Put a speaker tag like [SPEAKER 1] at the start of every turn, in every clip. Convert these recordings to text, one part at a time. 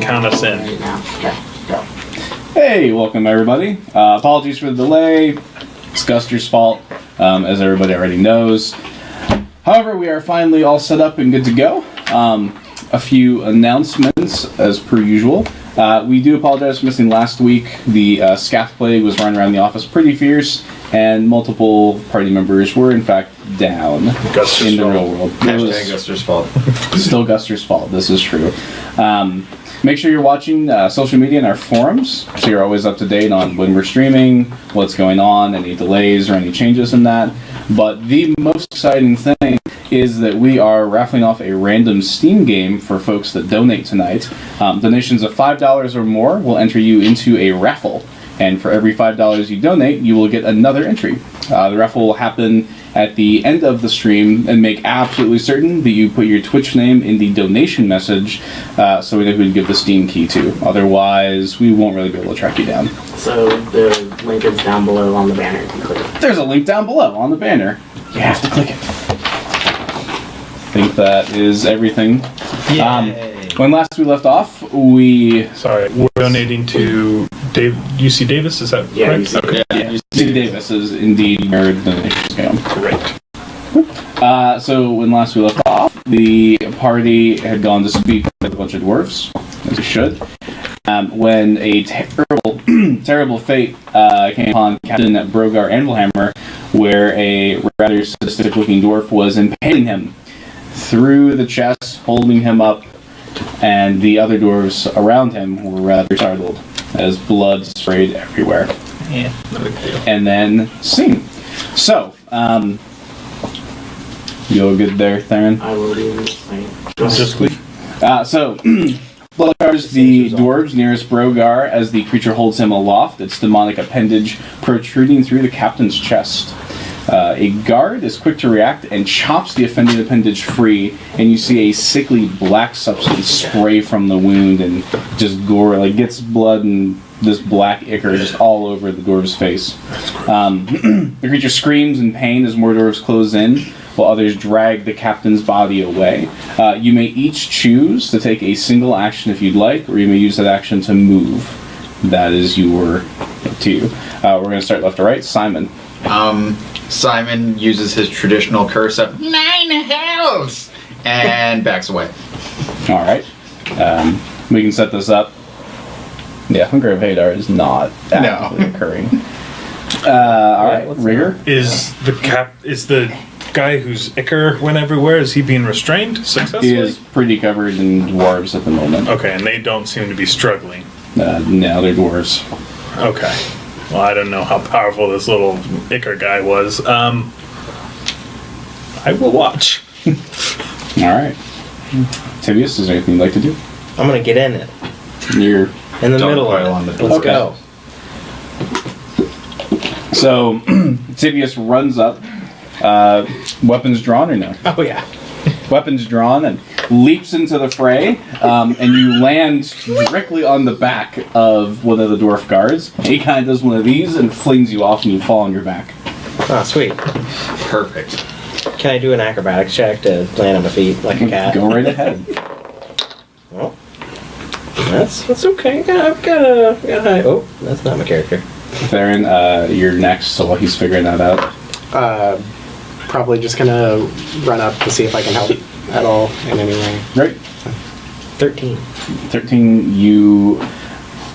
[SPEAKER 1] Count us in.
[SPEAKER 2] Right now. Okay, go.
[SPEAKER 3] Hey, welcome everybody. Apologies for the delay. It's Guster's fault, as everybody already knows. However, we are finally all set up and good to go. A few announcements, as per usual. We do apologize for missing last week. The scath plague was running around the office pretty fierce, and multiple party members were in fact down in the real world. It was
[SPEAKER 4] Guster's fault.
[SPEAKER 3] still Guster's fault. This is true. Make sure you're watching social media and our forums, so you're always up to date on when we're streaming, what's going on, any delays or any changes in that. But the most exciting thing is that we are raffling off a random Steam game for folks that donate tonight. Donations of $5 or more will enter you into a raffle. And for every $5 you donate, you will get another entry. The raffle will happen at the end of the stream, and make absolutely certain that you put your Twitch name in the donation message so we know who to give the Steam key to. Otherwise, we won't really be able to track you down.
[SPEAKER 2] So the link is down below on the banner. You can click it.
[SPEAKER 3] There's a link down below on the banner. You have to click it. I think that is everything. When last we left off, we're
[SPEAKER 1] donating to UC Davis, is that correct?
[SPEAKER 2] Okay.
[SPEAKER 3] UC Davis is indeed your donation scam.
[SPEAKER 1] Correct.
[SPEAKER 3] So when last we left off, the party had gone to speak with a bunch of dwarves, as it should. When a terrible fate came upon Captain Brogar Anvilhammer, where a rather sadistic-looking dwarf was impaling him through the chest, holding him up, and the other dwarves around him were rather startled as blood sprayed everywhere.
[SPEAKER 1] Yeah, no big deal.
[SPEAKER 3] And then scene. So, you all good there, Theron?
[SPEAKER 2] I will do this.
[SPEAKER 3] So, Bloodguards the dwarves nearest Brogar as the creature holds him aloft, its demonic appendage protruding through the captain's chest. A guard is quick to react and chops the offending appendage free, and you see a sickly black substance spray from the wound and just gore, like gets blood and this black ichor just all over the dwarf's face. The creature screams in pain as more dwarves close in, while others drag the captain's body away. You may each choose to take a single action if you'd like, or you may use that action to move. That is up to you. We're going to start left to right. Simon.
[SPEAKER 4] Simon uses his traditional curse of 9 hells and backs away.
[SPEAKER 3] All right. We can set this up. Yeah, Hunger of Hadar is not actively occurring. All right, Rigger.
[SPEAKER 1] Is the guy whose ichor went everywhere, is he being restrained successfully?
[SPEAKER 3] He is pretty covered in dwarves at the moment.
[SPEAKER 1] Okay, and they don't seem to be struggling.
[SPEAKER 3] No, they're dwarves.
[SPEAKER 1] Okay. Well, I don't know how powerful this little ichor guy was. I will watch.
[SPEAKER 3] All right. Tibius, is there anything you'd like to do?
[SPEAKER 5] I'm gonna get in it.
[SPEAKER 3] You're
[SPEAKER 5] In the middle of it. Let's go.
[SPEAKER 3] So, Tibius runs up. Weapons drawn or no?
[SPEAKER 5] Oh yeah.
[SPEAKER 3] Weapons drawn and leaps into the fray, and you land directly on the back of one of the dwarf guards. He kind of does one of these and flings you off, and you fall on your back.
[SPEAKER 5] Oh, sweet.
[SPEAKER 4] Perfect.
[SPEAKER 5] Can I do an acrobatics check to land on my feet like a cat?
[SPEAKER 3] Go right ahead.
[SPEAKER 5] Well, that's okay. I've got a high. Oh, that's not my character.
[SPEAKER 3] Theron, you're next, so while he's figuring that out.
[SPEAKER 6] Probably just gonna run up to see if I can help at all in any way.
[SPEAKER 3] Right.
[SPEAKER 5] 13.
[SPEAKER 3] 13, you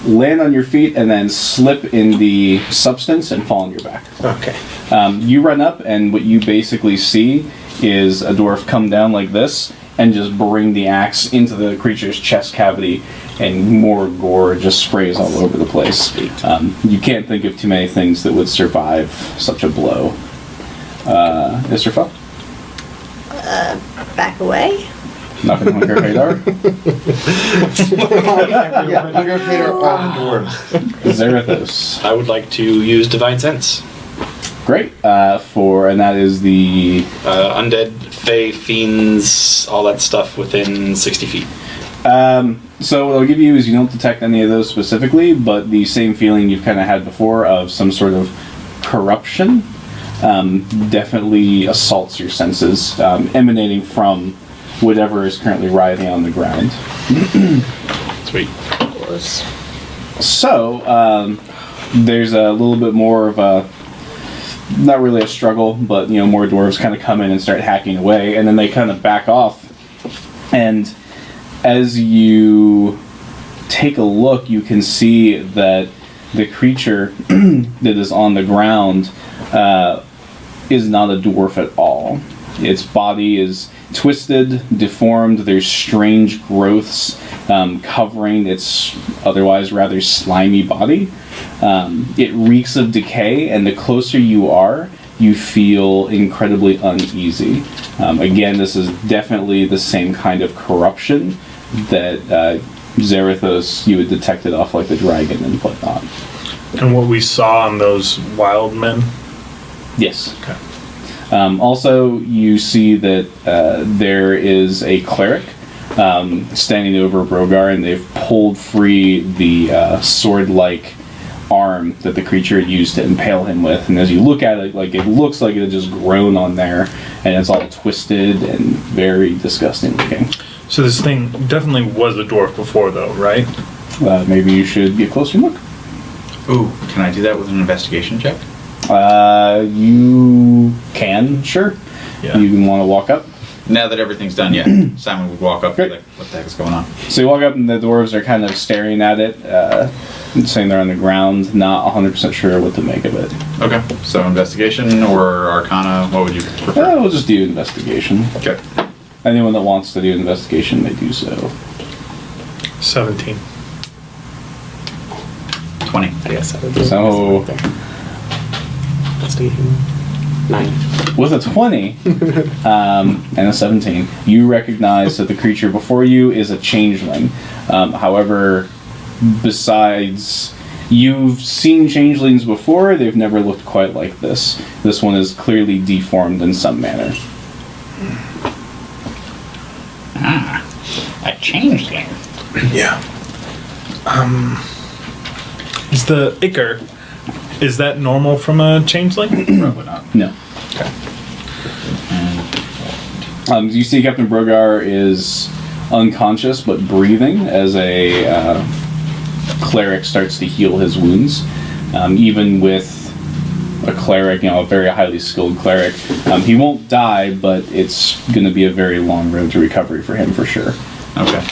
[SPEAKER 3] land on your feet and then slip in the substance and fall on your back.
[SPEAKER 5] Okay.
[SPEAKER 3] You run up, and what you basically see is a dwarf come down like this and just bring the axe into the creature's chest cavity, and more gore just sprays all over the place. You can't think of too many things that would survive such a blow. Isserfa?
[SPEAKER 7] Back away.
[SPEAKER 3] Not going to Hunger Hadar?
[SPEAKER 4] Yeah, Hunger of Hadar dwarves.
[SPEAKER 3] Zarathos.
[SPEAKER 8] I would like to use Divine Sense.
[SPEAKER 3] Great. And that is the...
[SPEAKER 8] Undead, Fey, Fiends, all that stuff within 60 feet.
[SPEAKER 3] So what I'll give you is you don't detect any of those specifically, but the same feeling you've kind of had before of some sort of corruption definitely assaults your senses, emanating from whatever is currently writhing on the ground.
[SPEAKER 8] Sweet.
[SPEAKER 3] So, there's a little bit more of a, not really a struggle, but more dwarves kind of come in and start hacking away, and then they kind of back off. And as you take a look, you can see that the creature that is on the ground is not a dwarf at all. Its body is twisted, deformed. There's strange growths covering its otherwise rather slimy body. It reeks of decay, and the closer you are, you feel incredibly uneasy. Again, this is definitely the same kind of corruption that Zarathos, you had detected off like the dragon and whatnot.
[SPEAKER 1] And what we saw on those wild men?
[SPEAKER 3] Yes.
[SPEAKER 1] Okay.
[SPEAKER 3] Also, you see that there is a cleric standing over Brogar, and they've pulled free the sword-like arm that the creature used to impale him with. And as you look at it, it looks like it had just grown on there, and it's all twisted and very disgusting looking.
[SPEAKER 1] So this thing definitely was a dwarf before, though, right?
[SPEAKER 3] Maybe you should get a closer look.
[SPEAKER 4] Ooh, can I do that with an investigation check?
[SPEAKER 3] You can, sure.
[SPEAKER 1] Yeah.
[SPEAKER 3] You want to walk up?
[SPEAKER 4] Now that everything's done, yeah. Simon would walk up and be like, what the heck is going on?
[SPEAKER 3] So you walk up, and the dwarves are kind of staring at it, saying they're on the ground, not 100% sure what to make of it.
[SPEAKER 4] Okay, so investigation or arcana, what would you prefer?
[SPEAKER 3] We'll just do investigation.
[SPEAKER 4] Okay.
[SPEAKER 3] Anyone that wants to do an investigation may do so.
[SPEAKER 1] 17.
[SPEAKER 4] 20.
[SPEAKER 6] I guess I would do
[SPEAKER 3] So-
[SPEAKER 6] Investigation. 9.
[SPEAKER 3] With a 20 and a 17, you recognize that the creature before you is a changeling. However, besides, you've seen changelings before, they've never looked quite like this. This one is clearly deformed in some manner.
[SPEAKER 4] A changeling.
[SPEAKER 1] Yeah. Is the ichor, is that normal from a changeling?
[SPEAKER 4] Probably not.
[SPEAKER 3] No. You see Captain Brogar is unconscious but breathing as a cleric starts to heal his wounds. Even with a cleric, a very highly skilled cleric, he won't die, but it's going to be a very long road to recovery for him for sure.
[SPEAKER 4] Okay.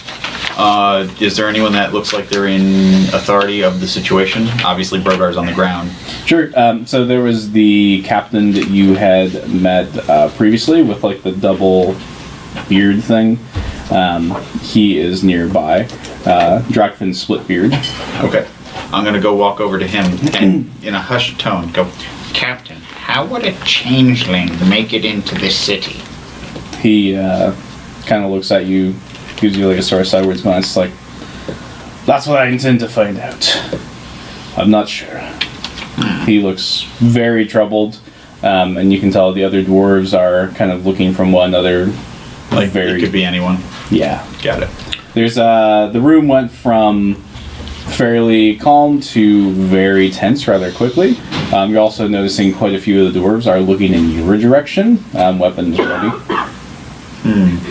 [SPEAKER 4] Is there anyone that looks like they're in authority of the situation? Obviously, Brogar's on the ground.
[SPEAKER 3] Sure. So there was the captain that you had met previously with the double beard thing. He is nearby. Drakfin's split beard.
[SPEAKER 4] Okay. I'm going to go walk over to him and, in a hushed tone, go, Captain, how would a changeling make it into this city?
[SPEAKER 3] He kind of looks at you, gives you a sort of sideways glance, that's what I intend to find out. I'm not sure. He looks very troubled, and you can tell the other dwarves are kind of looking from one another.
[SPEAKER 4] It could be anyone.
[SPEAKER 3] Yeah.
[SPEAKER 4] Got it.
[SPEAKER 3] There's the room went from fairly calm to very tense rather quickly. You're also noticing quite a few of the dwarves are looking in your direction, weapons ready.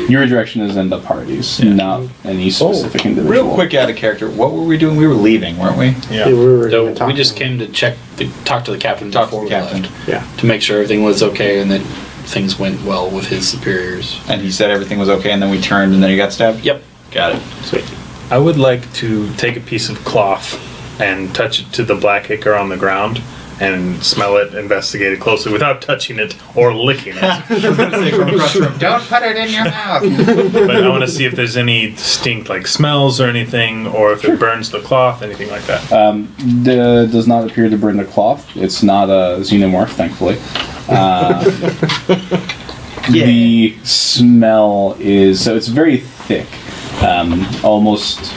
[SPEAKER 3] Your direction is in the parties, not any specific individual.
[SPEAKER 4] Real quick out of character, what were we doing? We were leaving, weren't we?
[SPEAKER 1] Yeah.
[SPEAKER 8] So we just came to talk to the captain
[SPEAKER 4] Talk to
[SPEAKER 8] before
[SPEAKER 4] the
[SPEAKER 8] we
[SPEAKER 4] captain.
[SPEAKER 8] left,
[SPEAKER 6] Yeah.
[SPEAKER 8] to make sure everything was okay and that things went well with his superiors.
[SPEAKER 4] And he said everything was okay, and then we turned, and then he got stabbed?
[SPEAKER 8] Yep.
[SPEAKER 4] Got it.
[SPEAKER 6] Sweet.
[SPEAKER 1] I would like to take a piece of cloth and touch it to the black ichor on the ground and smell it, investigate it closely without touching it or licking it.
[SPEAKER 4] Don't put it in your mouth.
[SPEAKER 1] But I want to see if there's any distinct smells or anything, or if it burns the cloth, anything like that.
[SPEAKER 3] Does not appear to burn the cloth. It's not a xenomorph, thankfully. The smell is, so it's very thick. Almost,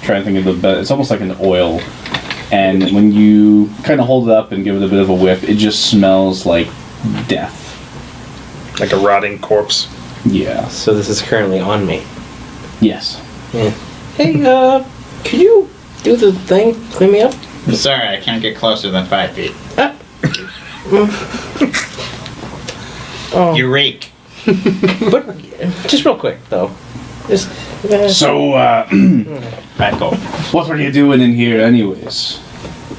[SPEAKER 3] trying to think of the best, it's almost like an oil. And when you kind of hold it up and give it a bit of a whiff, it just smells like death.
[SPEAKER 1] Like a rotting corpse.
[SPEAKER 3] Yeah.
[SPEAKER 5] So this is currently on me.
[SPEAKER 3] Yes.
[SPEAKER 5] Yeah. Hey, could you do the thing? Clean me up?
[SPEAKER 4] Sorry, I can't get closer than 5 feet.
[SPEAKER 5] Oh.
[SPEAKER 4] You reek.
[SPEAKER 5] But just real quick though, just
[SPEAKER 3] So,
[SPEAKER 8] Back off.
[SPEAKER 3] what were you doing in here anyways?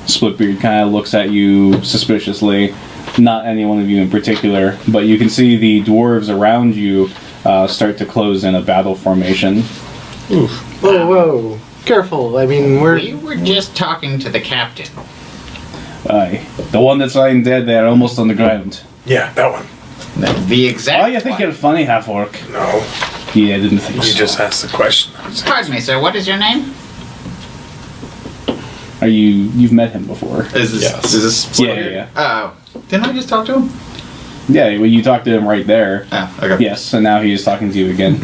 [SPEAKER 3] Splitbeard kind of looks at you suspiciously. Not any one of you in particular, but you can see the dwarves around you start to close in a battle formation.
[SPEAKER 6] Whoa, whoa. Careful. I mean,
[SPEAKER 4] We were just talking to the captain.
[SPEAKER 3] Aye. The one that's lying dead there, almost on the ground.
[SPEAKER 1] Yeah, that one.
[SPEAKER 4] The exact.
[SPEAKER 3] Oh, you think you're funny, half-orc?
[SPEAKER 1] No,
[SPEAKER 3] Yeah, I didn't think
[SPEAKER 1] you
[SPEAKER 3] so.
[SPEAKER 1] just asked the question.
[SPEAKER 4] Pardon me, sir. What is your name?
[SPEAKER 3] You've met him before.
[SPEAKER 4] Is this?
[SPEAKER 8] Yes.
[SPEAKER 4] Is this?
[SPEAKER 3] Yeah.
[SPEAKER 4] Oh, didn't I just talk to him?
[SPEAKER 3] Yeah, well, you talked to him right there.
[SPEAKER 4] Oh, okay.
[SPEAKER 3] Yes, and now he is talking to you again.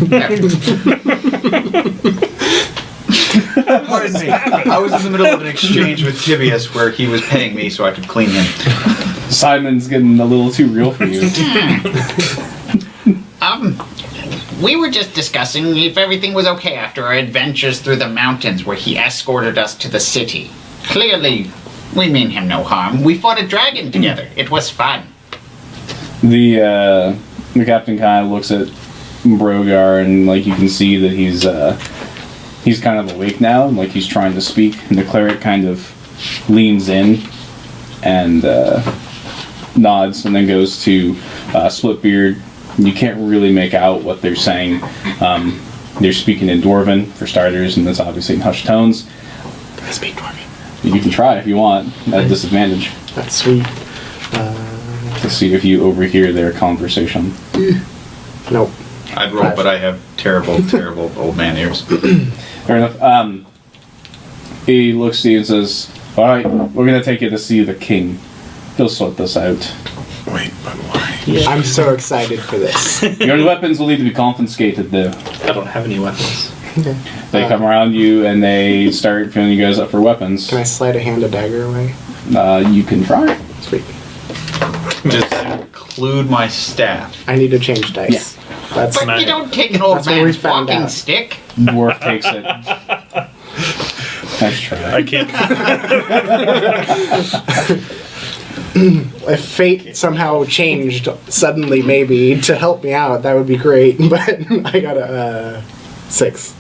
[SPEAKER 4] Pardon me. I was in the middle of an exchange with Tibius where he was paying me so I could clean him.
[SPEAKER 3] Simon's getting a little too real for you.
[SPEAKER 4] We were just discussing if everything was okay after our adventures through the mountains where he escorted us to the city. Clearly, we mean him no harm. We fought a dragon together. It was fun.
[SPEAKER 3] The captain kind of looks at Brogar, and like you can see that he's kind of awake now, like he's trying to speak. And the cleric kind of leans in and nods, and then goes to Splitbeard. You can't really make out what they're saying. They're speaking in Dwarven for starters, and that's obviously in hushed tones.
[SPEAKER 6] I speak Dwarven.
[SPEAKER 3] You can try if you want at disadvantage
[SPEAKER 6] That's sweet.
[SPEAKER 3] to see if you overhear their conversation.
[SPEAKER 6] Nope.
[SPEAKER 4] I'd roll, but I have terrible, terrible old man ears.
[SPEAKER 3] Fair enough. He looks to you and says, "All right, we're gonna take you to see the king. He'll sort this out.
[SPEAKER 1] Wait, but why?
[SPEAKER 6] I'm so excited for this.
[SPEAKER 3] Your weapons will need to be confiscated, though."
[SPEAKER 8] I don't have any weapons.
[SPEAKER 3] They come around you and they start filling you guys up for weapons.
[SPEAKER 6] Can I slide a hand a dagger away?
[SPEAKER 3] You can try.
[SPEAKER 6] Sweet.
[SPEAKER 4] Just include my staff.
[SPEAKER 6] I need to change dice. That's
[SPEAKER 4] But you don't take an old
[SPEAKER 6] That's what we
[SPEAKER 4] man's
[SPEAKER 6] found
[SPEAKER 4] walking
[SPEAKER 6] out.
[SPEAKER 4] stick.
[SPEAKER 3] Dwarf takes it. Nice try.
[SPEAKER 1] I can't.
[SPEAKER 6] if fate somehow changed suddenly, maybe to help me out, that would be great. But I got a 6.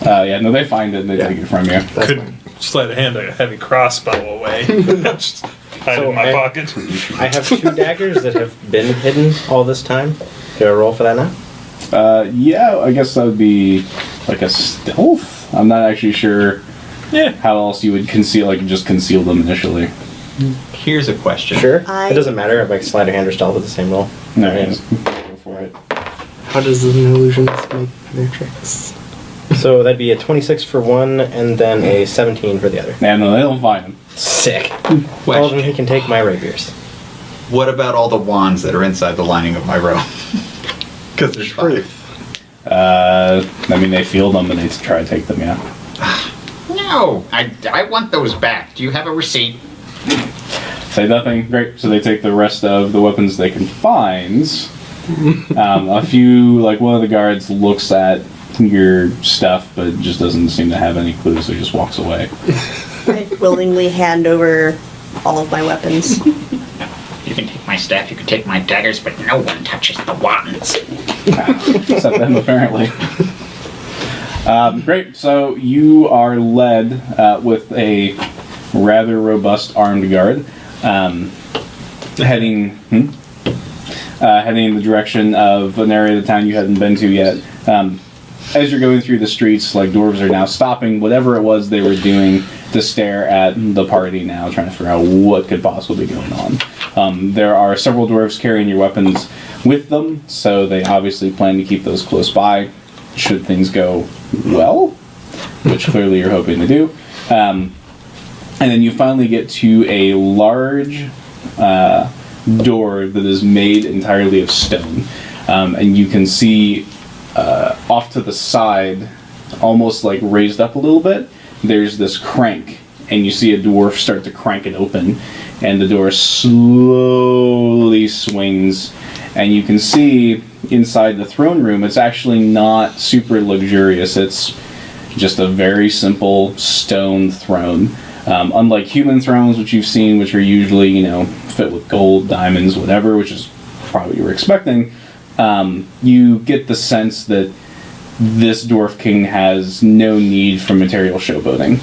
[SPEAKER 3] Yeah, no, they find it and they
[SPEAKER 6] Yeah.
[SPEAKER 3] take it from you.
[SPEAKER 6] That's
[SPEAKER 1] Could
[SPEAKER 6] fine.
[SPEAKER 1] slide a hand a heavy crossbow away. Just hide it
[SPEAKER 5] So
[SPEAKER 1] in my
[SPEAKER 5] I-
[SPEAKER 1] pocket.
[SPEAKER 5] I have 2 daggers that have been hidden all this time. Do I roll for that now?
[SPEAKER 3] Yeah, I guess that would be like a stealth. I'm not actually sure
[SPEAKER 1] Yeah.
[SPEAKER 3] how else you would conceal, like just conceal them initially.
[SPEAKER 4] Here's a question.
[SPEAKER 5] Sure.
[SPEAKER 7] I-
[SPEAKER 5] It doesn't matter if I slide a hand or stealth at the same roll.
[SPEAKER 3] No,
[SPEAKER 5] Yeah.
[SPEAKER 3] just go for it.
[SPEAKER 6] How does the illusions make their tricks?
[SPEAKER 5] So that'd be a 26 for one, and then a 17 for the other.
[SPEAKER 3] Yeah, no, they don't find them.
[SPEAKER 5] Sick. Well, then
[SPEAKER 4] Question.
[SPEAKER 5] he can take my rapiers.
[SPEAKER 4] What about all the wands that are inside the lining of my robe? Because there's 5.
[SPEAKER 3] I mean, they feel them and they try to take them, yeah.
[SPEAKER 4] No, I want those back. Do you have a receipt?
[SPEAKER 3] Say nothing. Great. So they take the rest of the weapons they can find. A few, like one of the guards looks at your stuff, but just doesn't seem to have any clues, so he just walks away.
[SPEAKER 7] I willingly hand over all of my weapons.
[SPEAKER 4] You can take my staff, you can take my daggers, but no one touches the wands.
[SPEAKER 3] Except them, apparently. Great. So you are led with a rather robust armed guard, heading heading in the direction of an area of the town you hadn't been to yet. As you're going through the streets, like dwarves are now stopping whatever it was they were doing to stare at the party now, trying to figure out what could possibly be going on. There are several dwarves carrying your weapons with them, so they obviously plan to keep those close by should things go well, which clearly you're hoping to do. And then you finally get to a large door that is made entirely of stone. And you can see off to the side, almost like raised up a little bit, there's this crank. And you see a dwarf start to crank it open. And the door slowly swings. And you can see inside the throne room, it's actually not super luxurious. It's just a very simple stone throne. Unlike human thrones, which you've seen, which are usually, fit with gold, diamonds, whatever, which is probably what you were expecting, you get the sense that this Dwarf King has no need for material showboating,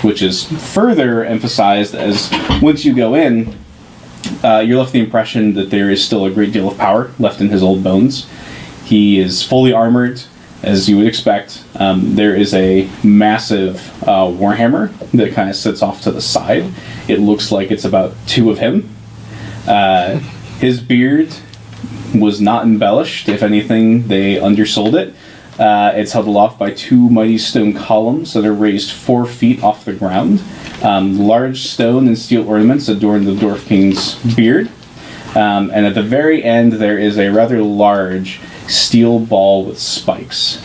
[SPEAKER 3] which is further emphasized as once you go in, you're left the impression that there is still a great deal of power left in his old bones. He is fully armored, as you would expect. There is a massive warhammer that kind of sits off to the side. It looks like it's about 2 of him. His beard was not embellished. If anything, they undersold it. It's held aloft by 2 mighty stone columns that are raised 4 feet off the ground. Large stone and steel ornaments adorn the Dwarf King's beard. And at the very end, there is a rather large steel ball with spikes.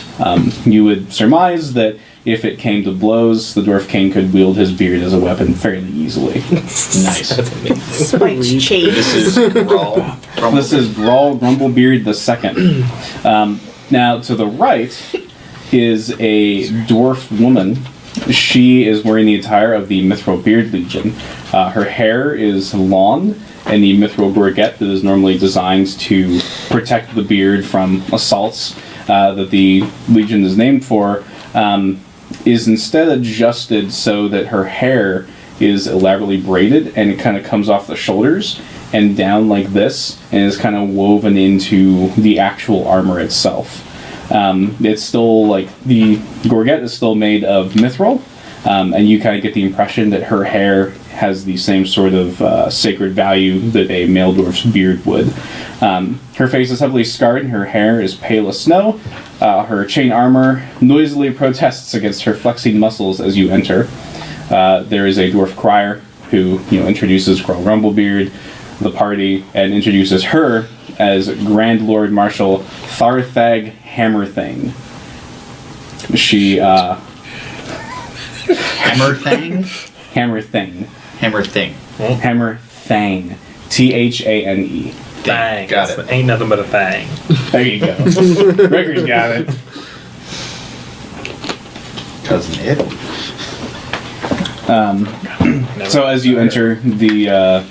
[SPEAKER 3] You would surmise that if it came to blows, the Dwarf King could wield his beard as a weapon fairly easily.
[SPEAKER 8] Nice.
[SPEAKER 5] That's amazing.
[SPEAKER 7] Spikes chase.
[SPEAKER 8] This is Grawl.
[SPEAKER 3] This is Grawl Grumblebeard II. Now, to the right is a dwarf woman. She is wearing the attire of the Mithril Beard Legion. Her hair is long, and the Mithril gorget that is normally designed to protect the beard from assaults that the Legion is named for, is instead adjusted so that her hair is elaborately braided and it kind of comes off the shoulders and down like this and is kind of woven into the actual armor itself. It's still like the gorget is still made of mithril, and you kind of get the impression that her hair has the same sort of sacred value that a male dwarf's beard would. Her face is heavily scarred and her hair is pale as snow. Her chain armor noisily protests against her flexing muscles as you enter. There is a dwarf crier who introduces Grawl Grumblebeard, the party, and introduces her as Grand Lord Marshal Tharthag Hammerthing. She
[SPEAKER 4] Hammerthing?
[SPEAKER 3] Hammerthing.
[SPEAKER 4] Hammerthing.
[SPEAKER 3] Hammerthang. Thane.
[SPEAKER 1] Thang.
[SPEAKER 4] Got it.
[SPEAKER 1] Ain't nothing but a thang.
[SPEAKER 3] There you go. Rickard's got it.
[SPEAKER 4] Cousin Ed.
[SPEAKER 3] So as you enter, the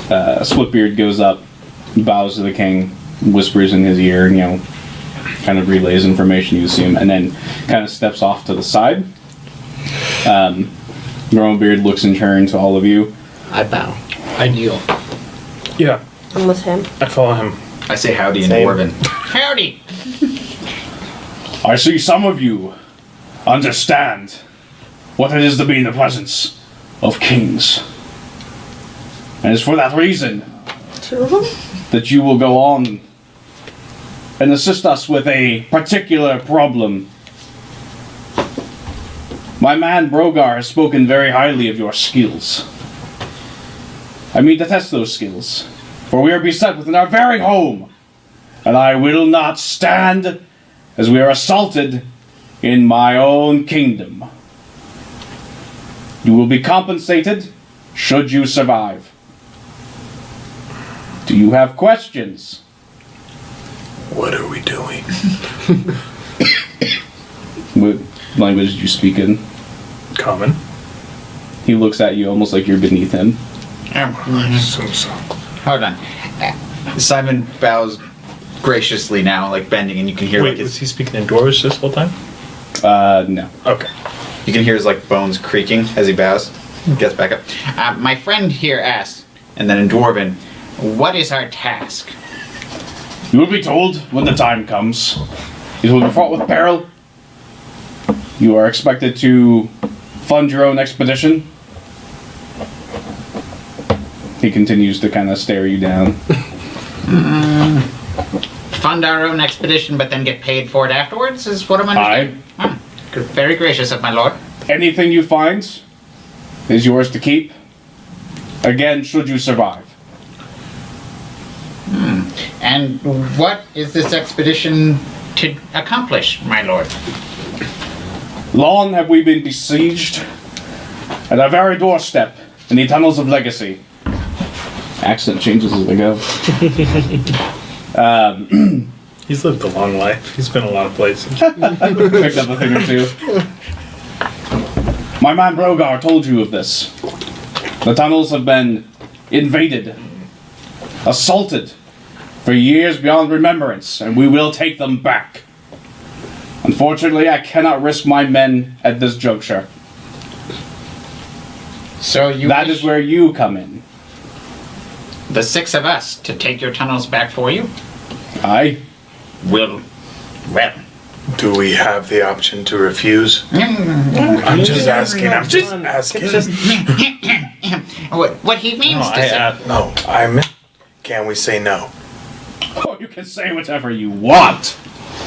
[SPEAKER 3] Splitbeard goes up, bows to the king, whispers in his ear, kind of relays information, you assume, and then kind of steps off to the side. Grumblebeard looks in turn to all of you.
[SPEAKER 5] I bow. I kneel.
[SPEAKER 1] Yeah,
[SPEAKER 7] I'm with him.
[SPEAKER 1] I follow him.
[SPEAKER 4] I say howdy in
[SPEAKER 5] Same.
[SPEAKER 4] Dwarven. Howdy!
[SPEAKER 3] I see some of you understand what it is to be in the presence of kings. And it's for that reason
[SPEAKER 7] 2 of them?
[SPEAKER 3] that you will go on and assist us with a particular problem. My man Brogar has spoken very highly of your skills. I mean to test those skills, for we are beset within our very home, and I will not stand as we are assaulted in my own kingdom. You will be compensated should you survive. Do you have questions?
[SPEAKER 1] What are we doing?
[SPEAKER 3] What language do you speak in?
[SPEAKER 1] Common.
[SPEAKER 3] He looks at you almost like you're beneath him.
[SPEAKER 1] So.
[SPEAKER 4] Hold on. Simon bows graciously now, like bending, and you can hear
[SPEAKER 1] Wait,
[SPEAKER 4] like
[SPEAKER 1] was
[SPEAKER 4] his,
[SPEAKER 1] he speaking in Dwarvish this whole time?
[SPEAKER 3] No.
[SPEAKER 1] Okay.
[SPEAKER 4] you can hear his like bones creaking as he bows. Gets back up. My friend here asks, and then in Dwarven, what is our task?
[SPEAKER 3] You will be told when the time comes. It will be fought with peril. You are expected to fund your own expedition. He continues to kind of stare you down.
[SPEAKER 4] Fund our own expedition, but then get paid for it afterwards, is what I'm understanding? Ah, very gracious of my lord.
[SPEAKER 3] Anything you find is yours to keep. Again, should you survive.
[SPEAKER 4] And what is this expedition to accomplish, my lord?
[SPEAKER 3] Long have we been besieged at our very doorstep in the tunnels of legacy. Accent changes as they go.
[SPEAKER 1] He's lived a long life. He's been a lot of places.
[SPEAKER 3] Picked up a thing or two. My man Brogar told you of this. The tunnels have been invaded, assaulted, for years beyond remembrance, and we will take them back. Unfortunately, I cannot risk my men at this juncture.
[SPEAKER 4] So you
[SPEAKER 3] That
[SPEAKER 4] wish
[SPEAKER 3] is where you come in.
[SPEAKER 4] the 6 of us to take your tunnels back for you?
[SPEAKER 3] Aye.
[SPEAKER 4] Well,
[SPEAKER 1] Do we have the option to refuse? I'm just asking. I'm just asking.
[SPEAKER 4] what he means to say.
[SPEAKER 1] No, I meant. Can we say no?
[SPEAKER 3] Oh, you can say whatever you want.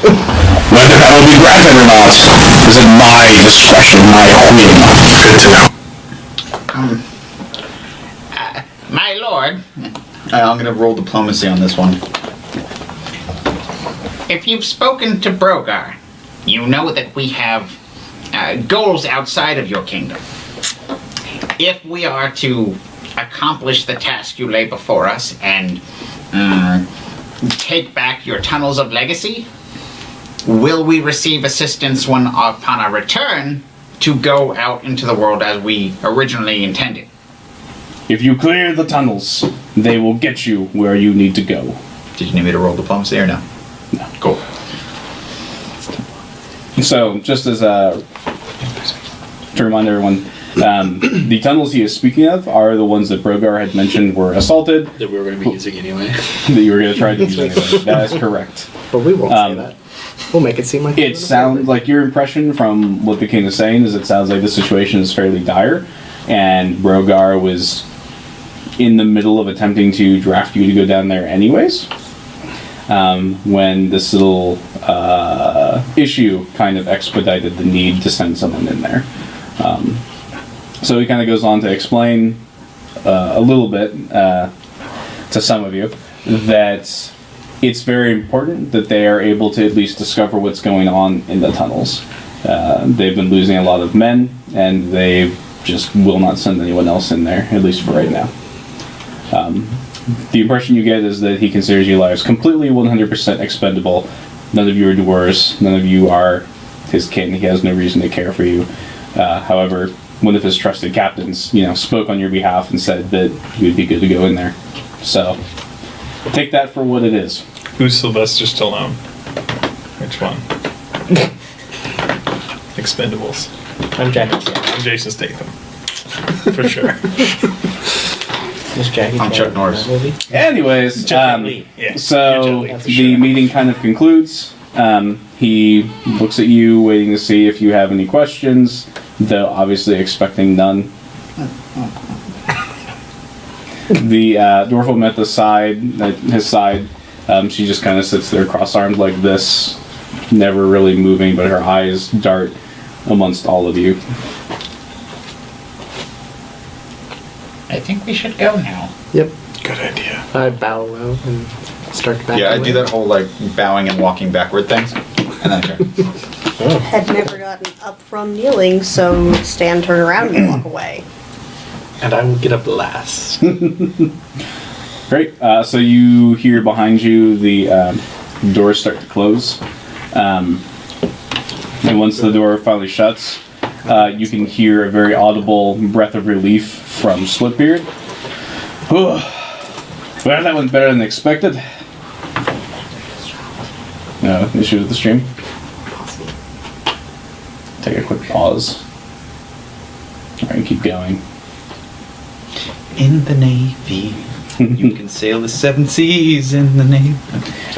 [SPEAKER 3] Whether that will be granted or not is at my discretion, my whim.
[SPEAKER 1] Good to know.
[SPEAKER 4] My lord, I'm going to roll diplomacy on this one. If you've spoken to Brogar, you know that we have goals outside of your kingdom. If we are to accomplish the task you lay before us and take back your tunnels of legacy, will we receive assistance when upon our return to go out into the world as we originally intended?
[SPEAKER 3] If you clear the tunnels, they will get you where you need to go.
[SPEAKER 4] Did you need me to roll diplomacy or no?
[SPEAKER 3] No.
[SPEAKER 4] Cool.
[SPEAKER 3] So, just as to remind everyone, the tunnels he is speaking of are the ones that Brogar had mentioned were assaulted,
[SPEAKER 8] That we were going to be using anyway.
[SPEAKER 3] that you were going to try to use anyway. That is correct.
[SPEAKER 6] But we won't say that. We'll make it seem like
[SPEAKER 3] It sounds like your impression from what the king is saying is it sounds like the situation is fairly dire, and Brogar was in the middle of attempting to draft you to go down there anyways, when this little issue kind of expedited the need to send someone in there. So he kind of goes on to explain a little bit to some of you that it's very important that they are able to at least discover what's going on in the tunnels. They've been losing a lot of men, and they just will not send anyone else in there, at least for right now. The impression you get is that he considers you lives completely 100% expendable. None of you are dwarves. None of you are his kin. He has no reason to care for you. However, one of his trusted captains, spoke on your behalf and said that you would be good to go in there. So, take that for what it is.
[SPEAKER 1] Who's Sylvester Stallone? Which one? Expendables.
[SPEAKER 5] I'm Jackie Chan.
[SPEAKER 1] I'm Jason Statham. For sure.
[SPEAKER 5] Miss Jackie
[SPEAKER 4] I'm
[SPEAKER 5] Chan
[SPEAKER 4] Chuck
[SPEAKER 5] in
[SPEAKER 4] Norris.
[SPEAKER 5] that movie?
[SPEAKER 3] Anyways,
[SPEAKER 1] Jet Li. Yeah,
[SPEAKER 3] so
[SPEAKER 1] Jet Li, for
[SPEAKER 3] the
[SPEAKER 1] sure.
[SPEAKER 3] meeting kind of concludes. He looks at you, waiting to see if you have any questions, though obviously expecting none. The dwarf woman at his side, she just kind of sits there cross-armed like this, never really moving, but her eyes dart amongst all of you.
[SPEAKER 4] I think we should go now.
[SPEAKER 6] Yep.
[SPEAKER 1] Good idea.
[SPEAKER 6] I bow low and start to back
[SPEAKER 4] Yeah, I
[SPEAKER 6] away.
[SPEAKER 4] do that whole bowing and walking backward thing, and then I turn.
[SPEAKER 7] Had never gotten up from kneeling, so stand, turn around, and walk away.
[SPEAKER 8] And I will get up last.
[SPEAKER 3] Great. So you hear behind you the doors start to close. And once the door finally shuts, you can hear a very audible breath of relief from Splitbeard. Well, that went better than expected. No issue with the stream? Take a quick pause. Alright, keep going.
[SPEAKER 8] In the Navy. You can sail the 7 seas in the Navy.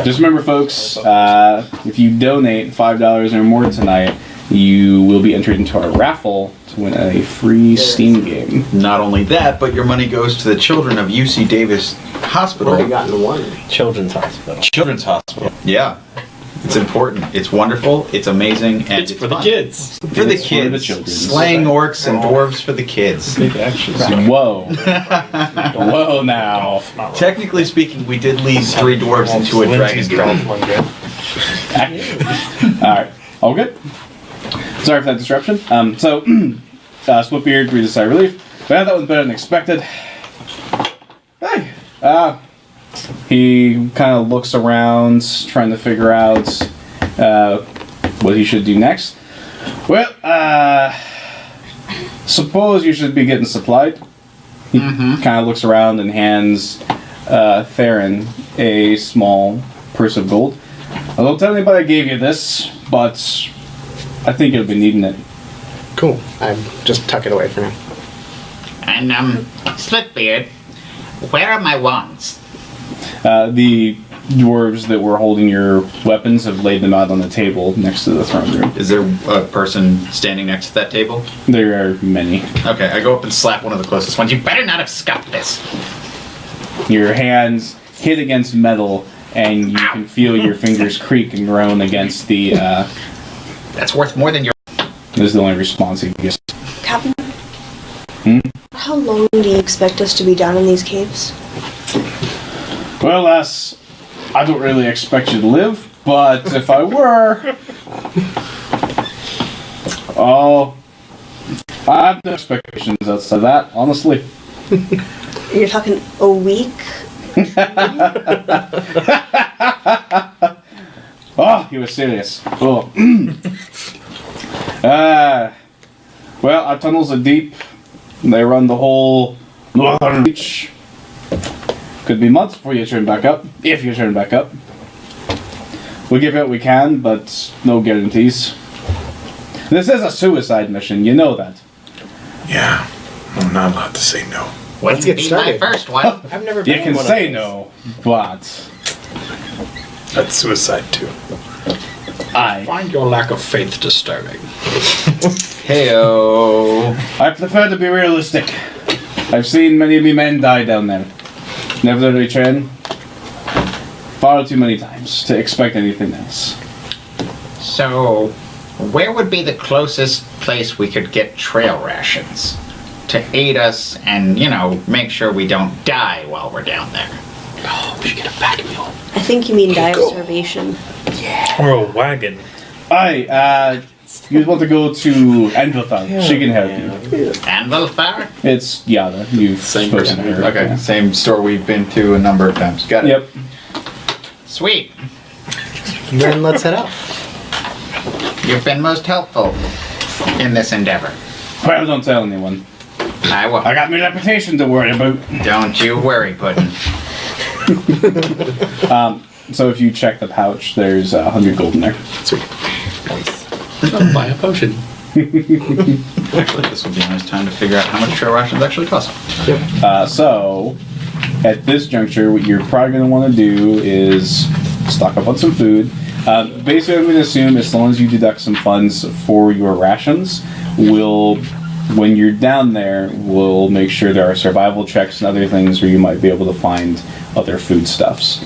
[SPEAKER 3] Just remember, folks, if you donate $5 or more tonight, you will be entered into our raffle to win a free Steam game.
[SPEAKER 4] Not only that, but your money goes to the children of UC Davis Hospital.
[SPEAKER 2] Already gotten one.
[SPEAKER 5] Children's Hospital.
[SPEAKER 4] Children's Hospital. Yeah. It's important. It's wonderful. It's amazing. And
[SPEAKER 8] It's for the
[SPEAKER 4] fun.
[SPEAKER 8] kids.
[SPEAKER 4] For the
[SPEAKER 3] It's for
[SPEAKER 4] kids.
[SPEAKER 3] the children.
[SPEAKER 4] Slaying orcs and dwarves for the kids.
[SPEAKER 5] Big action.
[SPEAKER 3] Whoa. Whoa now.
[SPEAKER 4] Technically speaking, we did lead 3 dwarves into a
[SPEAKER 1] Lindsay's
[SPEAKER 4] dragon's
[SPEAKER 1] golf
[SPEAKER 4] den.
[SPEAKER 1] one good.
[SPEAKER 3] Alright. All good? Sorry for that disruption. Splitbeard breathed a sigh of relief. But that was better than expected. Hey. He kind of looks around, trying to figure out what he should do next. Well, suppose you should be getting supplied. He kind of looks around and hands Theron a small purse of gold. I don't tell anybody I gave you this, but I think you'll be needing it.
[SPEAKER 6] Cool. I just tuck it away for now.
[SPEAKER 4] And, Splitbeard, where are my wands?
[SPEAKER 3] The dwarves that were holding your weapons have laid them out on the table next to the throne room.
[SPEAKER 8] Is there a person standing next to that table?
[SPEAKER 3] There are many.
[SPEAKER 8] Okay, I go up and slap one of the closest ones.
[SPEAKER 4] You better not have scuffed this.
[SPEAKER 3] Your hands hit against metal, and you can feel your fingers creak and groan against the.
[SPEAKER 4] That's worth more than your...
[SPEAKER 3] This is the only response he gets.
[SPEAKER 7] Captain? How long do you expect us to be down in these caves?
[SPEAKER 3] Well, lass, I don't really expect you to live, but if I were, I have no expectations outside of that, honestly.
[SPEAKER 7] You're talking a week?
[SPEAKER 3] Oh, he was serious. Oh. Well, our tunnels are deep. They run the whole northern reach. Could be months before you turn back up, if you turn back up. We'll give it what we can, but no guarantees. This is a suicide mission, you know that.
[SPEAKER 1] Yeah, I'm not allowed to say no.
[SPEAKER 6] Let's get
[SPEAKER 4] Be
[SPEAKER 6] started.
[SPEAKER 4] my first one.
[SPEAKER 5] I've never
[SPEAKER 3] You
[SPEAKER 5] been
[SPEAKER 3] can
[SPEAKER 5] one of
[SPEAKER 3] say
[SPEAKER 5] those.
[SPEAKER 3] no, but
[SPEAKER 1] That's suicide too.
[SPEAKER 3] I
[SPEAKER 9] Find your lack of faith disturbing.
[SPEAKER 8] Heyo.
[SPEAKER 3] I prefer to be realistic. I've seen many of me men die down there. Never to return. Far too many times to expect anything else.
[SPEAKER 4] So, where would be the closest place we could get trail rations? To aid us and, make sure we don't die while we're down there.
[SPEAKER 9] Oh, we should get a pack mule.
[SPEAKER 7] I think you mean die of starvation.
[SPEAKER 1] Or a wagon.
[SPEAKER 3] You want to go to Anvilthar. She can help you.
[SPEAKER 4] Anvilthar?
[SPEAKER 3] It's Yada. You've spoken to her.
[SPEAKER 8] Okay,
[SPEAKER 3] Yeah.
[SPEAKER 8] same store we've been to a number of times. Got it.
[SPEAKER 3] Yep.
[SPEAKER 4] Sweet.
[SPEAKER 6] Then let's head out.
[SPEAKER 4] You've been most helpful in this endeavor.
[SPEAKER 3] Well, don't tell anyone.
[SPEAKER 4] I will.
[SPEAKER 3] I got my reputation to worry about.
[SPEAKER 4] Don't you worry, Puddin'.
[SPEAKER 3] So if you check the pouch, there's 100 gold in there.
[SPEAKER 6] Sweet.
[SPEAKER 9] I'll buy a potion.
[SPEAKER 8] Actually, this would be a nice time to figure out how much trail rations actually cost.
[SPEAKER 3] So, at this juncture, what you're probably going to want to do is stock up on some food. Basically, I'm going to assume as long as you deduct some funds for your rations, when you're down there, we'll make sure there are survival checks and other things where you might be able to find other foodstuffs.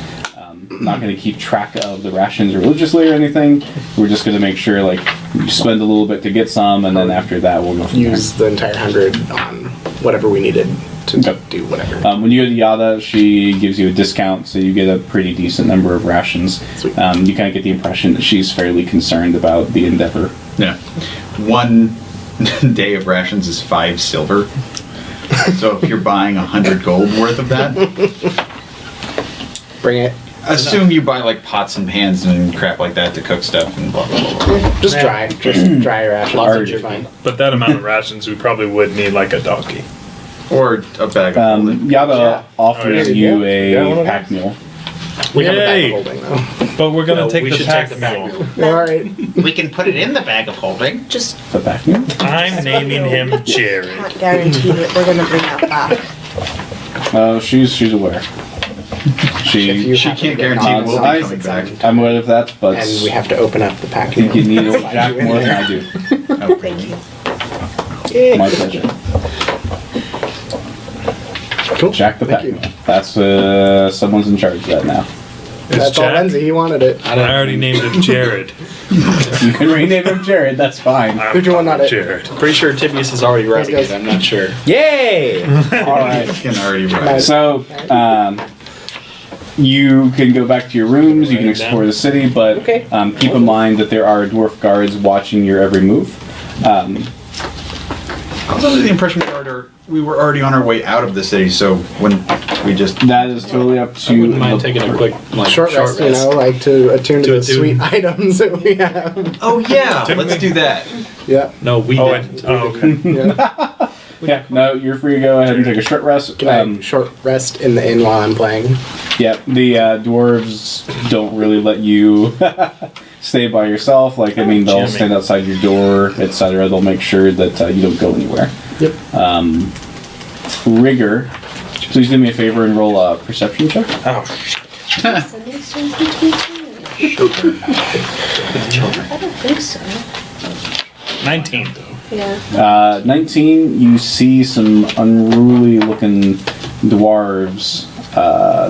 [SPEAKER 3] Not going to keep track of the rations religiously or anything. We're just going to make sure, you spend a little bit to get some, and then after that, we'll go from
[SPEAKER 6] Use the entire 100 on whatever we needed to
[SPEAKER 3] Okay.
[SPEAKER 6] do whatever.
[SPEAKER 3] When you go to Yada, she gives you a discount, so you get a pretty decent number of rations.
[SPEAKER 6] Sweet.
[SPEAKER 3] You kind of get the impression that she's fairly concerned about the endeavor.
[SPEAKER 8] Yeah. 1 day of rations is 5 silver. So if you're buying 100 gold worth of that,
[SPEAKER 6] Bring it.
[SPEAKER 8] assume you buy pots and pans and crap like that to cook stuff and blah blah blah. blah.
[SPEAKER 6] Just dry. Just dry rations.
[SPEAKER 3] Already.
[SPEAKER 6] You're fine.
[SPEAKER 1] But that amount of rations, we probably would need a donkey.
[SPEAKER 8] Or a bag of holding.
[SPEAKER 3] Yada
[SPEAKER 6] Yeah.
[SPEAKER 3] offers
[SPEAKER 1] Oh,
[SPEAKER 3] you
[SPEAKER 6] yeah, one
[SPEAKER 3] a
[SPEAKER 6] of
[SPEAKER 3] pack mule.
[SPEAKER 6] We have a bag
[SPEAKER 1] Yay.
[SPEAKER 6] of holding though.
[SPEAKER 1] But we're gonna
[SPEAKER 9] No,
[SPEAKER 1] take
[SPEAKER 9] we
[SPEAKER 1] the
[SPEAKER 9] should
[SPEAKER 1] pack
[SPEAKER 9] take the pack
[SPEAKER 1] mule.
[SPEAKER 6] All right.
[SPEAKER 4] We can put it in the bag of holding.
[SPEAKER 7] Just
[SPEAKER 3] The pack mule?
[SPEAKER 1] I'm naming him Jared.
[SPEAKER 7] can't guarantee that we're gonna bring that back.
[SPEAKER 3] Oh, she's aware.
[SPEAKER 6] If you
[SPEAKER 8] She
[SPEAKER 6] happen to
[SPEAKER 8] can't
[SPEAKER 6] get
[SPEAKER 8] guarantee
[SPEAKER 6] caught,
[SPEAKER 8] we'll be
[SPEAKER 3] I-
[SPEAKER 8] coming back.
[SPEAKER 3] I'm aware of that, but
[SPEAKER 6] and we have to open up the
[SPEAKER 3] I
[SPEAKER 6] pack.
[SPEAKER 3] think you need old Jack more than I do.
[SPEAKER 7] Thank you.
[SPEAKER 3] My pleasure.
[SPEAKER 6] Cool.
[SPEAKER 3] Jack the
[SPEAKER 6] Thank
[SPEAKER 3] pack
[SPEAKER 6] you.
[SPEAKER 3] mule. That's someone's in charge of that now.
[SPEAKER 6] That's all
[SPEAKER 1] Jack?
[SPEAKER 6] Lindsay. He wanted it.
[SPEAKER 1] I already named him Jared.
[SPEAKER 3] You can rename him Jared, that's fine.
[SPEAKER 1] I'm
[SPEAKER 6] Who'd you want on it?
[SPEAKER 1] Jared.
[SPEAKER 9] Pretty sure Tibius is already writing
[SPEAKER 6] guys.
[SPEAKER 9] it. I'm not sure.
[SPEAKER 5] Yay!
[SPEAKER 3] Alright.
[SPEAKER 8] You can already write.
[SPEAKER 3] So, you can go back to your rooms, you can explore the city, but
[SPEAKER 5] Okay.
[SPEAKER 3] keep in mind that there are dwarf guards watching your every move.
[SPEAKER 8] I was under the impression we were already on our way out of the city, so when we just
[SPEAKER 3] That is totally up to
[SPEAKER 9] I wouldn't mind taking a quick
[SPEAKER 6] Short rest, to attune to
[SPEAKER 9] To
[SPEAKER 6] the
[SPEAKER 9] attune.
[SPEAKER 6] sweet items that we have.
[SPEAKER 8] oh yeah, let's do that.
[SPEAKER 6] Yeah.
[SPEAKER 9] No, we
[SPEAKER 1] Oh,
[SPEAKER 9] didn't.
[SPEAKER 1] okay.
[SPEAKER 6] Yeah.
[SPEAKER 3] Yeah, no, you're free to go ahead and take a short rest.
[SPEAKER 6] Can I short rest in the inn while I'm playing?
[SPEAKER 3] Yeah, the dwarves don't really let you stay by yourself. Like, I mean, they'll
[SPEAKER 1] Jamming.
[SPEAKER 3] stand outside your door, etc. They'll make sure that you don't go anywhere.
[SPEAKER 6] Yep.
[SPEAKER 3] Rigor, please do me a favor and roll a perception check.
[SPEAKER 1] Oh,
[SPEAKER 7] Is the next one between I don't think so.
[SPEAKER 1] 19.
[SPEAKER 7] Yeah.
[SPEAKER 3] 19, you see some unruly looking dwarves,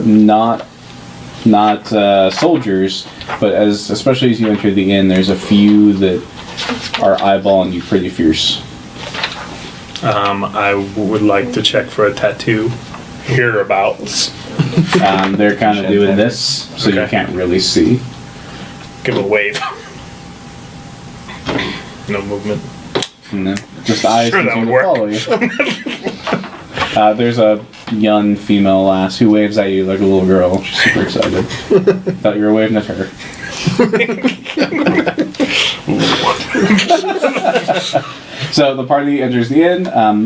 [SPEAKER 3] not soldiers, but especially as you enter the inn, there's a few that are eyeballing you pretty fierce.
[SPEAKER 1] I would like to check for a tattoo hereabouts.
[SPEAKER 3] They're kind of doing this, so you
[SPEAKER 1] Okay.
[SPEAKER 3] can't really see.
[SPEAKER 1] Give a wave. No movement.
[SPEAKER 3] And then just eyes
[SPEAKER 1] Sure, that
[SPEAKER 3] continue
[SPEAKER 1] would
[SPEAKER 3] to
[SPEAKER 1] work.
[SPEAKER 3] follow you. There's a young female lass who waves at you like a little girl. She's super excited. Thought you were waving at her. So the party enters the inn.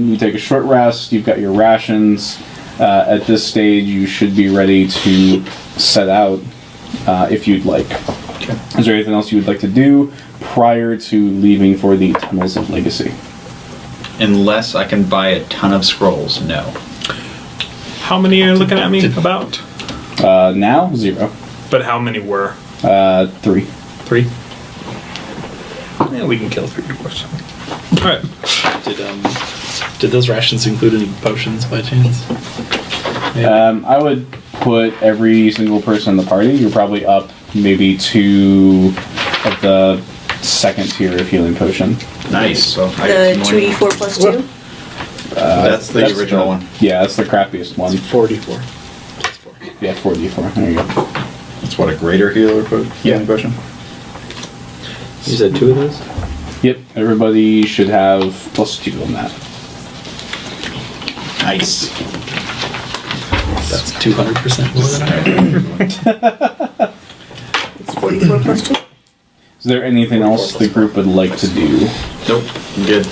[SPEAKER 3] You take a short rest. You've got your rations. At this stage, you should be ready to set out if you'd like.
[SPEAKER 8] Okay.
[SPEAKER 3] Is there anything else you would like to do prior to leaving for the Tunnels of Legacy?
[SPEAKER 8] Unless I can buy a ton of scrolls, no.
[SPEAKER 1] How many are you looking at me about?
[SPEAKER 3] Now, 0.
[SPEAKER 1] But how many were?
[SPEAKER 3] 3.
[SPEAKER 1] 3? Yeah, we can kill 3 dwarfs. Alright.
[SPEAKER 9] Did those rations include any potions by chance? Maybe.
[SPEAKER 3] I would put every single person in the party. You're probably up maybe 2 of the second tier of healing potion.
[SPEAKER 8] Nice. So I
[SPEAKER 7] The
[SPEAKER 8] get
[SPEAKER 7] 2d4 plus 2?
[SPEAKER 8] that's the original one.
[SPEAKER 3] Yeah, that's the crappiest one.
[SPEAKER 6] It's 44. Plus 4.
[SPEAKER 3] Yeah, 4d4. There you go.
[SPEAKER 8] That's what, a greater healer healing potion?
[SPEAKER 5] You said 2 of those?
[SPEAKER 3] Yep, everybody should have plus 2 on that.
[SPEAKER 8] Nice.
[SPEAKER 9] That's 200% more than I had.
[SPEAKER 7] It's 44 plus 2?
[SPEAKER 3] Is there anything else the group would like to do?
[SPEAKER 8] Nope. I'm good.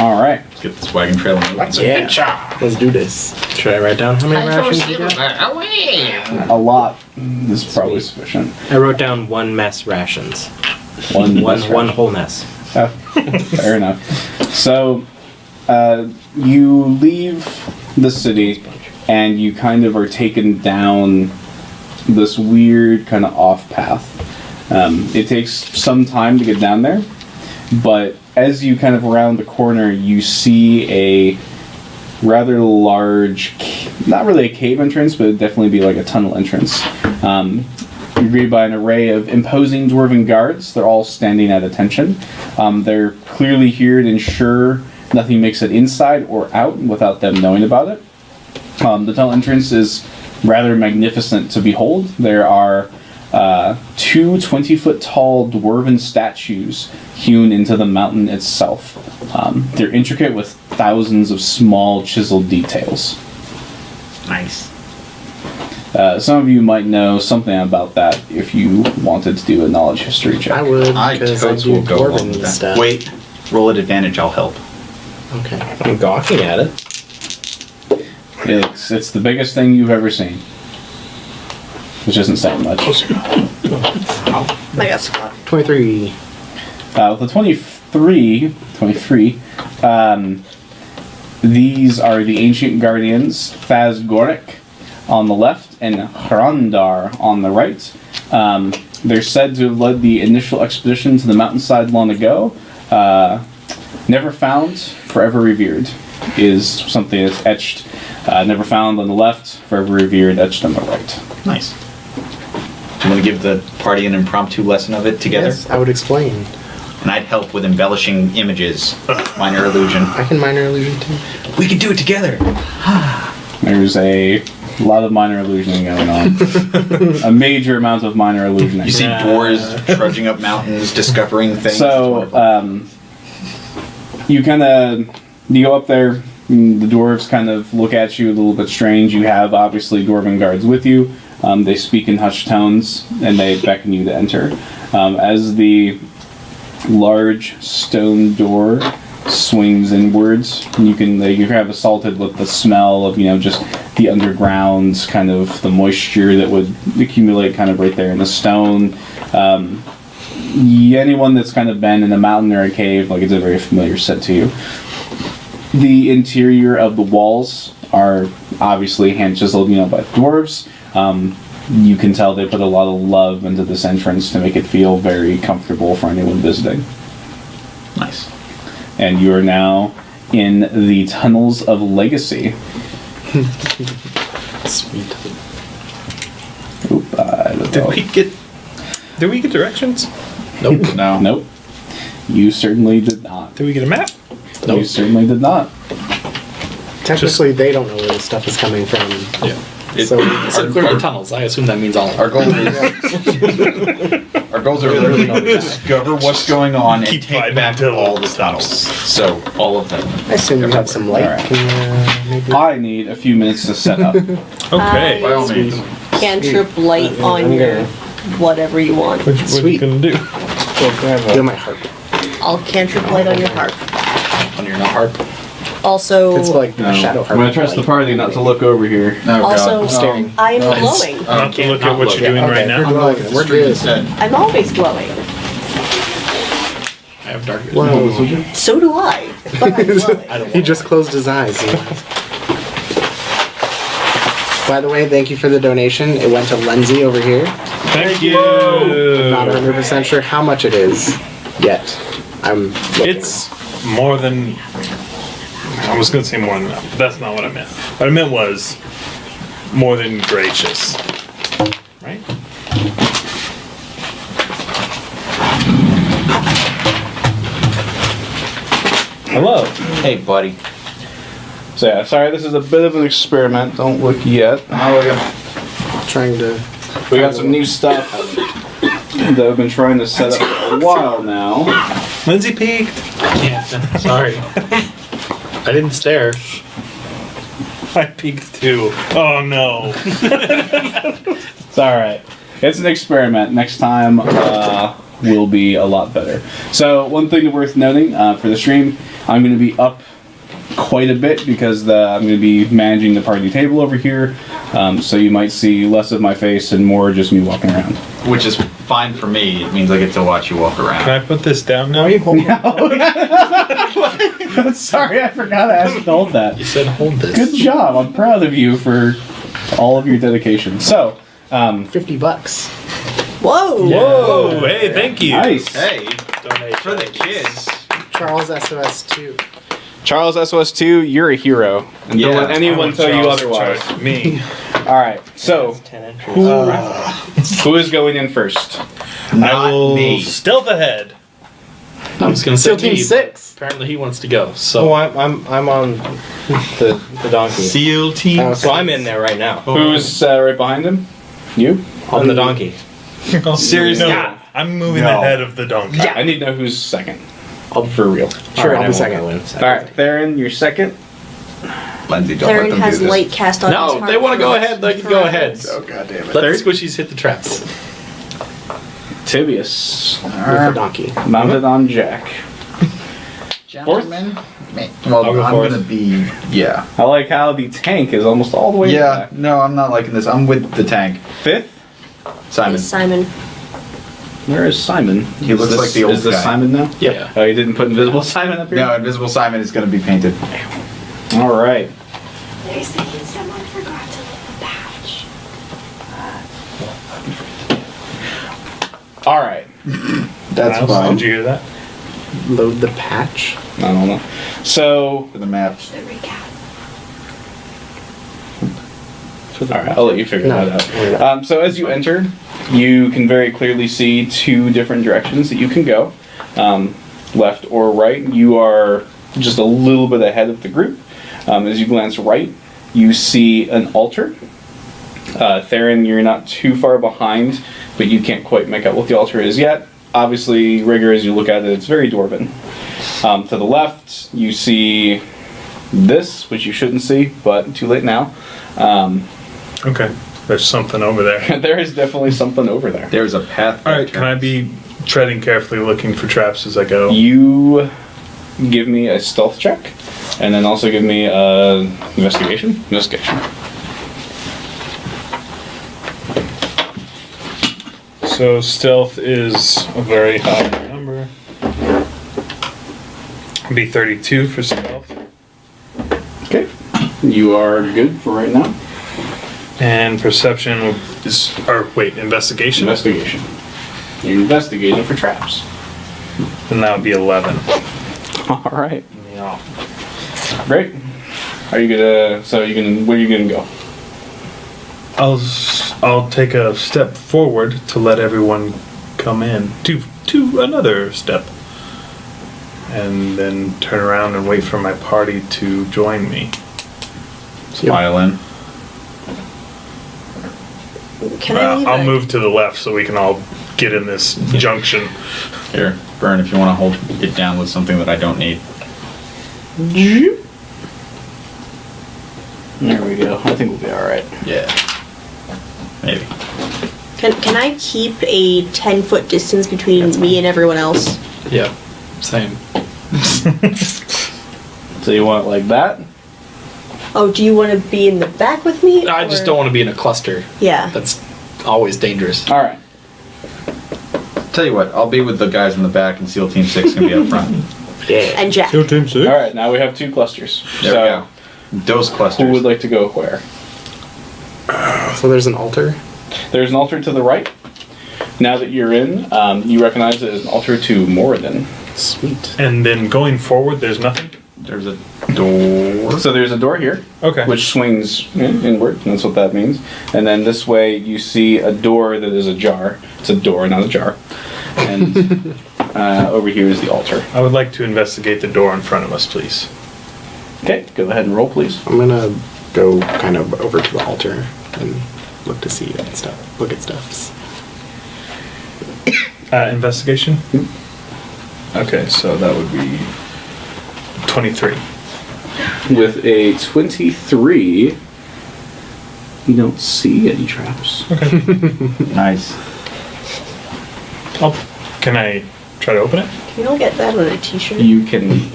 [SPEAKER 3] Alright.
[SPEAKER 8] Let's get this wagon trail moving.
[SPEAKER 6] Yeah. Let's do this. Should I write down how many rations you got?
[SPEAKER 4] Away!
[SPEAKER 3] A lot is probably sufficient.
[SPEAKER 5] I wrote down 1 mess rations.
[SPEAKER 3] One
[SPEAKER 5] One whole mess.
[SPEAKER 3] Oh, fair enough. So, you leave the city, and you kind of are taken down this weird kind of off path. It takes some time to get down there, but as you kind of round the corner, you see a rather large, not really a cave entrance, but it'd definitely be like a tunnel entrance. You're greeted by an array of imposing dwarven guards. They're all standing at attention. They're clearly here to ensure nothing makes it inside or out without them knowing about it. The tunnel entrance is rather magnificent to behold. There are 2 20-foot tall dwarven statues hewn into the mountain itself. They're intricate with thousands of small chiseled details.
[SPEAKER 4] Nice.
[SPEAKER 3] Some of you might know something about that if you wanted to do a knowledge history check.
[SPEAKER 6] I would,
[SPEAKER 8] I
[SPEAKER 6] because I
[SPEAKER 8] totes
[SPEAKER 6] do
[SPEAKER 8] will go along
[SPEAKER 6] dwarven
[SPEAKER 8] with that.
[SPEAKER 6] stuff.
[SPEAKER 8] Wait. Roll at advantage, I'll help.
[SPEAKER 6] Okay.
[SPEAKER 5] I'm gawking at it.
[SPEAKER 3] It's the biggest thing you've ever seen. Which isn't saying much.
[SPEAKER 7] I got Scott.
[SPEAKER 6] 23.
[SPEAKER 3] With the 23, these are the ancient guardians, Thasgoric on the left and Hrandar on the right. They're said to have led the initial expedition to the mountainside long ago. Never found, forever revered is something that's etched. Never found on the left, forever revered, etched on the right.
[SPEAKER 8] Nice. Do you want to give the party an impromptu lesson of it together?
[SPEAKER 6] Yes, I would explain.
[SPEAKER 8] And I'd help with embellishing images, minor illusion.
[SPEAKER 6] I can minor illusion too.
[SPEAKER 8] We could do it together.
[SPEAKER 3] There's a lot of minor illusioning going on. A major amount of minor illusioning.
[SPEAKER 8] You see dwarves trudging up mountains, discovering things.
[SPEAKER 3] So,
[SPEAKER 8] It's wonderful.
[SPEAKER 3] you kind of, you go up there, the dwarves kind of look at you a little bit strange. You have, obviously, dwarven guards with you. They speak in hushed tones, and they beckon you to enter. As the large stone door swings inwards. And you can you're kind of assaulted with the smell of just the underground, kind of the moisture that would accumulate kind of right there in the stone. Anyone that's kind of been in a mountain or a cave, like, it's a very familiar set to you. The interior of the walls are obviously hand chiseled, by dwarves. You can tell they put a lot of love into this entrance to make it feel very comfortable for anyone visiting.
[SPEAKER 8] Nice.
[SPEAKER 3] And you are now in the Tunnels of Legacy.
[SPEAKER 6] Sweet.
[SPEAKER 3] Oop, I don't know.
[SPEAKER 1] Did we get directions?
[SPEAKER 9] Nope.
[SPEAKER 8] No.
[SPEAKER 3] Nope. You certainly did not.
[SPEAKER 1] Did we get a map?
[SPEAKER 3] You certainly did not.
[SPEAKER 6] Technically, they don't know where this stuff is coming from.
[SPEAKER 9] Yeah.
[SPEAKER 6] So
[SPEAKER 9] It said clearly tunnels. I assume that means all.
[SPEAKER 8] Our goal is our goals are literally to discover what's going on and
[SPEAKER 1] Keep
[SPEAKER 8] take
[SPEAKER 1] fighting
[SPEAKER 8] back
[SPEAKER 1] until
[SPEAKER 8] all the
[SPEAKER 1] it
[SPEAKER 8] tunnels. So all of them.
[SPEAKER 6] I assume you have some light.
[SPEAKER 3] Alright.
[SPEAKER 6] Can, maybe.
[SPEAKER 3] I need a few minutes to set up.
[SPEAKER 1] Okay.
[SPEAKER 8] By all means.
[SPEAKER 7] Cantrip light on
[SPEAKER 6] I'm
[SPEAKER 7] your
[SPEAKER 6] gonna-
[SPEAKER 7] whatever you want.
[SPEAKER 1] What you
[SPEAKER 6] Sweet.
[SPEAKER 1] gonna do?
[SPEAKER 6] Feel my heart.
[SPEAKER 7] I'll cantrip light on your harp.
[SPEAKER 9] On your harp.
[SPEAKER 7] Also,
[SPEAKER 6] It's like a shadow heart.
[SPEAKER 3] I'm gonna trust the party not to look over here.
[SPEAKER 8] Oh,
[SPEAKER 7] also,
[SPEAKER 8] God.
[SPEAKER 6] staring.
[SPEAKER 7] I am glowing.
[SPEAKER 1] Not to look at what you're doing right
[SPEAKER 6] We're
[SPEAKER 1] now.
[SPEAKER 6] glowing. We're
[SPEAKER 8] Street
[SPEAKER 6] good.
[SPEAKER 8] instead.
[SPEAKER 7] I'm always glowing.
[SPEAKER 9] I have dark vision.
[SPEAKER 6] Whoa.
[SPEAKER 7] So do I. But I'm glowing.
[SPEAKER 9] I don't
[SPEAKER 6] He just closed his eyes. By the way, thank you for the donation. It went to Lindsay over here.
[SPEAKER 1] Thank you.
[SPEAKER 6] I'm not 100% sure how much it is yet. I'm looking.
[SPEAKER 1] It's more than. I was gonna say more than enough, but that's not what I meant. What I meant was more than gracious. Right?
[SPEAKER 3] Hello.
[SPEAKER 8] Hey, buddy.
[SPEAKER 3] So yeah, sorry, this is a bit of an experiment. Don't look yet.
[SPEAKER 6] trying to.
[SPEAKER 3] We got some new stuff that I've been trying to set up for a while now.
[SPEAKER 1] Lindsay peeked.
[SPEAKER 9] Yeah, sorry. I didn't stare.
[SPEAKER 1] I peeked too. Oh no.
[SPEAKER 3] It's alright. It's an experiment. Next time will be a lot better. So one thing worth noting for the stream, I'm going to be up quite a bit because I'm going to be managing the party table over here. So you might see less of my face and more just me walking around.
[SPEAKER 8] Which is fine for me. It means I get to watch you walk around.
[SPEAKER 1] Can I put this down now?
[SPEAKER 6] Why are you holding
[SPEAKER 3] Sorry, I forgot I asked to hold that.
[SPEAKER 9] You said hold this.
[SPEAKER 3] Good job. I'm proud of you for all of your dedication. So,
[SPEAKER 6] $50?
[SPEAKER 7] Whoa!
[SPEAKER 1] Whoa! Hey, thank you.
[SPEAKER 3] nice.
[SPEAKER 8] Hey,
[SPEAKER 9] Donate
[SPEAKER 8] for the kids.
[SPEAKER 6] Charles SOS 2.
[SPEAKER 3] Charles SOS2, you're a hero. And don't
[SPEAKER 8] Yeah,
[SPEAKER 3] let anyone tell you otherwise.
[SPEAKER 1] Me.
[SPEAKER 3] Alright, so, who is going in first?
[SPEAKER 1] I
[SPEAKER 8] Not
[SPEAKER 1] will
[SPEAKER 8] me.
[SPEAKER 1] stealth ahead.
[SPEAKER 9] I was gonna say
[SPEAKER 6] Still Team
[SPEAKER 9] me,
[SPEAKER 6] 6.
[SPEAKER 9] but apparently he wants to go. So
[SPEAKER 5] Oh, I'm on the donkey.
[SPEAKER 8] Seal team.
[SPEAKER 6] Oh,
[SPEAKER 5] So I'm in there right now.
[SPEAKER 3] Who's right behind him? You?
[SPEAKER 5] On the donkey.
[SPEAKER 8] Seriously?
[SPEAKER 1] No, I'm moving
[SPEAKER 8] No.
[SPEAKER 1] ahead of the donkey.
[SPEAKER 3] I need to know who's second.
[SPEAKER 5] For real.
[SPEAKER 6] Sure, I'll
[SPEAKER 5] I
[SPEAKER 6] be
[SPEAKER 5] won't
[SPEAKER 6] second.
[SPEAKER 5] go in.
[SPEAKER 3] Alright, Theron, you're second.
[SPEAKER 8] Lindsay, don't let
[SPEAKER 7] Theron
[SPEAKER 8] them
[SPEAKER 7] has
[SPEAKER 8] do this.
[SPEAKER 7] light cast on his
[SPEAKER 9] no,
[SPEAKER 7] heart
[SPEAKER 9] if they want to go
[SPEAKER 7] for
[SPEAKER 9] ahead, they can go ahead.
[SPEAKER 7] reference.
[SPEAKER 3] God damn
[SPEAKER 9] Let the squishies hit the traps.
[SPEAKER 3] Tibius,
[SPEAKER 6] With the donkey.
[SPEAKER 3] mounted on Jack.
[SPEAKER 8] Gentlemen? Well,
[SPEAKER 9] I'll go
[SPEAKER 8] I'm
[SPEAKER 9] fourth.
[SPEAKER 8] gonna be. Yeah.
[SPEAKER 3] I like how the tank is almost all the way
[SPEAKER 8] Yeah,
[SPEAKER 3] back.
[SPEAKER 8] no, I'm not liking this. I'm with the tank.
[SPEAKER 3] Fifth?
[SPEAKER 8] Simon.
[SPEAKER 7] It's Simon.
[SPEAKER 3] Where is Simon?
[SPEAKER 8] He looks like the old
[SPEAKER 3] Is this
[SPEAKER 8] guy.
[SPEAKER 3] Simon now?
[SPEAKER 9] Yeah.
[SPEAKER 3] Oh, you didn't put Invisible Simon up here?
[SPEAKER 8] No, Invisible Simon is gonna be painted.
[SPEAKER 3] Alright.
[SPEAKER 7] They're saying someone forgot to leave a patch.
[SPEAKER 3] Alright.
[SPEAKER 8] That's
[SPEAKER 1] Miles,
[SPEAKER 8] fine.
[SPEAKER 1] Did you hear that?
[SPEAKER 6] Load the patch.
[SPEAKER 3] I don't know. So,
[SPEAKER 8] For the map.
[SPEAKER 7] The recap.
[SPEAKER 3] alright, I'll let you figure
[SPEAKER 6] No,
[SPEAKER 3] that
[SPEAKER 6] worry about
[SPEAKER 3] out. So as you enter, you can very clearly see two different directions that you can go. Left or right. You are just a little bit ahead of the group. As you glance right, you see an altar. Theron, you're not too far behind, but you can't quite make out what the altar is yet. Obviously, Rigger, as you look at it, it's very dwarven. To the left, you see this, which you shouldn't see, but too late now.
[SPEAKER 1] Okay. There's something over there.
[SPEAKER 3] There is definitely something over there.
[SPEAKER 8] There's a path.
[SPEAKER 1] All right. Can I be treading carefully, looking for traps as I go?
[SPEAKER 3] You give me a stealth check, and then also give me investigation. Investigation.
[SPEAKER 1] So stealth is a very high number. It'd be 32 for stealth.
[SPEAKER 3] Okay. You are good for right now.
[SPEAKER 1] And perception is, or wait, investigation?
[SPEAKER 3] Investigation. You're investigating for traps.
[SPEAKER 1] Then that would be 11.
[SPEAKER 3] All right.
[SPEAKER 1] Yeah.
[SPEAKER 3] Great. Are you gonna? So you can. Where are you gonna go?
[SPEAKER 1] I'll take a step forward to let everyone come in. To another step. And then turn around and wait for my party to join me.
[SPEAKER 8] Smile in.
[SPEAKER 7] Can I leave
[SPEAKER 1] I'll
[SPEAKER 7] a-
[SPEAKER 1] move to the left so we can all get in this junction.
[SPEAKER 8] Here, Burn, if you want to hold it down with something that I don't need.
[SPEAKER 3] There we go. I think we'll be all right.
[SPEAKER 8] Yeah. Maybe.
[SPEAKER 7] Can I keep a 10-foot distance between me and everyone else?
[SPEAKER 9] Yeah, same.
[SPEAKER 3] So you want it like that?
[SPEAKER 7] Oh, do you want to be in the back with me?
[SPEAKER 9] I just
[SPEAKER 7] or-
[SPEAKER 9] don't want to be in a cluster.
[SPEAKER 7] Yeah.
[SPEAKER 9] That's always dangerous.
[SPEAKER 3] All right.
[SPEAKER 8] Tell you what, I'll be with the guys in the back, and SEAL Team 6 can be up front.
[SPEAKER 7] And Jack.
[SPEAKER 3] All right. Now we have 2 clusters.
[SPEAKER 8] There we go. Those clusters.
[SPEAKER 3] Who would like to go where?
[SPEAKER 6] So there's an altar.
[SPEAKER 3] There's an altar to the right. Now that you're in, you recognize it as an altar to Moradin.
[SPEAKER 6] Sweet.
[SPEAKER 1] And then going forward, there's nothing?
[SPEAKER 8] There's a door.
[SPEAKER 3] So there's a door here,
[SPEAKER 1] Okay.
[SPEAKER 3] which swings inward, and that's what that means. And then this way you see a door that is ajar. It's a door, not a jar. And over here is the altar.
[SPEAKER 1] I would like to investigate the door in front of us, please.
[SPEAKER 3] Okay, go ahead and roll, please.
[SPEAKER 6] I'm gonna go kind of over to the altar and look to see and stuff. Look at stuffs.
[SPEAKER 1] Investigation? Okay, so that would be 23.
[SPEAKER 3] With a 23, you don't see any traps.
[SPEAKER 1] Okay.
[SPEAKER 8] Nice.
[SPEAKER 1] Can I try to open it?
[SPEAKER 7] Can you all get that on a t-shirt?
[SPEAKER 3] You can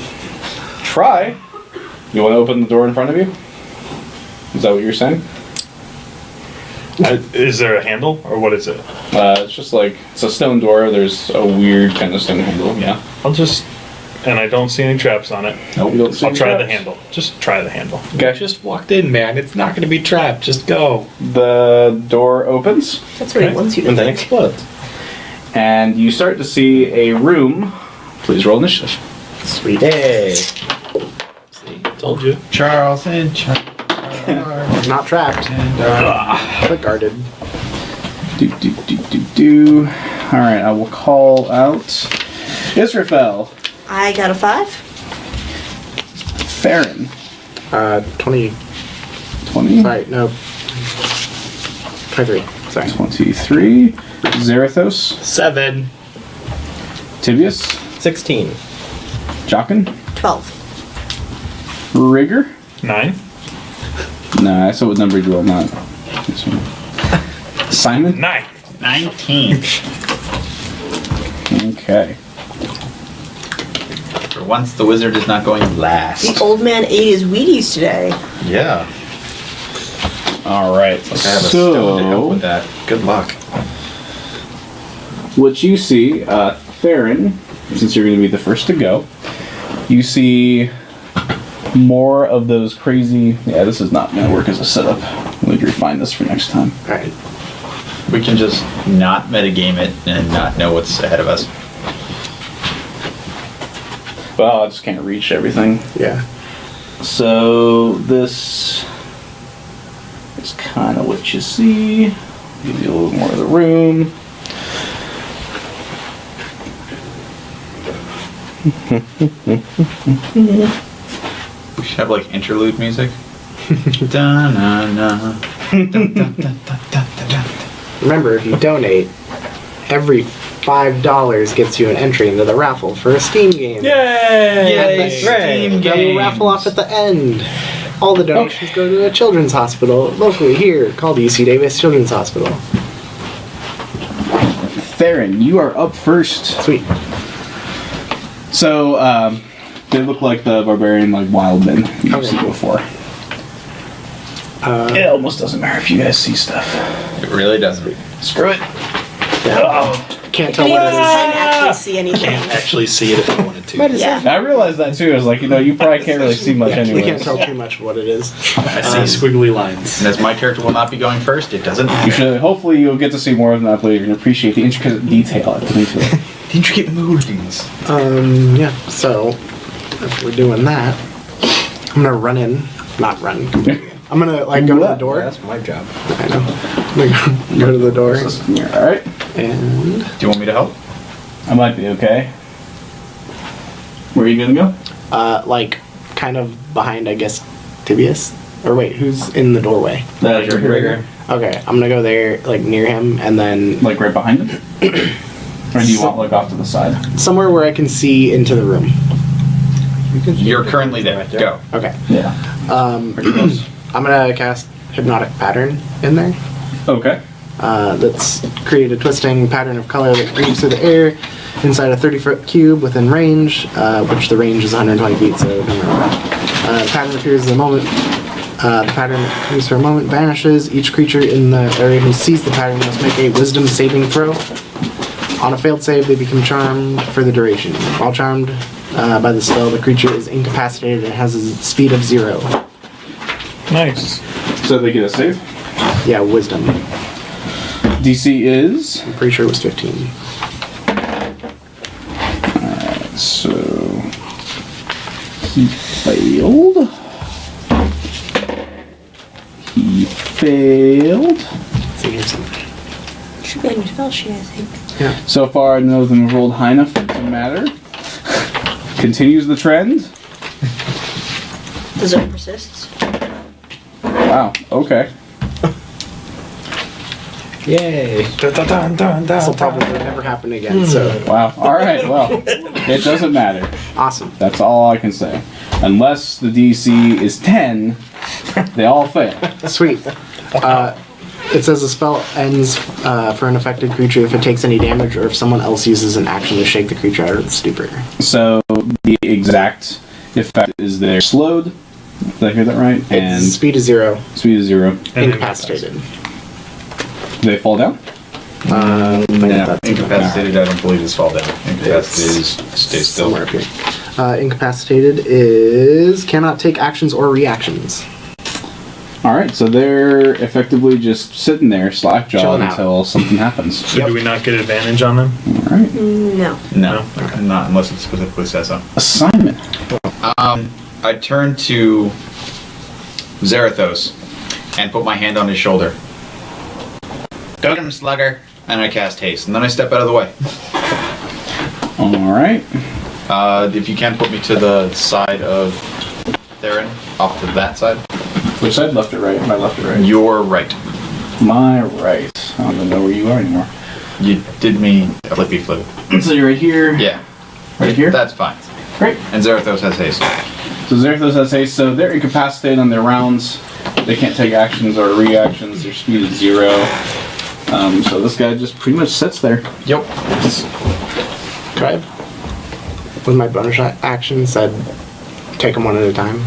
[SPEAKER 3] try. You want to open the door in front of you? Is that what you're saying?
[SPEAKER 1] Is there a handle, or what is it?
[SPEAKER 3] It's just like, it's a stone door. There's a weird kind of stone handle, yeah.
[SPEAKER 1] I'll just... And I don't see any traps on it.
[SPEAKER 3] Nope. You don't see
[SPEAKER 1] I'll
[SPEAKER 3] any
[SPEAKER 1] try the
[SPEAKER 3] traps?
[SPEAKER 1] handle. Just try the handle.
[SPEAKER 3] Okay.
[SPEAKER 9] Just walked in, man. It's not going to be trapped. Just go.
[SPEAKER 3] The door opens,
[SPEAKER 7] That's what he wants you to
[SPEAKER 5] And then
[SPEAKER 7] think.
[SPEAKER 5] explodes.
[SPEAKER 3] and you start to see a room. Please roll initiative.
[SPEAKER 6] Sweet.
[SPEAKER 5] Hey.
[SPEAKER 9] See, told you.
[SPEAKER 8] Charles and Charles.
[SPEAKER 6] Not trapped, but guarded.
[SPEAKER 3] Do. All right, I will call out Israfel,
[SPEAKER 7] I got a 5.
[SPEAKER 3] Farron,
[SPEAKER 6] 20.
[SPEAKER 3] 20,
[SPEAKER 6] Sorry, no. 23. Sorry.
[SPEAKER 3] 23, Zarathos,
[SPEAKER 9] 7.
[SPEAKER 3] Tibius,
[SPEAKER 5] 16.
[SPEAKER 3] Jockin,
[SPEAKER 7] 12.
[SPEAKER 3] Rigger.
[SPEAKER 1] 9?
[SPEAKER 3] Nah, I saw what number you rolled, not this one. Simon.
[SPEAKER 1] 9.
[SPEAKER 4] 19.
[SPEAKER 3] Okay.
[SPEAKER 8] For once, the wizard is not going
[SPEAKER 7] The
[SPEAKER 8] last.
[SPEAKER 7] old man ate his Wheaties today.
[SPEAKER 8] Yeah.
[SPEAKER 3] All right.
[SPEAKER 8] Like I have a stone to help with that. Good luck.
[SPEAKER 3] What you see, Theron, since you're going to be the first to go, you see more of those crazy... Yeah, this is not going to work as a setup. We'll refine this for next time.
[SPEAKER 6] Alright.
[SPEAKER 8] We can just not metagame it and not know what's ahead of us.
[SPEAKER 3] Well, I just can't reach everything.
[SPEAKER 6] Yeah.
[SPEAKER 3] So this is kind of what you see. Give you a little more of the room.
[SPEAKER 8] We should have like interlude music. Da-na-na.
[SPEAKER 6] Remember, if you donate, every $5 gets you an entry into the raffle for a Steam game.
[SPEAKER 1] Yay!
[SPEAKER 6] Then we'll raffle off at the end. All the donations go to a children's hospital locally here called UC Davis Children's Hospital.
[SPEAKER 3] Theron, you are up first.
[SPEAKER 6] Sweet.
[SPEAKER 3] So, They look like the barbarian, like wild men you've seen before. It almost doesn't matter if you guys see stuff.
[SPEAKER 8] It really doesn't.
[SPEAKER 3] Screw it.
[SPEAKER 6] Can't tell
[SPEAKER 7] Can't
[SPEAKER 6] what it is.
[SPEAKER 7] actually see anything.
[SPEAKER 9] Can't actually see it if I wanted to.
[SPEAKER 7] Yeah.
[SPEAKER 3] I realized that too. I was like, you probably can't really see much
[SPEAKER 6] We
[SPEAKER 3] anyway.
[SPEAKER 6] can't tell too much what it is.
[SPEAKER 9] I see squiggly lines.
[SPEAKER 8] And as my character will not be going first, it doesn't
[SPEAKER 3] You
[SPEAKER 8] matter.
[SPEAKER 3] should. Hopefully, you'll get to see more of that later and appreciate the intricate detail I put into it.
[SPEAKER 8] The intricate movements.
[SPEAKER 6] Yeah. So if we're doing that, I'm gonna run in. Not run. I'm gonna like go to the door.
[SPEAKER 5] That's my job.
[SPEAKER 6] I know. I'm gonna go to the door
[SPEAKER 3] All right.
[SPEAKER 6] and
[SPEAKER 8] Do you want me to help?
[SPEAKER 3] I might be okay. Where are you gonna go?
[SPEAKER 6] like kind of behind, I guess, Tibius. Or wait, who's in the doorway?
[SPEAKER 3] Right
[SPEAKER 5] Gregor.
[SPEAKER 6] Okay, I'm gonna go there, like near him, and then
[SPEAKER 3] Like right behind him? Or do you want like off to the side?
[SPEAKER 6] somewhere where I can see into the room.
[SPEAKER 8] You're currently there.
[SPEAKER 5] Right there.
[SPEAKER 8] Go.
[SPEAKER 6] Okay.
[SPEAKER 3] Yeah. Pretty close.
[SPEAKER 6] I'm gonna cast Hypnotic Pattern in there.
[SPEAKER 3] Okay.
[SPEAKER 6] That's create a twisting pattern of color that weaves through the air inside a 30-foot cube within range, which the range is 120 feet, so don't worry about it. The pattern appears the moment. The pattern appears for a moment, vanishes. Each creature in the area who sees the pattern must make a Wisdom saving throw. On a failed save, they become charmed for the duration. While charmed by the spell, the creature is incapacitated and has a speed of 0.
[SPEAKER 1] Nice.
[SPEAKER 3] So they get a save.
[SPEAKER 6] Yeah, Wisdom.
[SPEAKER 3] DC is.
[SPEAKER 6] I'm pretty sure it was 15.
[SPEAKER 3] So. He failed. He failed.
[SPEAKER 6] See here somewhere.
[SPEAKER 7] Should be on your spell sheet, I think.
[SPEAKER 3] So far, none of them have rolled high enough for it to matter. Continues the trend.
[SPEAKER 7] The zone persists.
[SPEAKER 3] Wow, okay.
[SPEAKER 5] Yay.
[SPEAKER 6] This will probably never happen again, so
[SPEAKER 3] Wow, alright, well, it doesn't matter.
[SPEAKER 6] awesome.
[SPEAKER 3] That's all I can say. Unless the DC is 10, they all fail.
[SPEAKER 6] Sweet. It says the spell ends for an affected creature if it takes any damage or if someone else uses an action to shake the creature out of the stupor.
[SPEAKER 3] So, the exact effect is they're slowed. Did I hear that right? And
[SPEAKER 6] Its speed is 0,
[SPEAKER 3] speed is 0.
[SPEAKER 6] incapacitated.
[SPEAKER 3] Do they fall down?
[SPEAKER 6] I think
[SPEAKER 8] No,
[SPEAKER 6] that's
[SPEAKER 8] incapacitated, I don't believe is fall down. Incapacitated is stay still.
[SPEAKER 6] somewhere up here. Incapacitated is cannot take actions or reactions.
[SPEAKER 3] Alright, so they're effectively just sitting there, slack-jawed
[SPEAKER 6] Chilling out.
[SPEAKER 3] until something happens.
[SPEAKER 1] So do we not get advantage on them?
[SPEAKER 3] Alright.
[SPEAKER 7] No.
[SPEAKER 8] No, not unless it specifically says so.
[SPEAKER 3] Assignment.
[SPEAKER 8] I turn to Zarathos and put my hand on his shoulder. Go get him, slugger. And I cast haste, and then I step out of the way.
[SPEAKER 3] Alright.
[SPEAKER 8] If you can put me to the side of Theron, off to that side.
[SPEAKER 3] Which side? Left or right? My left or right?
[SPEAKER 8] Your right.
[SPEAKER 3] My right. I don't even know where you are anymore.
[SPEAKER 8] You did me a flippy flip.
[SPEAKER 3] So you're right here.
[SPEAKER 8] Yeah.
[SPEAKER 3] Right here?
[SPEAKER 8] That's fine.
[SPEAKER 3] Great.
[SPEAKER 8] And Zarathos has haste.
[SPEAKER 3] So Zarathos has haste, so they're incapacitated on their rounds. They can't take actions or reactions. Their speed is 0. So this guy just pretty much sits there.
[SPEAKER 8] Yep.
[SPEAKER 6] Could I, with my bonus action, said take them one at a time?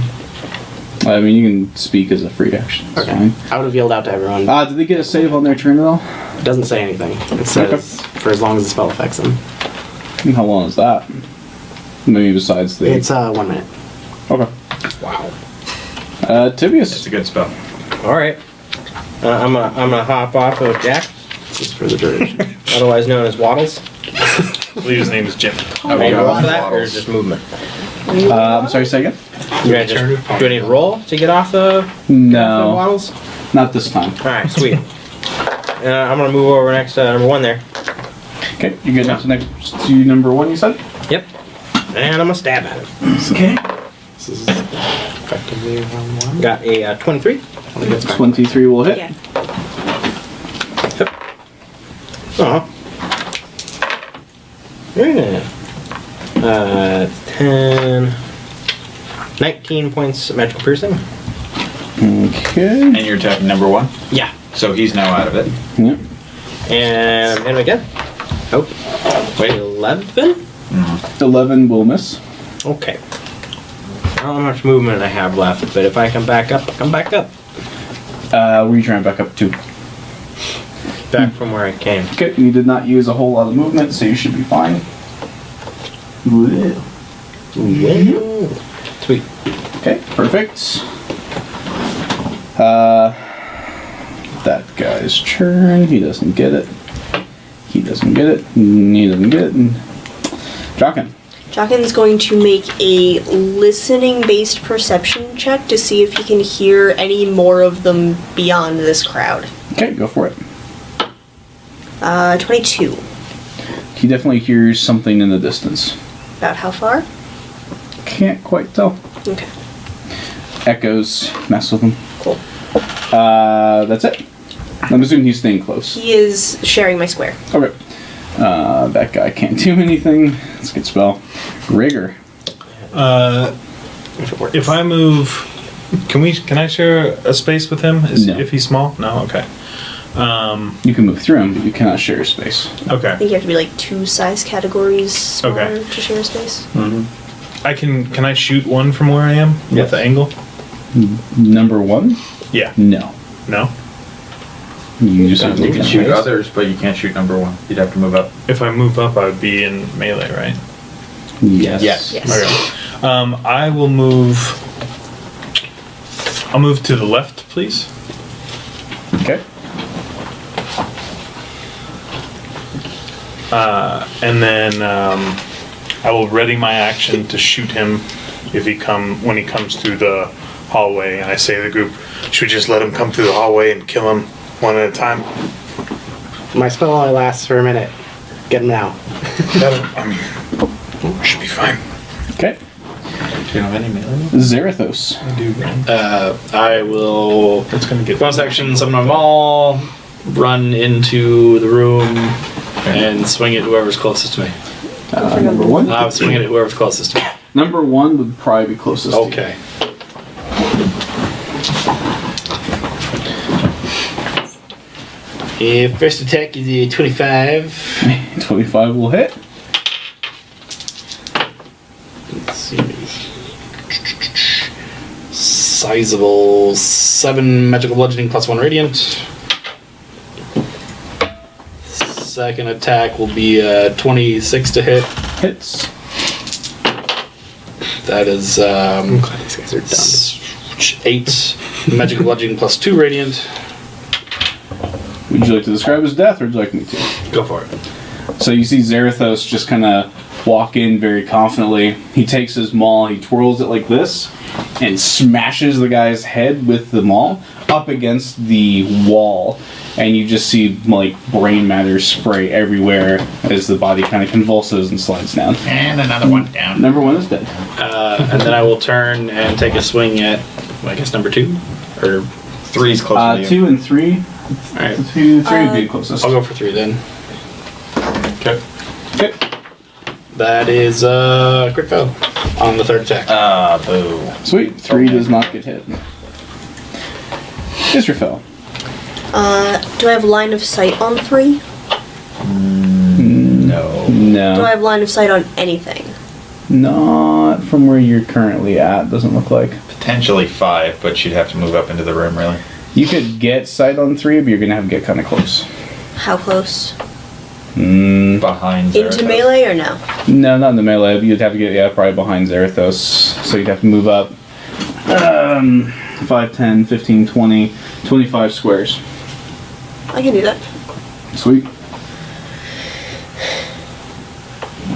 [SPEAKER 3] I mean, you can speak as a free action. It's
[SPEAKER 6] Okay.
[SPEAKER 3] fine.
[SPEAKER 6] I would have yelled out to everyone.
[SPEAKER 3] Did they get a save on their turn at all?
[SPEAKER 6] It doesn't say anything. It says for as long as the spell affects them.
[SPEAKER 3] And how long is that? Maybe besides the...
[SPEAKER 6] It's 1 minute.
[SPEAKER 3] Okay.
[SPEAKER 5] Wow.
[SPEAKER 8] It's
[SPEAKER 3] Tibius.
[SPEAKER 8] a good spell.
[SPEAKER 5] All right. I'm gonna hop off of Jack,
[SPEAKER 6] Just for the duration.
[SPEAKER 5] otherwise known as Waddles.
[SPEAKER 1] I believe his name is Jim.
[SPEAKER 8] Oh,
[SPEAKER 5] Roll
[SPEAKER 8] yeah,
[SPEAKER 5] for that, or
[SPEAKER 8] Waddles.
[SPEAKER 5] is just movement?
[SPEAKER 3] I'm sorry, say again?
[SPEAKER 5] You gonna just, do I need to roll to get off the
[SPEAKER 3] No,
[SPEAKER 5] Waddles?
[SPEAKER 3] not this time.
[SPEAKER 5] All right, sweet. I'm gonna move over next to number 1 there.
[SPEAKER 3] Okay, you get up to next to number 1, you said?
[SPEAKER 5] Yep. And I'm gonna stab at him.
[SPEAKER 3] Okay.
[SPEAKER 6] This is effectively around 1.
[SPEAKER 5] Got a 23.
[SPEAKER 3] 23 will hit.
[SPEAKER 7] Yeah.
[SPEAKER 5] Uh-huh. Yeah. 10... 19 points of magical piercing.
[SPEAKER 3] Okay.
[SPEAKER 8] And you're attacking number 1?
[SPEAKER 5] Yeah.
[SPEAKER 8] So he's now out of it.
[SPEAKER 3] Yep.
[SPEAKER 5] And I'm hitting him again. Oh. Wait, 11?
[SPEAKER 3] 11 will miss.
[SPEAKER 5] Okay. don't know how much movement I have left, but if I come back up, I come back up.
[SPEAKER 3] Where are you trying back up to?
[SPEAKER 5] Back from where I came.
[SPEAKER 3] Okay, you did not use a whole lot of movement, so you should be fine.
[SPEAKER 5] Sweet.
[SPEAKER 3] Okay, perfect. That guy's turn. He doesn't get it. He doesn't get it. He doesn't get it. Jockin.
[SPEAKER 7] Jockin's going to make a listening-based perception check to see if he can hear any more of them beyond this crowd.
[SPEAKER 3] Okay, go for it.
[SPEAKER 7] 22.
[SPEAKER 3] He definitely hears something in the distance.
[SPEAKER 7] About how far?
[SPEAKER 3] Can't quite tell.
[SPEAKER 7] Okay,
[SPEAKER 3] Echoes mess with him.
[SPEAKER 7] cool.
[SPEAKER 3] That's it. I'm assuming he's staying close.
[SPEAKER 7] He is sharing my square.
[SPEAKER 3] Okay. That guy can't do anything. That's a good spell. Rigor.
[SPEAKER 1] If I move, can I share a space with him?
[SPEAKER 3] No.
[SPEAKER 1] If he's small? No. Okay.
[SPEAKER 3] You can move through him, but you cannot share space.
[SPEAKER 7] I
[SPEAKER 1] Okay.
[SPEAKER 7] think you have to be like 2 size categories smaller
[SPEAKER 1] Okay.
[SPEAKER 7] to share space.
[SPEAKER 1] Can I shoot one from where I am with the angle?
[SPEAKER 3] Number 1?
[SPEAKER 1] Yeah.
[SPEAKER 3] No.
[SPEAKER 1] No.
[SPEAKER 3] You just have to
[SPEAKER 8] You
[SPEAKER 3] take
[SPEAKER 8] can
[SPEAKER 3] it
[SPEAKER 8] shoot
[SPEAKER 3] twice.
[SPEAKER 8] others, but you can't shoot number 1. You'd have to move up.
[SPEAKER 1] If I move up, I would be in melee, right?
[SPEAKER 3] Yes.
[SPEAKER 8] Yes.
[SPEAKER 7] Yes.
[SPEAKER 1] Okay. I will move. I'll move to the left, please.
[SPEAKER 3] Okay.
[SPEAKER 1] And then I will ready my action to shoot him when he comes through the hallway. And I say to the group, should we just let him come through the hallway and kill him one at a time?
[SPEAKER 6] My spell only lasts for a minute. Get him now.
[SPEAKER 1] Should be fine.
[SPEAKER 3] Okay.
[SPEAKER 8] Do you have any melee?
[SPEAKER 3] Zarathos.
[SPEAKER 1] I do, man.
[SPEAKER 9] I will.
[SPEAKER 1] It's gonna get
[SPEAKER 9] Bonus action, summon a ball, run into the room, and swing at whoever's closest to me.
[SPEAKER 3] Number 1?
[SPEAKER 9] I'll swing it at whoever's closest to me.
[SPEAKER 3] Number 1 would probably be closest to you.
[SPEAKER 9] Okay. First attack is a 25.
[SPEAKER 3] 25 will hit.
[SPEAKER 9] Let's see. Sizable 7 magical bludgeoning plus 1 radiant. Second attack will be 26 to hit.
[SPEAKER 3] Hits.
[SPEAKER 9] That is
[SPEAKER 6] I'm glad these guys are done.
[SPEAKER 9] 8 magical bludgeoning plus 2 radiant.
[SPEAKER 3] Would you like to describe his death, or would you like me to?
[SPEAKER 9] Go for it.
[SPEAKER 3] So you see Zarathos just kind of walk in very confidently. He takes his maul, he twirls it like this, and smashes the guy's head with the maul up against the wall. And you just see like brain matter spray everywhere as the body kind of convulses and slides down.
[SPEAKER 4] And another one down.
[SPEAKER 3] Number 1 is dead.
[SPEAKER 9] And then I will turn and take a swing at, I guess, number 2? Or,
[SPEAKER 8] 3's close to you.
[SPEAKER 3] 2 and 3.
[SPEAKER 9] alright.
[SPEAKER 3] 2 would be the closest.
[SPEAKER 9] I'll go for 3 then.
[SPEAKER 8] Okay.
[SPEAKER 3] Okay.
[SPEAKER 9] That is crit fail on the third attack.
[SPEAKER 8] Boo.
[SPEAKER 3] Sweet. 3 does not get hit. Israfel.
[SPEAKER 7] Do I have line of sight on 3?
[SPEAKER 8] No.
[SPEAKER 3] No.
[SPEAKER 7] Do I have line of sight on anything?
[SPEAKER 3] Not from where you're currently at, doesn't look like.
[SPEAKER 8] Potentially 5, but you'd have to move up into the room, really.
[SPEAKER 3] You could get sight on 3, but you're gonna have to get kind of close.
[SPEAKER 7] How close?
[SPEAKER 8] Behind
[SPEAKER 7] Into
[SPEAKER 8] Zarathos.
[SPEAKER 7] melee or no?
[SPEAKER 3] No, not in the melee. But you'd have to get, probably behind Zarathos. So you'd have to move up 5, 10, 15, 20, 25 squares.
[SPEAKER 7] I can do that.
[SPEAKER 3] Sweet.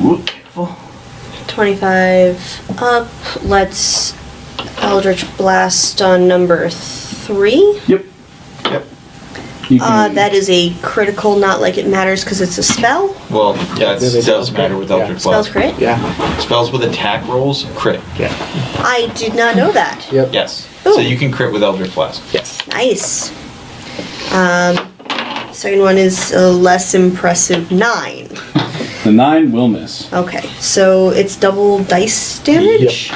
[SPEAKER 3] Whoop, careful.
[SPEAKER 7] 25 up. Let's Eldritch Blast on number 3.
[SPEAKER 3] Yep. You can,
[SPEAKER 7] That is a critical, not like it matters because it's a spell.
[SPEAKER 8] Well, yeah,
[SPEAKER 6] they
[SPEAKER 8] it does matter with
[SPEAKER 6] Yeah.
[SPEAKER 8] Eldritch
[SPEAKER 7] Spells
[SPEAKER 8] Blast.
[SPEAKER 7] crit.
[SPEAKER 6] Yeah.
[SPEAKER 8] Spells with attack rolls, crit.
[SPEAKER 7] I did not know that.
[SPEAKER 6] Yep.
[SPEAKER 8] Yes.
[SPEAKER 7] Ooh.
[SPEAKER 8] So you can crit with Eldritch Blast.
[SPEAKER 6] Yes.
[SPEAKER 7] Nice. Second one is a less impressive 9.
[SPEAKER 3] the 9 will miss.
[SPEAKER 7] Okay, so it's double dice damage?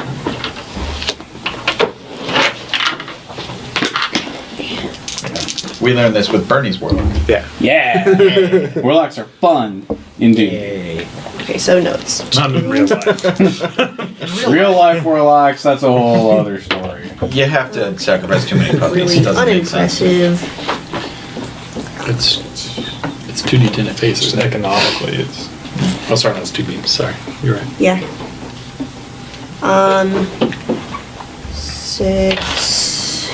[SPEAKER 8] We learned this with Bernie's Warlock.
[SPEAKER 6] Yeah.
[SPEAKER 3] Yeah. Warlocks are fun. Indeed.
[SPEAKER 5] Yay.
[SPEAKER 7] Okay, so notes.
[SPEAKER 1] Not in real life.
[SPEAKER 3] Real life warlocks, that's a whole other story.
[SPEAKER 8] You have to sacrifice too many puppies.
[SPEAKER 7] Really
[SPEAKER 8] It doesn't make sense.
[SPEAKER 7] unimpressive.
[SPEAKER 9] It's 2d10 at face,
[SPEAKER 1] Just
[SPEAKER 9] isn't it?
[SPEAKER 1] economically, it's. Oh, sorry, that's 2 beams.
[SPEAKER 9] Sorry, you're right.
[SPEAKER 7] Yeah. 6.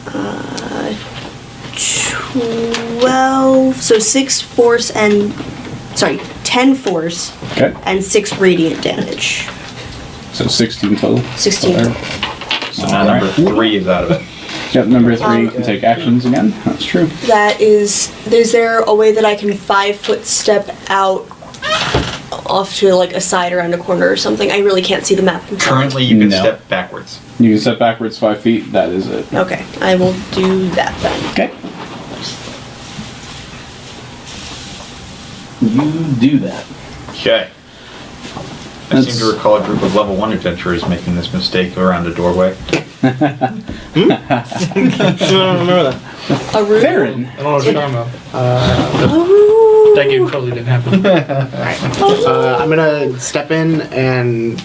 [SPEAKER 7] Uh, 12. So 6 force and. Sorry, 10 force
[SPEAKER 3] Okay.
[SPEAKER 7] and 6 radiant damage.
[SPEAKER 3] So 16 total.
[SPEAKER 7] 16
[SPEAKER 3] Alright.
[SPEAKER 7] total.
[SPEAKER 8] So now number 3 is out of it.
[SPEAKER 3] Yep, number 3 can take actions again. That's true.
[SPEAKER 7] That is there a way that I can 5-foot step out off to like a side around a corner or something? I really can't see the map. I'm sorry.
[SPEAKER 8] Currently, you can
[SPEAKER 3] No.
[SPEAKER 8] step backwards.
[SPEAKER 3] You can step backwards 5 feet. That is it.
[SPEAKER 7] Okay, I will do that then.
[SPEAKER 3] Okay. You do that.
[SPEAKER 8] Okay. I
[SPEAKER 3] That's-
[SPEAKER 8] seem to recall a group of level 1 adventurers making this mistake around a doorway.
[SPEAKER 5] I don't remember that.
[SPEAKER 7] A room.
[SPEAKER 3] Theron.
[SPEAKER 9] I don't know what you're talking about.
[SPEAKER 7] Ooh.
[SPEAKER 9] That game totally didn't happen.
[SPEAKER 6] I'm gonna step in and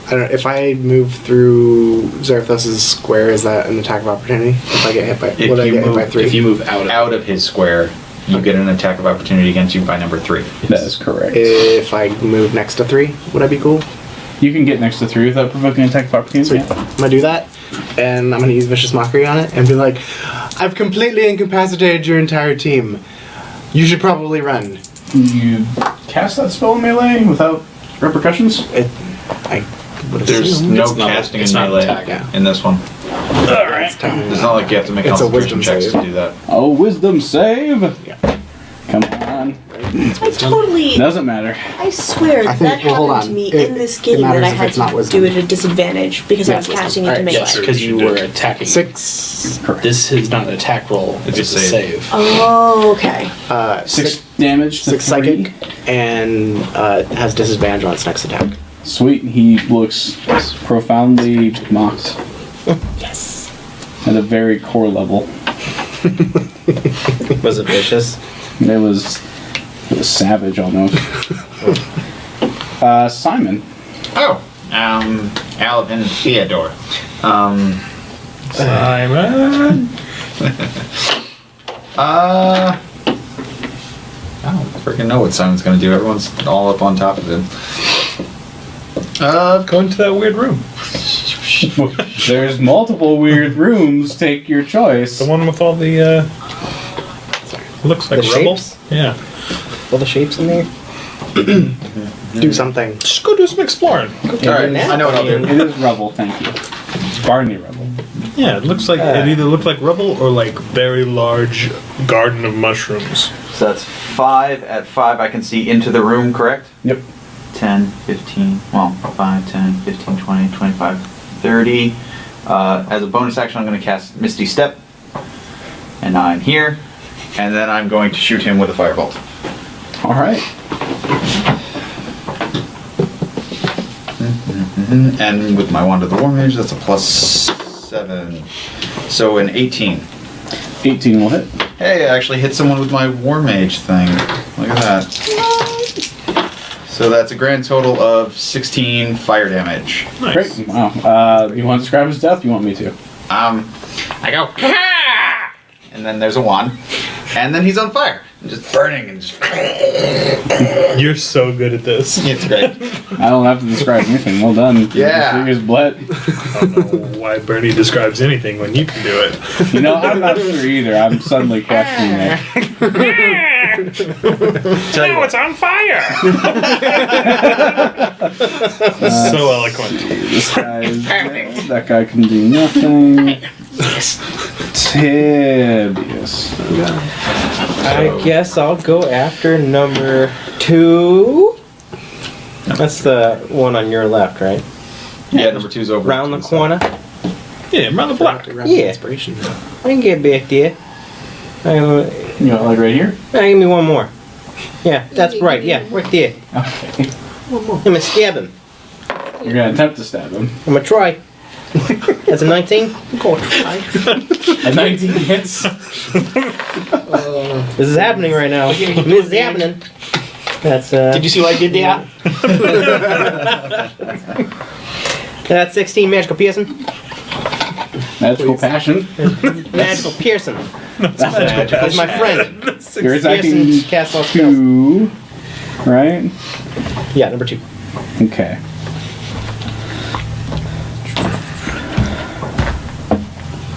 [SPEAKER 6] I don't know if I move through Zarathos' square. Is that an attack of opportunity? If I get hit by,
[SPEAKER 8] If
[SPEAKER 6] would I
[SPEAKER 8] you
[SPEAKER 6] get hit by
[SPEAKER 8] move-
[SPEAKER 6] 3?
[SPEAKER 9] If you move out of
[SPEAKER 8] Out of his square, you get an attack of opportunity against you by number 3.
[SPEAKER 3] That is correct.
[SPEAKER 6] If I move next to 3, would I be cool?
[SPEAKER 3] You can get next to 3 without provoking an attack of opportunity.
[SPEAKER 6] Sweet. I'm gonna do that, and I'm gonna use Vicious Mockery on it and be like, I've completely incapacitated your entire team. You should probably run.
[SPEAKER 3] You cast that spell in melee without repercussions?
[SPEAKER 6] I would
[SPEAKER 8] There's
[SPEAKER 6] assume.
[SPEAKER 8] no
[SPEAKER 9] It's not-
[SPEAKER 8] casting
[SPEAKER 9] it's
[SPEAKER 8] in
[SPEAKER 9] not
[SPEAKER 8] melee
[SPEAKER 9] attack.
[SPEAKER 8] in this one.
[SPEAKER 3] Alright.
[SPEAKER 8] It's not like you have to make
[SPEAKER 6] It's a
[SPEAKER 8] concentration
[SPEAKER 6] wisdom
[SPEAKER 8] checks
[SPEAKER 6] save.
[SPEAKER 8] to do that.
[SPEAKER 3] Oh, wisdom save!
[SPEAKER 6] Yeah.
[SPEAKER 3] Come on.
[SPEAKER 7] I totally.
[SPEAKER 3] Doesn't matter.
[SPEAKER 7] I swear
[SPEAKER 6] I
[SPEAKER 7] that
[SPEAKER 6] think- well, hold
[SPEAKER 7] happened to
[SPEAKER 6] on.
[SPEAKER 7] me
[SPEAKER 6] It-
[SPEAKER 7] in this
[SPEAKER 6] it
[SPEAKER 7] game that
[SPEAKER 6] matters
[SPEAKER 7] I
[SPEAKER 6] if
[SPEAKER 7] had
[SPEAKER 6] it's not
[SPEAKER 7] to
[SPEAKER 6] wisdom.
[SPEAKER 7] do it at a disadvantage because I
[SPEAKER 6] Yeah,
[SPEAKER 7] was
[SPEAKER 6] wisdom.
[SPEAKER 7] casting it
[SPEAKER 6] Alright,
[SPEAKER 7] to make
[SPEAKER 9] Yes,
[SPEAKER 7] life.
[SPEAKER 9] because you were attacking.
[SPEAKER 6] 6.
[SPEAKER 3] Correct.
[SPEAKER 9] This is not an attack roll. It's
[SPEAKER 8] It's
[SPEAKER 9] a
[SPEAKER 8] a
[SPEAKER 9] save.
[SPEAKER 7] Oh, okay.
[SPEAKER 3] 6 damage to
[SPEAKER 6] 6
[SPEAKER 3] 3.
[SPEAKER 6] psychic, and has disadvantage on its next attack.
[SPEAKER 3] Sweet. He looks profoundly mocked
[SPEAKER 7] Yes.
[SPEAKER 3] at a very core level.
[SPEAKER 5] Was it vicious?
[SPEAKER 3] It was savage almost. Simon.
[SPEAKER 4] Oh, Alvin Theodore.
[SPEAKER 9] Simon.
[SPEAKER 8] I don't freaking know what Simon's gonna do. Everyone's all up on top of him.
[SPEAKER 1] Go into that weird room.
[SPEAKER 3] There's multiple weird rooms. Take your choice.
[SPEAKER 1] The one with all the, looks like
[SPEAKER 5] The
[SPEAKER 1] rubble.
[SPEAKER 5] shapes?
[SPEAKER 1] Yeah.
[SPEAKER 5] All the shapes in there?
[SPEAKER 6] Do something.
[SPEAKER 1] Just go do some exploring.
[SPEAKER 8] Alright, I know what I'll do.
[SPEAKER 3] It is rubble, thank you. It's Barney rubble.
[SPEAKER 1] Yeah, it looks like it either looked like rubble or like very large garden of mushrooms.
[SPEAKER 8] So that's 5. At 5, I can see into the room, correct?
[SPEAKER 3] Yep.
[SPEAKER 8] 10, 15, well, 5, 10, 15, 20, 25, 30. As a bonus action, I'm going to cast Misty Step. And now I'm here. And then I'm going to shoot him with a firebolt.
[SPEAKER 3] Alright.
[SPEAKER 8] And with my Wand of the War Mage, that's a +7. So an 18.
[SPEAKER 3] 18 will hit.
[SPEAKER 8] Hey, I actually hit someone with my War Mage thing. Look at that. So that's a grand total of 16 fire damage.
[SPEAKER 1] Nice.
[SPEAKER 3] Great. Wow. You want to describe his death? You want me to?
[SPEAKER 8] I go, ha! And then there's a wand. And then he's on fire. And just burning and just.
[SPEAKER 1] You're so good at this.
[SPEAKER 8] It's great.
[SPEAKER 3] I don't have to describe anything. Well done.
[SPEAKER 8] Yeah.
[SPEAKER 3] His blood.
[SPEAKER 1] I don't know why Bernie describes anything when you can do it.
[SPEAKER 3] You know, I'm not sure either. I'm suddenly questioning it.
[SPEAKER 8] Tell you
[SPEAKER 1] It's on fire! So eloquent.
[SPEAKER 3] This guy is dead. That guy can do nothing. Tibius.
[SPEAKER 5] I guess I'll go after number 2. That's the one on your left, right?
[SPEAKER 8] Yeah, number 2's over.
[SPEAKER 5] Round the corner.
[SPEAKER 1] Yeah, around the block.
[SPEAKER 5] Yeah.
[SPEAKER 6] Inspiration.
[SPEAKER 5] I can get back there.
[SPEAKER 3] You know, like right here?
[SPEAKER 5] Give me one more. Yeah, that's right. Yeah, right there.
[SPEAKER 3] Okay.
[SPEAKER 5] I'm gonna stab him.
[SPEAKER 3] You're gonna attempt to stab him.
[SPEAKER 5] I'm gonna try. That's a 19.
[SPEAKER 3] A 19 hits.
[SPEAKER 5] This is happening right now. This is happening. That's
[SPEAKER 9] Did you see what I did there?
[SPEAKER 5] that's 16 magical piercing.
[SPEAKER 3] Magical passion.
[SPEAKER 5] Magical piercing. He's my friend.
[SPEAKER 3] You're attacking
[SPEAKER 5] Piercing cast all spells.
[SPEAKER 3] 2, right?
[SPEAKER 5] Yeah, number 2.
[SPEAKER 3] Okay.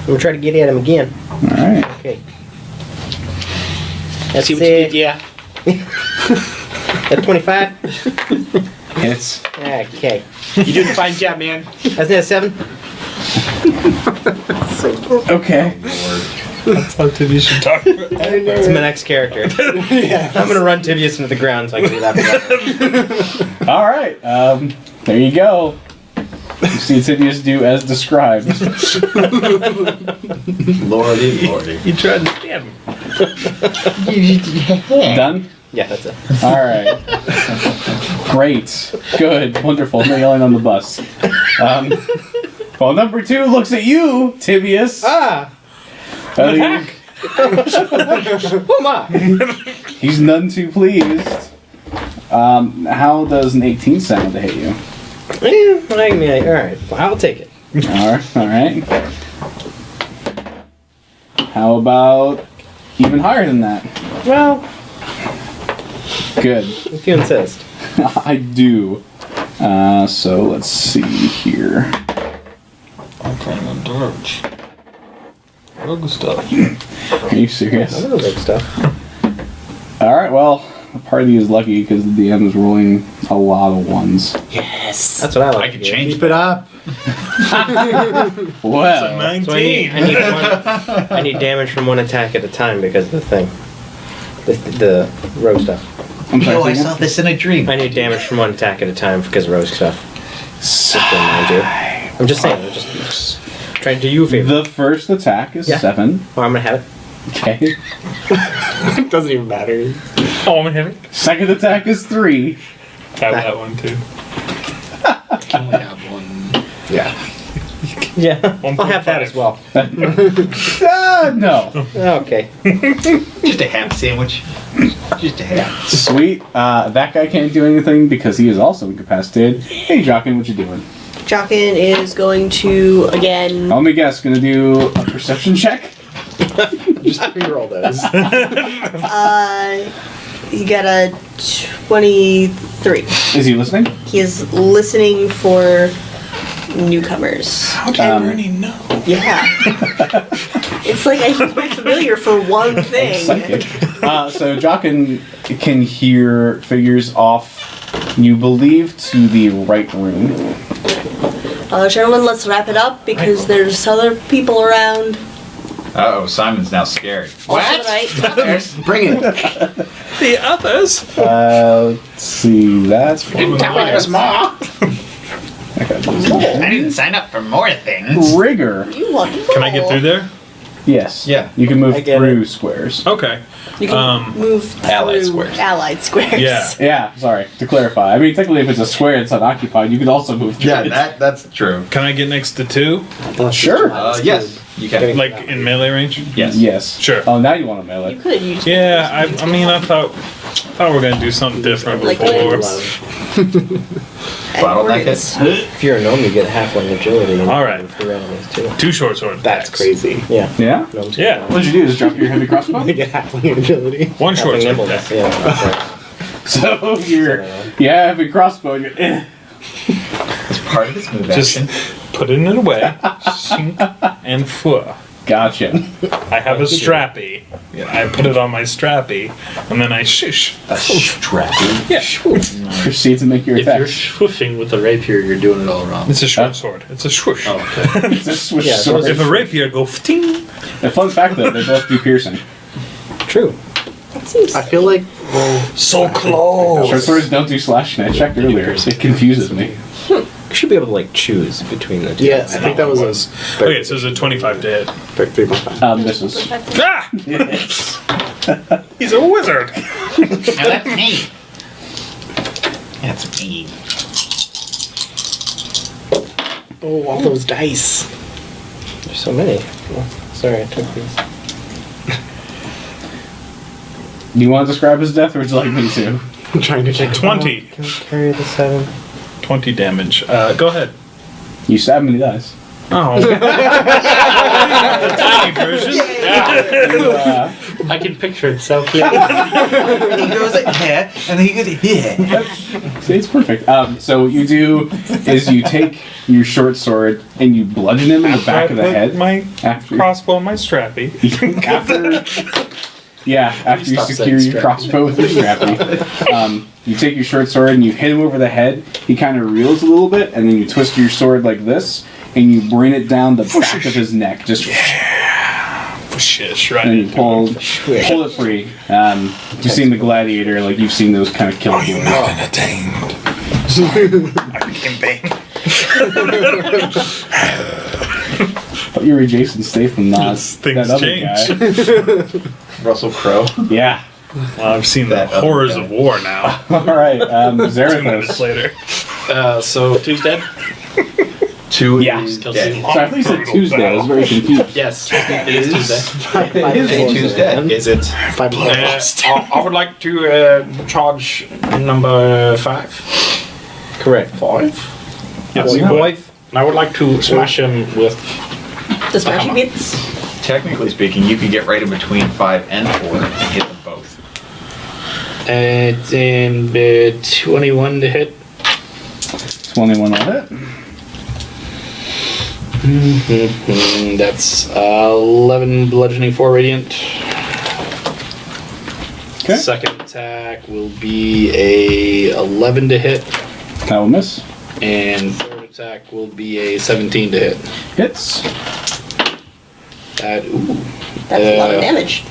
[SPEAKER 5] We'll try to get at him again.
[SPEAKER 3] All right.
[SPEAKER 5] Okay. That's
[SPEAKER 9] See what you did there?
[SPEAKER 5] That's 25.
[SPEAKER 3] Hits.
[SPEAKER 5] Okay.
[SPEAKER 9] You did a fine job, man.
[SPEAKER 5] That's a 7.
[SPEAKER 3] Okay.
[SPEAKER 1] That's how Tibby should talk.
[SPEAKER 5] That's my next character. I'm gonna run Tibius into the ground so I can do that.
[SPEAKER 3] All right. There you go. You see Tibius do as described.
[SPEAKER 9] Lordy.
[SPEAKER 1] He tried to stab him.
[SPEAKER 3] Done?
[SPEAKER 5] Yeah, that's it.
[SPEAKER 3] All right. Great. Good. Wonderful. No yelling on the bus. Well, number 2 looks at you, Tibius.
[SPEAKER 5] Ah!
[SPEAKER 3] Who
[SPEAKER 5] am I?
[SPEAKER 3] He's none too pleased. How does an 18 sound to hit you?
[SPEAKER 5] Alright, I'll take it.
[SPEAKER 3] All right. How about even higher than that?
[SPEAKER 5] Well,
[SPEAKER 3] Good.
[SPEAKER 5] if you insist.
[SPEAKER 3] I do. So let's see here.
[SPEAKER 9] I'm playing on dwarves. Rogue stuff.
[SPEAKER 3] Are you serious?
[SPEAKER 5] I know big stuff.
[SPEAKER 3] All right. Well, the party is lucky because the DM is rolling a lot of 1s.
[SPEAKER 4] Yes.
[SPEAKER 5] That's what I like.
[SPEAKER 8] I
[SPEAKER 5] to
[SPEAKER 8] can
[SPEAKER 5] do.
[SPEAKER 8] change
[SPEAKER 6] Keep it up.
[SPEAKER 3] Well,
[SPEAKER 1] 19.
[SPEAKER 5] So I need damage from 1 attack at a time because of the thing. The rogue stuff.
[SPEAKER 3] I'm sorry.
[SPEAKER 4] Yo, I
[SPEAKER 3] say
[SPEAKER 4] saw
[SPEAKER 3] again?
[SPEAKER 4] this in a dream.
[SPEAKER 5] I need damage from 1 attack at a time because of rogue stuff. Just to remind you. I'm just saying. I'm just trying to do you a favor.
[SPEAKER 3] The first attack is
[SPEAKER 5] Yeah.
[SPEAKER 3] 7.
[SPEAKER 5] Oh, I'm gonna have it.
[SPEAKER 3] Okay.
[SPEAKER 6] It doesn't even matter.
[SPEAKER 1] Oh, I'm heavy.
[SPEAKER 3] Second attack is 3.
[SPEAKER 1] I have that one too.
[SPEAKER 9] Can only have one.
[SPEAKER 6] Yeah.
[SPEAKER 5] Yeah, I'll have that as well.
[SPEAKER 3] No.
[SPEAKER 5] Okay.
[SPEAKER 4] Just a ham sandwich. Just a ham.
[SPEAKER 3] Sweet. That guy can't do anything because he is also incapacitated. Hey, Jockin, what you doing?
[SPEAKER 7] Jockin is going to again.
[SPEAKER 3] Let me guess. Gonna do a perception check.
[SPEAKER 6] Just pre-roll those.
[SPEAKER 7] He got a 23.
[SPEAKER 3] Is he listening?
[SPEAKER 7] He is listening for newcomers.
[SPEAKER 1] How did Bernie know?
[SPEAKER 7] Yeah. It's like I keep my familiar for one thing.
[SPEAKER 3] Psychic. So Jockin can hear figures off, you believe, to the right room.
[SPEAKER 7] Gentlemen, let's wrap it up because there's other people around.
[SPEAKER 8] Uh-oh, Simon's now scared.
[SPEAKER 7] Also right.
[SPEAKER 8] Bring it.
[SPEAKER 1] The others?
[SPEAKER 3] Let's see. That's
[SPEAKER 4] Didn't tell me there was more.
[SPEAKER 3] I got this.
[SPEAKER 4] I didn't sign up for more things.
[SPEAKER 3] Rigor.
[SPEAKER 7] You want to
[SPEAKER 1] Can I get through there?
[SPEAKER 3] Yes.
[SPEAKER 8] Yeah.
[SPEAKER 3] You can move
[SPEAKER 5] I get
[SPEAKER 3] through squares.
[SPEAKER 1] Okay.
[SPEAKER 7] You can move through
[SPEAKER 8] Allied squares.
[SPEAKER 7] Allied squares.
[SPEAKER 1] Yeah.
[SPEAKER 3] Yeah. Sorry. To clarify, I mean technically, if it's a square that's unoccupied, you could also move through
[SPEAKER 8] Yeah,
[SPEAKER 3] it.
[SPEAKER 8] that's true.
[SPEAKER 1] Can I get next to 2?
[SPEAKER 3] Sure.
[SPEAKER 8] Yes, you can.
[SPEAKER 1] Like in melee range?
[SPEAKER 8] Yes.
[SPEAKER 3] Yes.
[SPEAKER 1] Sure.
[SPEAKER 3] Oh, now you want to
[SPEAKER 7] You
[SPEAKER 3] melee.
[SPEAKER 7] could. You just
[SPEAKER 1] Yeah, I mean, I thought we were gonna do something different
[SPEAKER 7] Like
[SPEAKER 1] before.
[SPEAKER 8] Bottleneck it.
[SPEAKER 5] If you're a gnome, you get halfling agility. And
[SPEAKER 1] All right.
[SPEAKER 5] Through enemies too.
[SPEAKER 1] 2 short sword.
[SPEAKER 6] That's
[SPEAKER 1] attacks.
[SPEAKER 6] crazy.
[SPEAKER 5] Yeah.
[SPEAKER 3] Yeah.
[SPEAKER 5] Gnomes
[SPEAKER 1] Yeah.
[SPEAKER 3] What did you do? Just drop your heavy crossbow?
[SPEAKER 6] You get halfling agility.
[SPEAKER 1] 1 short
[SPEAKER 5] Halfling
[SPEAKER 1] sword.
[SPEAKER 5] nimbleness.
[SPEAKER 1] attack.
[SPEAKER 5] Yeah. That's right.
[SPEAKER 3] So you're heavy crossbow. And you're,
[SPEAKER 8] It's part of this move
[SPEAKER 1] Just
[SPEAKER 8] action.
[SPEAKER 1] putting it away. Sink and foot.
[SPEAKER 3] Gotcha.
[SPEAKER 1] I have a strappy. I put it on my strappy, and then I shish.
[SPEAKER 8] A strappy.
[SPEAKER 1] Yeah.
[SPEAKER 3] Proceed to make your
[SPEAKER 9] If you're
[SPEAKER 3] attack.
[SPEAKER 9] swooshing with the rapier, you're doing it all wrong.
[SPEAKER 1] It's a short sword. It's a swoosh.
[SPEAKER 9] Oh, okay.
[SPEAKER 3] It's a switch
[SPEAKER 5] Yeah,
[SPEAKER 3] sword.
[SPEAKER 1] If a rapier go ting.
[SPEAKER 3] A fun fact though, they both do piercing.
[SPEAKER 5] True.
[SPEAKER 7] That seems.
[SPEAKER 6] I feel like
[SPEAKER 1] So close.
[SPEAKER 3] Short swords don't do slashing. I checked earlier. It confuses me.
[SPEAKER 5] You should be able to like choose between the two.
[SPEAKER 6] yeah, I think that was a
[SPEAKER 1] Okay, so it's a 25 to hit.
[SPEAKER 6] 3.5.
[SPEAKER 3] Misses.
[SPEAKER 1] Ah! He's a wizard.
[SPEAKER 4] Now that's me. That's me.
[SPEAKER 6] Oh, all those dice.
[SPEAKER 5] There's so many. Oh, sorry, I took these.
[SPEAKER 3] Do you want to describe his death, or would you like me to?
[SPEAKER 6] I'm trying to check.
[SPEAKER 1] 20.
[SPEAKER 5] Can we carry the 7?
[SPEAKER 1] 20 damage. Go ahead.
[SPEAKER 3] You stab him and he dies.
[SPEAKER 1] Oh. Tiny version.
[SPEAKER 9] I can picture it so clearly.
[SPEAKER 8] He goes yeah, and then he goes yeah.
[SPEAKER 3] See, it's perfect. So what you do is you take your short sword and you bludgeon him in the back of the head.
[SPEAKER 1] My
[SPEAKER 3] After-
[SPEAKER 1] crossbow, my strappy.
[SPEAKER 3] After you
[SPEAKER 9] Stop
[SPEAKER 3] secure
[SPEAKER 9] saying
[SPEAKER 3] your
[SPEAKER 9] strappy.
[SPEAKER 3] crossbow with your strappy, you take your short sword and you hit him over the head. He kind of reels a little bit, and then you twist your sword like this, and you bring it down the back of his neck. Just
[SPEAKER 1] Shish, right
[SPEAKER 3] and you
[SPEAKER 1] into
[SPEAKER 3] pull
[SPEAKER 1] him.
[SPEAKER 3] it free. You've seen the gladiator, like you've seen those kind of kill blows.
[SPEAKER 1] Been attained. I became Bane.
[SPEAKER 3] But you were Jason Statham, not
[SPEAKER 1] Things
[SPEAKER 3] that other
[SPEAKER 1] change.
[SPEAKER 3] guy.
[SPEAKER 8] Russell Crowe.
[SPEAKER 3] Yeah.
[SPEAKER 1] Well, I've seen the
[SPEAKER 8] That other
[SPEAKER 1] horrors
[SPEAKER 8] guy.
[SPEAKER 1] of war now.
[SPEAKER 3] All right,
[SPEAKER 1] 2 minutes
[SPEAKER 3] Zarathos.
[SPEAKER 1] later.
[SPEAKER 9] So two's dead.
[SPEAKER 8] 2
[SPEAKER 3] Yeah.
[SPEAKER 8] is
[SPEAKER 9] Kill
[SPEAKER 8] dead.
[SPEAKER 9] two.
[SPEAKER 3] So I thought you said Tuesday. I was very confused.
[SPEAKER 9] Yes, it is Tuesday.
[SPEAKER 8] And 2's dead.
[SPEAKER 9] Is it?
[SPEAKER 6] 5
[SPEAKER 9] I would like to charge number 5.
[SPEAKER 5] Correct.
[SPEAKER 9] 5.
[SPEAKER 1] Yes,
[SPEAKER 5] Boy,
[SPEAKER 1] go
[SPEAKER 5] boy.
[SPEAKER 1] ahead.
[SPEAKER 9] And I would like to smash him with.
[SPEAKER 7] The smashing bits.
[SPEAKER 8] Technically speaking, you can get right in between 5 and 4 and hit them both.
[SPEAKER 9] It's in 21 to hit.
[SPEAKER 3] 21 on it.
[SPEAKER 9] That's 11 bludgeoning, 4 radiant.
[SPEAKER 3] Okay.
[SPEAKER 9] Second attack will be a 11 to hit,
[SPEAKER 3] That will miss.
[SPEAKER 9] and third attack will be a 17 to hit.
[SPEAKER 3] Hits.
[SPEAKER 9] That
[SPEAKER 7] That's a lot of damage.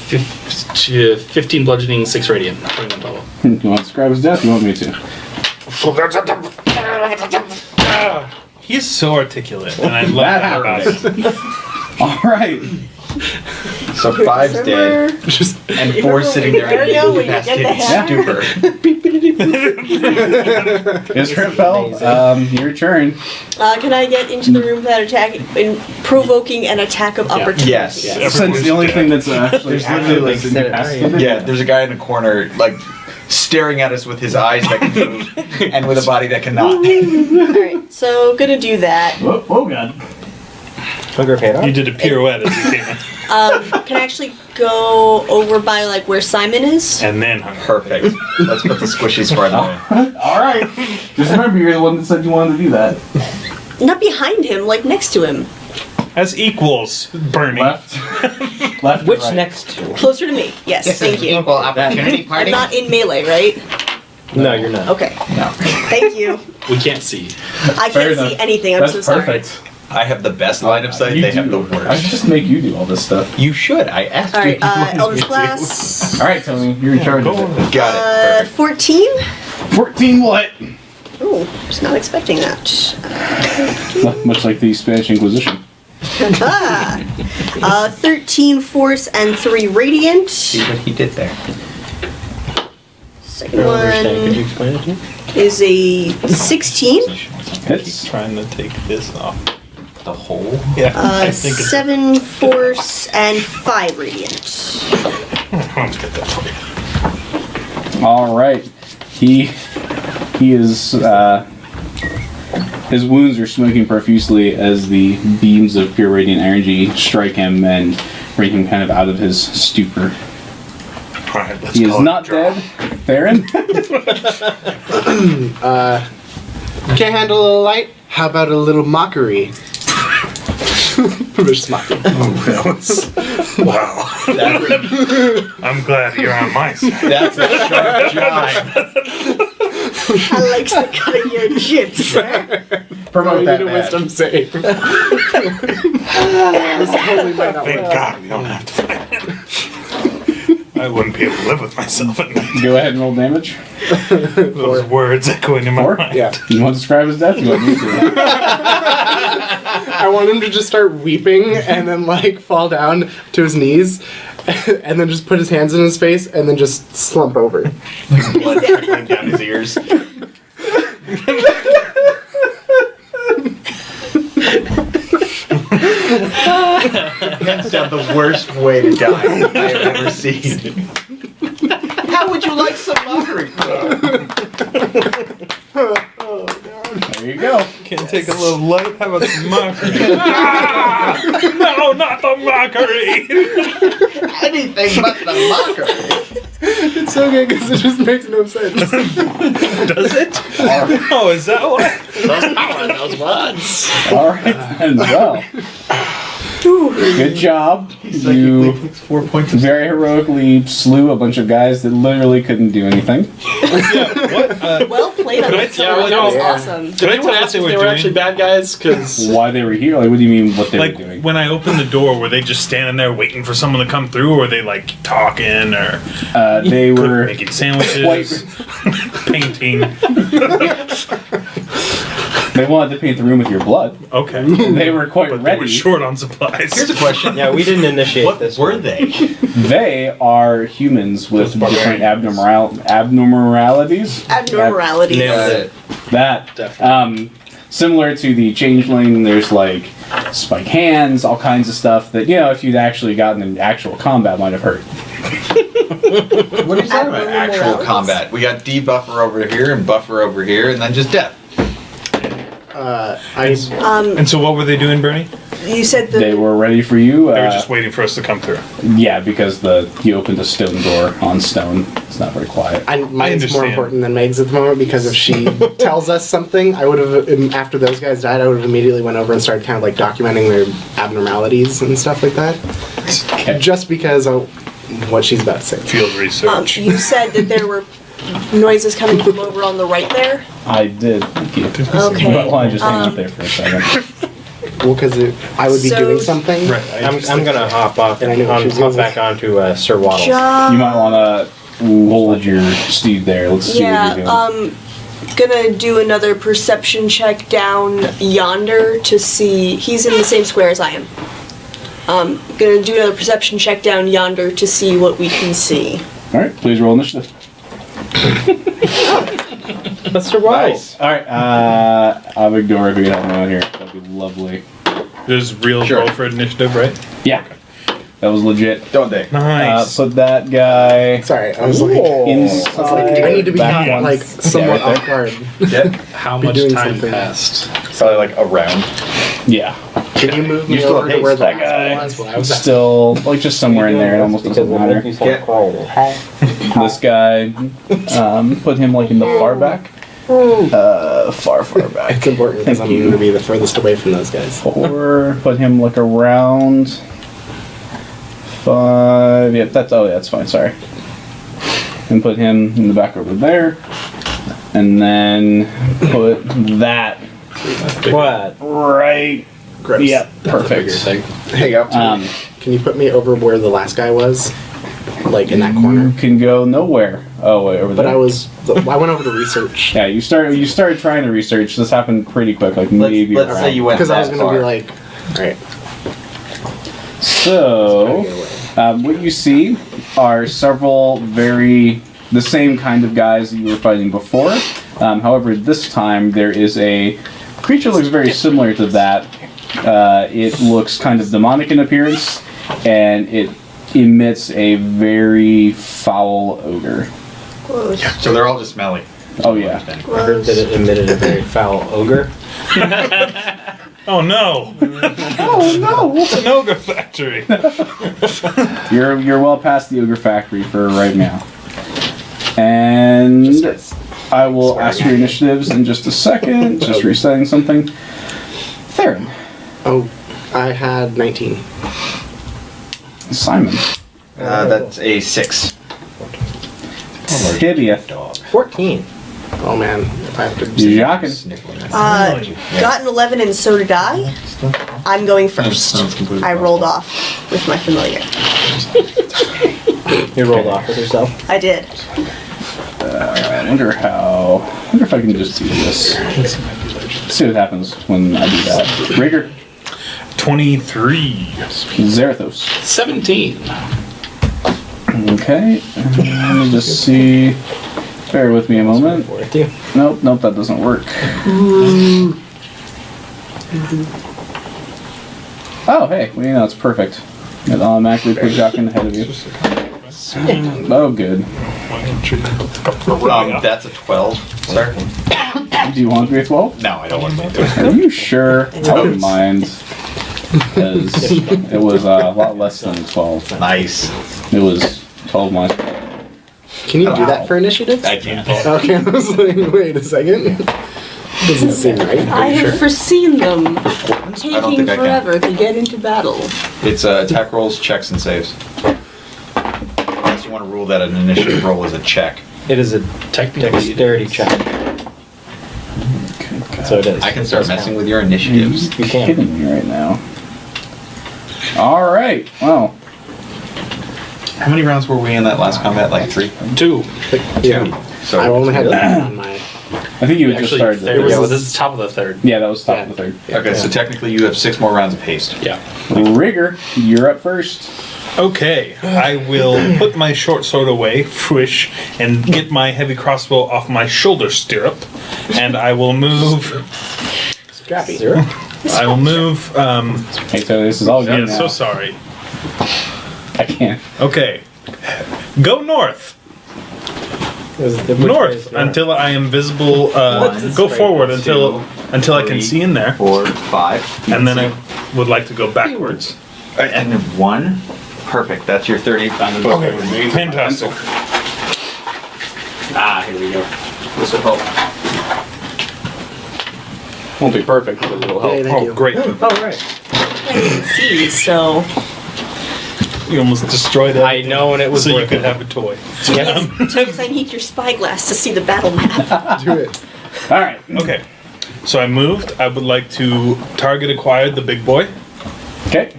[SPEAKER 9] 15 bludgeoning, 6 radiant. 21 total.
[SPEAKER 3] You want to describe his death? You want me to?
[SPEAKER 1] He's so articulate, and I love
[SPEAKER 3] That
[SPEAKER 1] that about
[SPEAKER 3] happened.
[SPEAKER 1] him.
[SPEAKER 3] All right.
[SPEAKER 8] So 5's dead, and 4's sitting there in
[SPEAKER 7] Area
[SPEAKER 8] an
[SPEAKER 7] when you get the
[SPEAKER 8] incapacitated
[SPEAKER 7] hammer.
[SPEAKER 8] stupor.
[SPEAKER 3] Israel, your turn.
[SPEAKER 7] Can I get into the room with that attack, in provoking an attack of opportunity?
[SPEAKER 8] Yes.
[SPEAKER 9] Yeah.
[SPEAKER 3] Since
[SPEAKER 1] Everyone's
[SPEAKER 3] the only
[SPEAKER 1] dead.
[SPEAKER 3] thing that's actually
[SPEAKER 8] There's literally,
[SPEAKER 3] active is incapacitated.
[SPEAKER 8] Yeah, there's a guy in the corner, like, staring at us with his eyes that can move, and with a body that cannot.
[SPEAKER 7] Alright, so gonna do that.
[SPEAKER 3] Oh god.
[SPEAKER 5] Hunger paid off.
[SPEAKER 1] You did a pirouette as you came in.
[SPEAKER 7] Can I actually go over by like where Simon is?
[SPEAKER 1] And then hung.
[SPEAKER 8] Perfect. Let's put the squishies farther away.
[SPEAKER 3] All right. Just remember, you're the one that said you wanted to do that.
[SPEAKER 7] Not behind him, like next to him.
[SPEAKER 1] As equals, Bernie.
[SPEAKER 3] Left. Left. or
[SPEAKER 5] Which
[SPEAKER 3] right?
[SPEAKER 5] next to?
[SPEAKER 7] Closer to me. Yes, thank you.
[SPEAKER 4] Equal opportunity
[SPEAKER 7] I'm
[SPEAKER 4] party.
[SPEAKER 7] not in melee, right?
[SPEAKER 5] No, you're not.
[SPEAKER 7] Okay.
[SPEAKER 8] No.
[SPEAKER 7] Thank you.
[SPEAKER 9] We can't see.
[SPEAKER 7] I
[SPEAKER 3] Fair
[SPEAKER 7] can't
[SPEAKER 3] enough.
[SPEAKER 7] see anything. I'm
[SPEAKER 3] That's
[SPEAKER 7] so sorry.
[SPEAKER 3] perfect.
[SPEAKER 8] I have the best line of sight,
[SPEAKER 3] You
[SPEAKER 8] they have the
[SPEAKER 3] do. I
[SPEAKER 8] worst.
[SPEAKER 3] should just make you do all this stuff.
[SPEAKER 8] You should. I asked
[SPEAKER 7] All
[SPEAKER 8] you.
[SPEAKER 7] right,
[SPEAKER 8] if you wanted me
[SPEAKER 7] Eldritch
[SPEAKER 8] to.
[SPEAKER 7] Blast.
[SPEAKER 3] All right, Tony, you're in charge of it.
[SPEAKER 8] Got it. Perfect.
[SPEAKER 7] 14.
[SPEAKER 3] 14 what?
[SPEAKER 7] Ooh, just not expecting that.
[SPEAKER 3] Much like the Spanish Inquisition.
[SPEAKER 7] 13 force and 3 radiant.
[SPEAKER 8] See what he did there.
[SPEAKER 7] Second
[SPEAKER 5] I don't understand. Could you
[SPEAKER 7] one
[SPEAKER 5] explain it to me?
[SPEAKER 7] is a 16.
[SPEAKER 3] Hits.
[SPEAKER 1] Trying to take this off.
[SPEAKER 8] The hole?
[SPEAKER 1] Yeah, I think it's.
[SPEAKER 7] 7 force and 5 radiant.
[SPEAKER 1] I'll get that for you.
[SPEAKER 3] All right. He is. His wounds are smoking profusely as the beams of pure radiant energy strike him and bring him kind of out of his stupor.
[SPEAKER 1] All right, let's
[SPEAKER 3] He is
[SPEAKER 1] call it
[SPEAKER 3] not
[SPEAKER 1] a draw.
[SPEAKER 3] dead. Theron?
[SPEAKER 6] Can't handle a little light? How about a little mockery? We're just mocking.
[SPEAKER 1] That was, wow. I'm glad you're on my side.
[SPEAKER 8] That's a sharp jibe.
[SPEAKER 7] I like the cut of your jib, sir.
[SPEAKER 8] Promote
[SPEAKER 6] You
[SPEAKER 8] that
[SPEAKER 6] need a
[SPEAKER 8] match.
[SPEAKER 6] wisdom save. This totally might not
[SPEAKER 1] Thank
[SPEAKER 6] work.
[SPEAKER 1] God we don't have to fight it. I wouldn't be able to live with myself at night.
[SPEAKER 3] Go ahead and roll damage.
[SPEAKER 1] Those words echoing in my
[SPEAKER 3] 4?
[SPEAKER 1] mind.
[SPEAKER 6] Yeah.
[SPEAKER 3] You want to describe his death? You want me to?
[SPEAKER 6] I want him to just start weeping and then like fall down to his knees and then just put his hands in his face and then just slump over.
[SPEAKER 8] Blood trickling down his ears. Hands down, the worst way to die I have ever seen. How would you like some mockery?
[SPEAKER 3] There you go.
[SPEAKER 5] Can take a little light. How about some mockery?
[SPEAKER 1] No, not the mockery!
[SPEAKER 8] Anything but the mockery.
[SPEAKER 6] It's so good because it just makes no sense.
[SPEAKER 1] Does it? Oh, is that what?
[SPEAKER 9] Those words.
[SPEAKER 3] All right then. Well, good job. You
[SPEAKER 8] Takes 4 points of
[SPEAKER 3] very heroically slew a bunch of guys that literally couldn't do anything.
[SPEAKER 7] Well played on this.
[SPEAKER 9] Yeah,
[SPEAKER 7] That was
[SPEAKER 9] yeah.
[SPEAKER 7] awesome.
[SPEAKER 9] Did anyone ask if they were actually bad guys? Because
[SPEAKER 3] Why they were here? Like, what do you mean? What they
[SPEAKER 1] Like,
[SPEAKER 3] were doing?
[SPEAKER 1] when I opened the door, were they just standing there waiting for someone to come through, or were they, like, talking, or
[SPEAKER 3] They were
[SPEAKER 1] making sandwiches, painting?
[SPEAKER 3] They wanted to paint the room with your blood.
[SPEAKER 1] Okay.
[SPEAKER 3] They were quite
[SPEAKER 1] But they
[SPEAKER 3] ready.
[SPEAKER 1] were short on supplies.
[SPEAKER 8] Here's a question.
[SPEAKER 5] Yeah, we didn't initiate
[SPEAKER 8] What
[SPEAKER 5] this.
[SPEAKER 8] were
[SPEAKER 5] one.
[SPEAKER 8] they?
[SPEAKER 3] They are humans with
[SPEAKER 5] Those
[SPEAKER 3] different
[SPEAKER 5] barbarians.
[SPEAKER 3] abnormalities.
[SPEAKER 7] Abnormality.
[SPEAKER 5] Nailed it.
[SPEAKER 3] That
[SPEAKER 9] Definitely.
[SPEAKER 3] similar to the changeling, there's like spike hands, all kinds of stuff that if you'd actually gotten in actual combat might have hurt.
[SPEAKER 8] What are you talking about? Actual
[SPEAKER 7] Abnormalities?
[SPEAKER 8] combat. We got debuffer over here and buffer over here, and then just death.
[SPEAKER 1] And so what were they doing, Bernie?
[SPEAKER 7] You said
[SPEAKER 3] They
[SPEAKER 7] the
[SPEAKER 3] were ready for you.
[SPEAKER 1] They were just waiting for us to come through.
[SPEAKER 3] Yeah, because you opened a stone door on stone. It's not very quiet.
[SPEAKER 6] Mine's more
[SPEAKER 1] understand.
[SPEAKER 6] important than Meg's at the moment because if she tells us something, I would have after those guys died, I would have immediately went over and started kind of like documenting their abnormalities and stuff like that.
[SPEAKER 3] Okay.
[SPEAKER 6] Just because of what she's about to say.
[SPEAKER 1] Field research.
[SPEAKER 7] you said that there were noises coming from over on the right there.
[SPEAKER 3] I did. Thank you.
[SPEAKER 7] Okay.
[SPEAKER 3] Well, I just hang out there for a second.
[SPEAKER 6] Well, because I would be
[SPEAKER 7] So-
[SPEAKER 6] doing something.
[SPEAKER 1] Right.
[SPEAKER 5] I'm gonna hop off
[SPEAKER 6] And I
[SPEAKER 5] and
[SPEAKER 6] know what she's
[SPEAKER 5] hop
[SPEAKER 6] using.
[SPEAKER 5] back onto Sir Waddles.
[SPEAKER 3] You might want to hold your steed there. Let's see what you're doing.
[SPEAKER 7] Gonna do another perception check down yonder to see. He's in the same square as I am. Gonna do another perception check down yonder to see what we can see.
[SPEAKER 3] All right, please roll initiative.
[SPEAKER 5] Mr. Waddles.
[SPEAKER 3] All right, I'll ignore if you can help me out here. That'd be lovely.
[SPEAKER 1] There's real
[SPEAKER 8] Sure.
[SPEAKER 1] roll for initiative, right?
[SPEAKER 3] Yeah, that was legit.
[SPEAKER 8] Don't they?
[SPEAKER 1] Nice.
[SPEAKER 3] Put that guy
[SPEAKER 6] Sorry, I was like,
[SPEAKER 3] inside.
[SPEAKER 6] I need to be
[SPEAKER 3] back
[SPEAKER 6] kind of
[SPEAKER 3] one.
[SPEAKER 6] like somewhat
[SPEAKER 3] Yeah, right
[SPEAKER 6] off guard.
[SPEAKER 8] Yeah.
[SPEAKER 9] How
[SPEAKER 6] Be
[SPEAKER 9] much
[SPEAKER 6] doing
[SPEAKER 9] time
[SPEAKER 6] something.
[SPEAKER 9] passed?
[SPEAKER 8] Probably like a round.
[SPEAKER 3] Yeah,
[SPEAKER 6] Can you move me
[SPEAKER 8] You still
[SPEAKER 6] over
[SPEAKER 8] have
[SPEAKER 6] to where
[SPEAKER 8] haste,
[SPEAKER 6] the
[SPEAKER 3] that
[SPEAKER 6] last
[SPEAKER 3] guy.
[SPEAKER 6] one was? Well, I was at
[SPEAKER 3] still like just somewhere in there. It almost doesn't matter. This guy, put him like in the far back. Far back.
[SPEAKER 6] It's important because I'm
[SPEAKER 3] Thank you.
[SPEAKER 6] going to be the furthest away from those guys.
[SPEAKER 3] Or put him like around 5. Yep, that's fine. Sorry. And put him in the back over there, and then put that
[SPEAKER 5] What?
[SPEAKER 3] right.
[SPEAKER 6] Gross.
[SPEAKER 3] Yep, perfect.
[SPEAKER 8] Hey, up.
[SPEAKER 6] Can you put me over where the last guy was? Like in that
[SPEAKER 3] You
[SPEAKER 6] corner?
[SPEAKER 3] can go nowhere. Oh wait, over
[SPEAKER 6] But
[SPEAKER 3] there.
[SPEAKER 6] I went over to research.
[SPEAKER 3] Yeah, you started trying to research. This happened pretty quick, like maybe
[SPEAKER 8] Let's
[SPEAKER 3] around.
[SPEAKER 8] say you went
[SPEAKER 6] Because I was
[SPEAKER 8] that
[SPEAKER 6] going to be
[SPEAKER 8] far.
[SPEAKER 6] like, alright.
[SPEAKER 3] So, what you see are several the same kind of guys that you were fighting before. However, this time there is a creature that looks very similar to that. It looks kind of demonic in appearance, and it emits a very foul odor.
[SPEAKER 7] Gross.
[SPEAKER 8] So they're all just smelly.
[SPEAKER 3] Oh yeah.
[SPEAKER 5] I heard that it emitted a very foul ogre.
[SPEAKER 1] Oh no!
[SPEAKER 3] Oh no!
[SPEAKER 1] It's an ogre factory.
[SPEAKER 3] You're well past the ogre factory for right now. And I will ask your initiatives in just a second. Just resetting something. Theron.
[SPEAKER 6] Oh, I had 19.
[SPEAKER 3] Simon.
[SPEAKER 8] That's a 6.
[SPEAKER 3] Tibia.
[SPEAKER 5] 14.
[SPEAKER 6] Oh man, if I have to.
[SPEAKER 3] Jacques.
[SPEAKER 7] Got an 11 and so did I. I'm going first. I rolled off with my familiar.
[SPEAKER 5] You rolled off with yourself.
[SPEAKER 7] I did.
[SPEAKER 3] I wonder if I can just do this. Let's see what happens when I do that. Rigger.
[SPEAKER 1] 23.
[SPEAKER 3] Zarathos.
[SPEAKER 9] 17.
[SPEAKER 3] Okay. Let me just see. Bear with me a moment.
[SPEAKER 5] With you.
[SPEAKER 3] Nope, that doesn't work. Oh, hey, well, you know, it's perfect. It automatically puts Jockin ahead of you. Oh, good.
[SPEAKER 8] That's a 12, sir.
[SPEAKER 3] Do you want to be a 12?
[SPEAKER 8] No, I don't want to be doing
[SPEAKER 3] Are you sure? I wouldn't mind. Because it was a lot less than 12.
[SPEAKER 8] Nice.
[SPEAKER 3] It was 12 months.
[SPEAKER 6] Can you do that for initiative?
[SPEAKER 8] I can't.
[SPEAKER 6] Okay, I was like, wait a second. Doesn't seem right.
[SPEAKER 7] I have foreseen them
[SPEAKER 8] I don't
[SPEAKER 7] taking
[SPEAKER 8] think I can.
[SPEAKER 7] forever to get into battle.
[SPEAKER 8] It's attack rolls, checks, and saves. Unless you want to rule that an initiative roll is a check.
[SPEAKER 5] It is a dexterity check. So it is.
[SPEAKER 8] I can start messing with your initiatives.
[SPEAKER 5] You can.
[SPEAKER 3] Kidding me right now. All right. Well,
[SPEAKER 8] How many rounds were we in that last combat? Like 3?
[SPEAKER 9] 2.
[SPEAKER 6] Yeah.
[SPEAKER 8] So
[SPEAKER 6] I only had that on my.
[SPEAKER 3] I think you would just
[SPEAKER 9] Actually,
[SPEAKER 3] started.
[SPEAKER 9] third. Yeah, well, this is top of the third.
[SPEAKER 3] Yeah, that was top of the third.
[SPEAKER 8] Okay, so technically you have 6 more rounds of haste.
[SPEAKER 9] Yeah.
[SPEAKER 3] Rigger, you're up first.
[SPEAKER 1] Okay, I will put my short sword away, fwish, and get my heavy crossbow off my shoulder stirrup, and I will move.
[SPEAKER 6] Scrappy.
[SPEAKER 1] I will move.
[SPEAKER 3] Hey, so this is all good
[SPEAKER 1] Yeah,
[SPEAKER 3] now.
[SPEAKER 1] so sorry.
[SPEAKER 3] I can't.
[SPEAKER 1] Okay, go north. North until I am visible. Go forward until I can see in there,
[SPEAKER 8] 4, 5.
[SPEAKER 1] and then I would like to go backwards.
[SPEAKER 8] And then 1. Perfect. That's your 30.
[SPEAKER 1] Okay, fantastic.
[SPEAKER 3] Ah, here we go. This will help. Won't be perfect, but it'll help.
[SPEAKER 6] Yay, thank you.
[SPEAKER 1] Oh, great!
[SPEAKER 5] Oh, right.
[SPEAKER 7] I can see, so
[SPEAKER 1] You almost destroyed it.
[SPEAKER 5] I know, and it was
[SPEAKER 1] so you
[SPEAKER 5] worth
[SPEAKER 1] could
[SPEAKER 5] it.
[SPEAKER 1] have a toy.
[SPEAKER 7] because I need your spyglass to see the battle map.
[SPEAKER 6] Do it.
[SPEAKER 3] All right.
[SPEAKER 1] Okay, so I moved. I would like to target acquired the big boy.
[SPEAKER 3] Okay.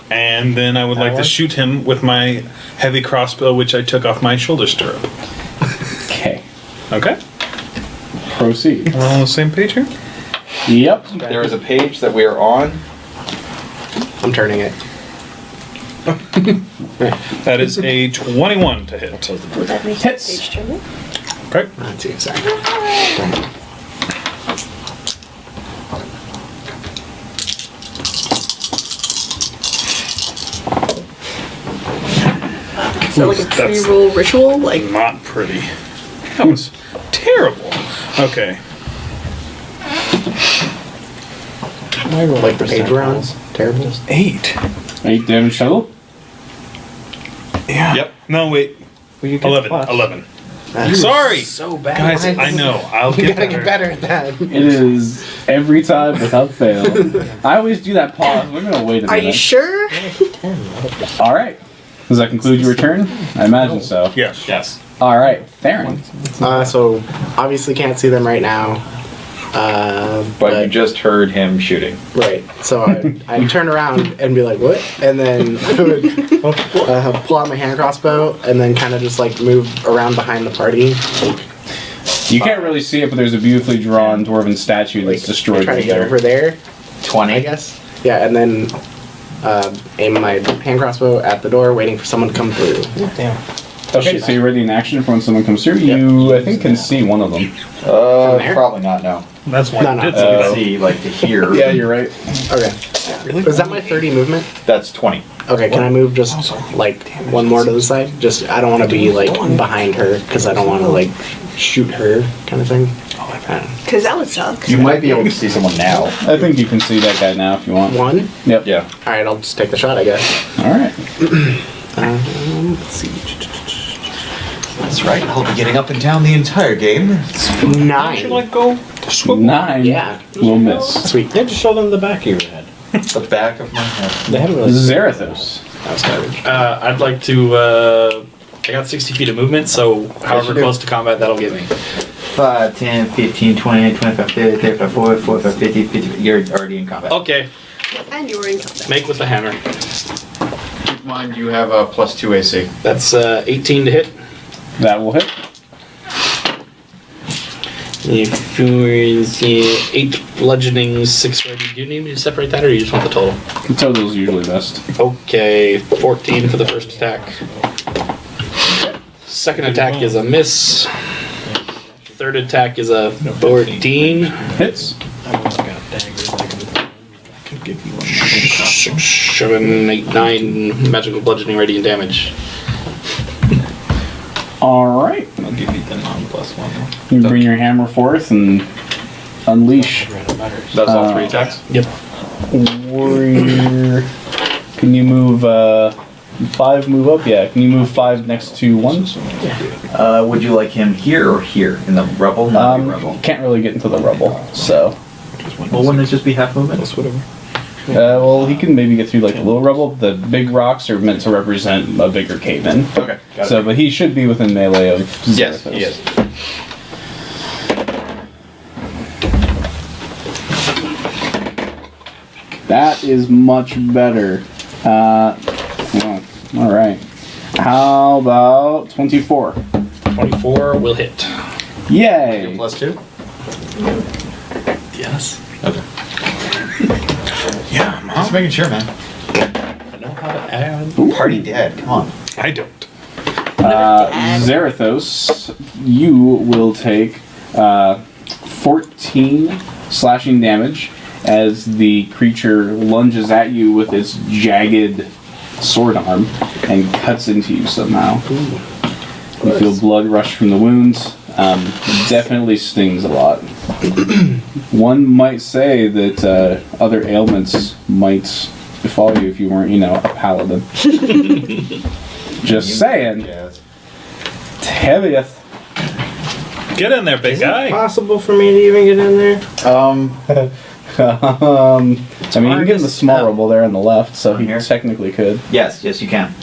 [SPEAKER 1] And then I would like to shoot him with my heavy crossbow, which I took off my shoulder stirrup.
[SPEAKER 3] Okay.
[SPEAKER 1] Okay?
[SPEAKER 3] Proceed.
[SPEAKER 1] We're all on the same page here?
[SPEAKER 3] Yep.
[SPEAKER 8] There is a page that we are on.
[SPEAKER 6] I'm turning it.
[SPEAKER 1] That is a 21 to hit.
[SPEAKER 7] Would that make
[SPEAKER 3] Hits.
[SPEAKER 7] page turn?
[SPEAKER 1] Okay?
[SPEAKER 6] Let's see, sorry.
[SPEAKER 7] Is that like a
[SPEAKER 1] That's-
[SPEAKER 7] pre-roll ritual? Like,
[SPEAKER 1] Not pretty. That was terrible. Okay.
[SPEAKER 6] Like the page rounds. Terrible.
[SPEAKER 1] 8.
[SPEAKER 3] 8 damage total.
[SPEAKER 1] Yeah.
[SPEAKER 8] Yep.
[SPEAKER 1] No, wait.
[SPEAKER 5] Well, you get
[SPEAKER 1] 11.
[SPEAKER 5] plus.
[SPEAKER 1] 11.
[SPEAKER 6] That's
[SPEAKER 1] Sorry!
[SPEAKER 5] So bad.
[SPEAKER 1] Guys, I know. I'll
[SPEAKER 6] You
[SPEAKER 1] get
[SPEAKER 6] gotta get better at that.
[SPEAKER 3] It is every time without fail. I always do that pause. We're gonna wait a
[SPEAKER 7] are
[SPEAKER 3] minute.
[SPEAKER 7] you sure?
[SPEAKER 3] All right. Does that conclude your turn? I imagine so.
[SPEAKER 1] Yes.
[SPEAKER 8] Yes.
[SPEAKER 3] All right, Theron.
[SPEAKER 6] So obviously can't see them right now.
[SPEAKER 8] But you just heard him shooting.
[SPEAKER 6] Right. So I'd turn around and be like, what? And then I would pull out my hand crossbow and then kind of just like move around behind the party.
[SPEAKER 3] You can't really see it, but there's a beautifully drawn dwarven statue that's destroyed
[SPEAKER 6] Try to
[SPEAKER 3] right
[SPEAKER 6] get
[SPEAKER 3] there.
[SPEAKER 6] over there,
[SPEAKER 8] 20.
[SPEAKER 6] I guess. Yeah, and then aim my hand crossbow at the door, waiting for someone to come through.
[SPEAKER 5] Damn.
[SPEAKER 3] Okay, so you're ready in action for when someone comes through. You, I think, can see one of them.
[SPEAKER 6] there?
[SPEAKER 8] Probably not, no.
[SPEAKER 1] That's why
[SPEAKER 6] No,
[SPEAKER 1] I
[SPEAKER 6] no.
[SPEAKER 1] did
[SPEAKER 8] You
[SPEAKER 1] say
[SPEAKER 8] can
[SPEAKER 1] that.
[SPEAKER 8] see, like, to here.
[SPEAKER 3] Yeah, you're right.
[SPEAKER 6] Okay. Is that my 30 movement?
[SPEAKER 8] That's 20.
[SPEAKER 6] Okay, can I move just like one more to the side? Just I don't want to be like behind her because I don't want to like shoot her kind of thing.
[SPEAKER 7] Because that would suck.
[SPEAKER 8] You might be able to see someone now.
[SPEAKER 3] I think you can see that guy now if you want.
[SPEAKER 6] One.
[SPEAKER 3] Yep.
[SPEAKER 8] Yeah.
[SPEAKER 6] All right, I'll just take the shot, I guess.
[SPEAKER 3] All right.
[SPEAKER 6] Let's see.
[SPEAKER 8] That's right. I'll be getting up and down the entire game.
[SPEAKER 6] 9.
[SPEAKER 1] go?
[SPEAKER 3] 9.
[SPEAKER 6] Yeah.
[SPEAKER 3] Will miss.
[SPEAKER 6] Sweet.
[SPEAKER 5] Yeah, just show them the back of your head.
[SPEAKER 8] The back of my head.
[SPEAKER 5] They haven't really.
[SPEAKER 3] Zarathos.
[SPEAKER 6] That was garbage.
[SPEAKER 9] I'd like to. I got 60 feet of movement, so however
[SPEAKER 8] do.
[SPEAKER 9] close to combat that'll get me.
[SPEAKER 8] 5, 10, 15, 20, 25, 30, 35, 40, 45, 50, 50. You're already in combat.
[SPEAKER 9] Okay,
[SPEAKER 7] And you were in combat.
[SPEAKER 9] make with the hammer.
[SPEAKER 8] Keep in mind you have a +2 AC.
[SPEAKER 9] That's 18 to hit.
[SPEAKER 3] That will hit.
[SPEAKER 9] 8 bludgeoning, 6 ready. Do you need me to separate that, or you just want the total?
[SPEAKER 3] The total's usually best.
[SPEAKER 9] Okay, 14 for the first attack. Second attack is a miss. Third attack is a 14.
[SPEAKER 3] Hits.
[SPEAKER 9] 7, 8, 9 magical bludgeoning radiant damage.
[SPEAKER 3] Alright.
[SPEAKER 9] I'll give you the non-+1.
[SPEAKER 3] You bring your hammer forth and unleash.
[SPEAKER 9] That's all 3 attacks?
[SPEAKER 5] Yep.
[SPEAKER 3] Warrior. Can you move 5 move up? Yeah. Can you move 5 next to 1?
[SPEAKER 8] Would you like him here or here? In the rubble? Not the rubble.
[SPEAKER 3] Can't really get into the rubble, so.
[SPEAKER 8] Well, wouldn't it just be half movement?
[SPEAKER 9] Whatever.
[SPEAKER 3] Well, he can maybe get through like the little rubble. The big rocks are meant to represent a bigger cave-in.
[SPEAKER 8] Okay, got
[SPEAKER 3] So, but he should be within melee of
[SPEAKER 8] Yes,
[SPEAKER 3] Zarathos.
[SPEAKER 8] he is.
[SPEAKER 3] That is much better. Well, all right. How about 24?
[SPEAKER 9] 24 will hit.
[SPEAKER 3] Yay!
[SPEAKER 8] +2?
[SPEAKER 9] Yes.
[SPEAKER 8] Okay.
[SPEAKER 1] Yeah, Mom.
[SPEAKER 8] Just making sure, man.
[SPEAKER 9] I know how to add.
[SPEAKER 8] Party dad, come on.
[SPEAKER 1] I don't.
[SPEAKER 3] Zarathos, you will take 14 slashing damage as the creature lunges at you with its jagged sword arm and cuts into you somehow. You feel blood rush from the wounds. Definitely stings a lot. One might say that other ailments might befall you if you weren't, a paladin. Just saying. Heaviest.
[SPEAKER 1] Get in there, big guy.
[SPEAKER 5] Possible for me to even get in there?
[SPEAKER 3] I mean, you can get in the small rubble there on the left, so he
[SPEAKER 8] Here?
[SPEAKER 3] technically could.
[SPEAKER 8] Yes, you can.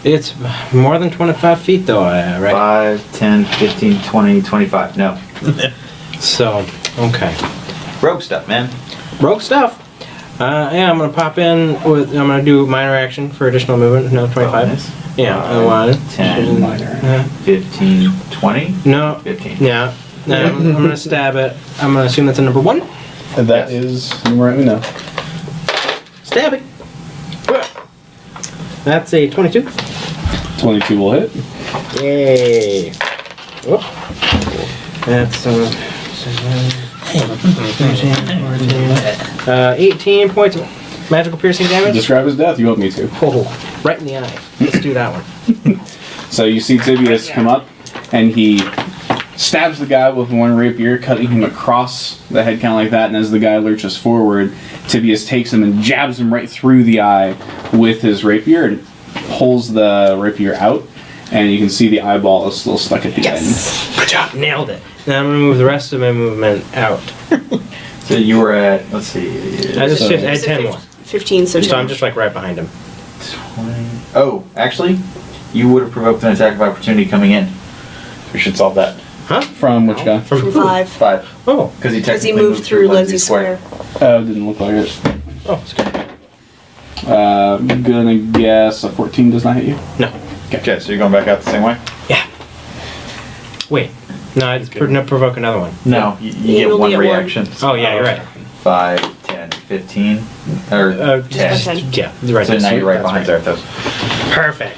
[SPEAKER 5] It's more than 25 feet though, right?
[SPEAKER 8] 5, 10, 15, 20, 25. No.
[SPEAKER 5] So, okay.
[SPEAKER 8] Rogue stuff, man.
[SPEAKER 5] Rogue stuff. Yeah, I'm gonna pop in with. I'm gonna do minor action for additional movement. No, 25.
[SPEAKER 8] Bonus.
[SPEAKER 5] Yeah, I want
[SPEAKER 8] 10,
[SPEAKER 3] Minor.
[SPEAKER 8] 15, 20,
[SPEAKER 5] No.
[SPEAKER 8] 15.
[SPEAKER 5] Yeah. I'm gonna stab it. I'm gonna assume that's a number 1.
[SPEAKER 3] And that is, let me know.
[SPEAKER 5] Stab it. That's a 22.
[SPEAKER 3] 22 will hit.
[SPEAKER 5] Yay. Whoop. That's 18 points of magical piercing damage.
[SPEAKER 3] Describe his death, you want me to.
[SPEAKER 5] Oh, right in the eye. Let's do that one.
[SPEAKER 3] So you see Tibius come up, and he stabs the guy with one rapier, cutting him across the head kind of like that, and as the guy lurches forward, Tibius takes him and jabs him right through the eye with his rapier and pulls the rapier out, and you can see the eyeball is still stuck at the end.
[SPEAKER 5] Good job. Nailed it. Now I'm going to move the rest of my movement out.
[SPEAKER 8] So you were at, let's see.
[SPEAKER 5] I just
[SPEAKER 3] So-
[SPEAKER 5] I had 10 more.
[SPEAKER 7] 15, so 10.
[SPEAKER 5] So I'm just like right behind him.
[SPEAKER 8] 20. Oh, actually, you would have provoked an attack of opportunity coming in. We should solve that.
[SPEAKER 5] Huh?
[SPEAKER 3] From which guy?
[SPEAKER 7] From 5.
[SPEAKER 8] 5.
[SPEAKER 5] Oh.
[SPEAKER 8] Because he
[SPEAKER 7] Because
[SPEAKER 8] technically
[SPEAKER 7] he moved through Lindsay Square.
[SPEAKER 3] Oh, didn't look like it.
[SPEAKER 5] Oh, it's good.
[SPEAKER 3] Gonna guess a 14 does not hit you.
[SPEAKER 5] No.
[SPEAKER 8] Okay, so you're going back out the same way?
[SPEAKER 5] Yeah. Wait. No, I'd provoke another one.
[SPEAKER 8] No, you
[SPEAKER 7] You
[SPEAKER 8] get
[SPEAKER 7] only
[SPEAKER 8] one
[SPEAKER 7] get one.
[SPEAKER 8] reaction.
[SPEAKER 5] Oh, yeah, you're right.
[SPEAKER 8] 5, 10, 15, or 10.
[SPEAKER 7] 10.
[SPEAKER 5] Yeah, you're right.
[SPEAKER 8] So now you're right
[SPEAKER 5] That's
[SPEAKER 8] behind Zarathos.
[SPEAKER 5] Perfect.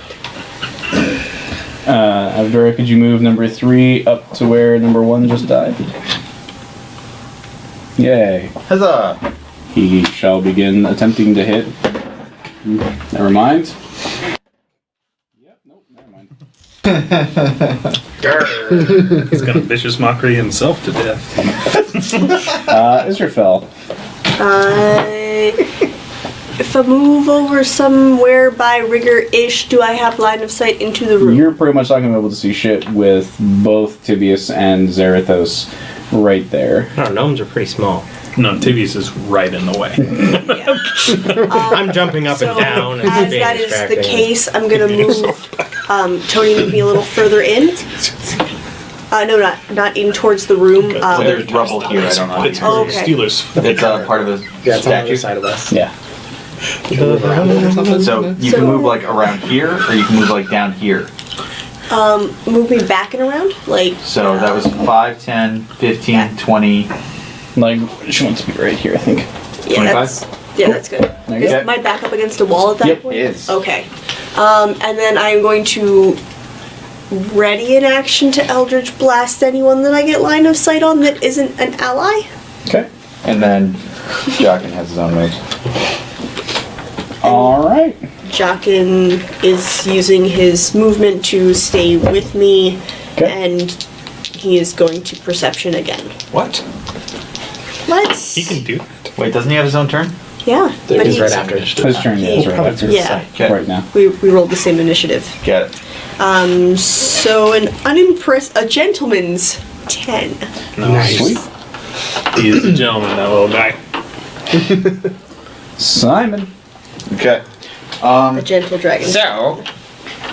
[SPEAKER 3] Avdora, could you move number 3 up to where number 1 just died? Yay.
[SPEAKER 8] Huzzah!
[SPEAKER 3] He shall begin attempting to hit. Never mind. Yep, nope, never mind.
[SPEAKER 1] He's gonna vicious mockery himself to death.
[SPEAKER 3] Israfel.
[SPEAKER 7] If I move over somewhere by rigor-ish, do I have line of sight into the room?
[SPEAKER 3] You're pretty much not going to be able to see shit with both Tibius and Zarathos right there.
[SPEAKER 5] No, gnomes are pretty small.
[SPEAKER 1] No, Tibius is right in the way.
[SPEAKER 5] I'm jumping up and
[SPEAKER 7] So,
[SPEAKER 5] down and
[SPEAKER 7] as
[SPEAKER 5] being
[SPEAKER 7] that is the
[SPEAKER 5] distracting.
[SPEAKER 7] case, I'm gonna move Tony maybe a little further in. No, not in towards the room.
[SPEAKER 8] Well, there's rubble here, I don't know.
[SPEAKER 1] Pittsburgh
[SPEAKER 7] Oh, okay.
[SPEAKER 1] Steelers.
[SPEAKER 8] It's part of the
[SPEAKER 5] Yeah, it's on the other
[SPEAKER 8] statue.
[SPEAKER 5] side of us.
[SPEAKER 3] Yeah.
[SPEAKER 8] So you can move like around here, or you can move like down here.
[SPEAKER 7] Move me back and around? Like.
[SPEAKER 8] So that was 5, 10, 15, 20.
[SPEAKER 3] Like, she wants to be right here, I think.
[SPEAKER 7] Yeah,
[SPEAKER 8] 25?
[SPEAKER 7] that's good.
[SPEAKER 3] There you
[SPEAKER 7] Is
[SPEAKER 3] go.
[SPEAKER 7] my back up against a wall at that
[SPEAKER 3] Yep,
[SPEAKER 7] point?
[SPEAKER 8] it is.
[SPEAKER 7] Okay. And then I'm going to ready an action to Eldritch Blast anyone that I get line of sight on that isn't an ally.
[SPEAKER 3] Okay.
[SPEAKER 8] And then Jockin has his own move.
[SPEAKER 3] All right.
[SPEAKER 7] Jockin is using his movement to stay with me,
[SPEAKER 3] Okay.
[SPEAKER 7] and he is going to perception again.
[SPEAKER 1] What?
[SPEAKER 7] Let's.
[SPEAKER 1] He can do that.
[SPEAKER 8] Wait, doesn't he have his own turn?
[SPEAKER 7] Yeah, but
[SPEAKER 6] He's
[SPEAKER 7] he,
[SPEAKER 6] right after.
[SPEAKER 3] His turn is right after.
[SPEAKER 7] Yeah.
[SPEAKER 8] Okay.
[SPEAKER 3] Right now.
[SPEAKER 7] we rolled the same initiative.
[SPEAKER 8] Get it.
[SPEAKER 7] So a gentleman's 10.
[SPEAKER 1] Nice.
[SPEAKER 3] Sweet.
[SPEAKER 1] He is a gentleman, that little guy.
[SPEAKER 3] Simon.
[SPEAKER 8] Okay.
[SPEAKER 7] A gentle dragon.
[SPEAKER 4] So,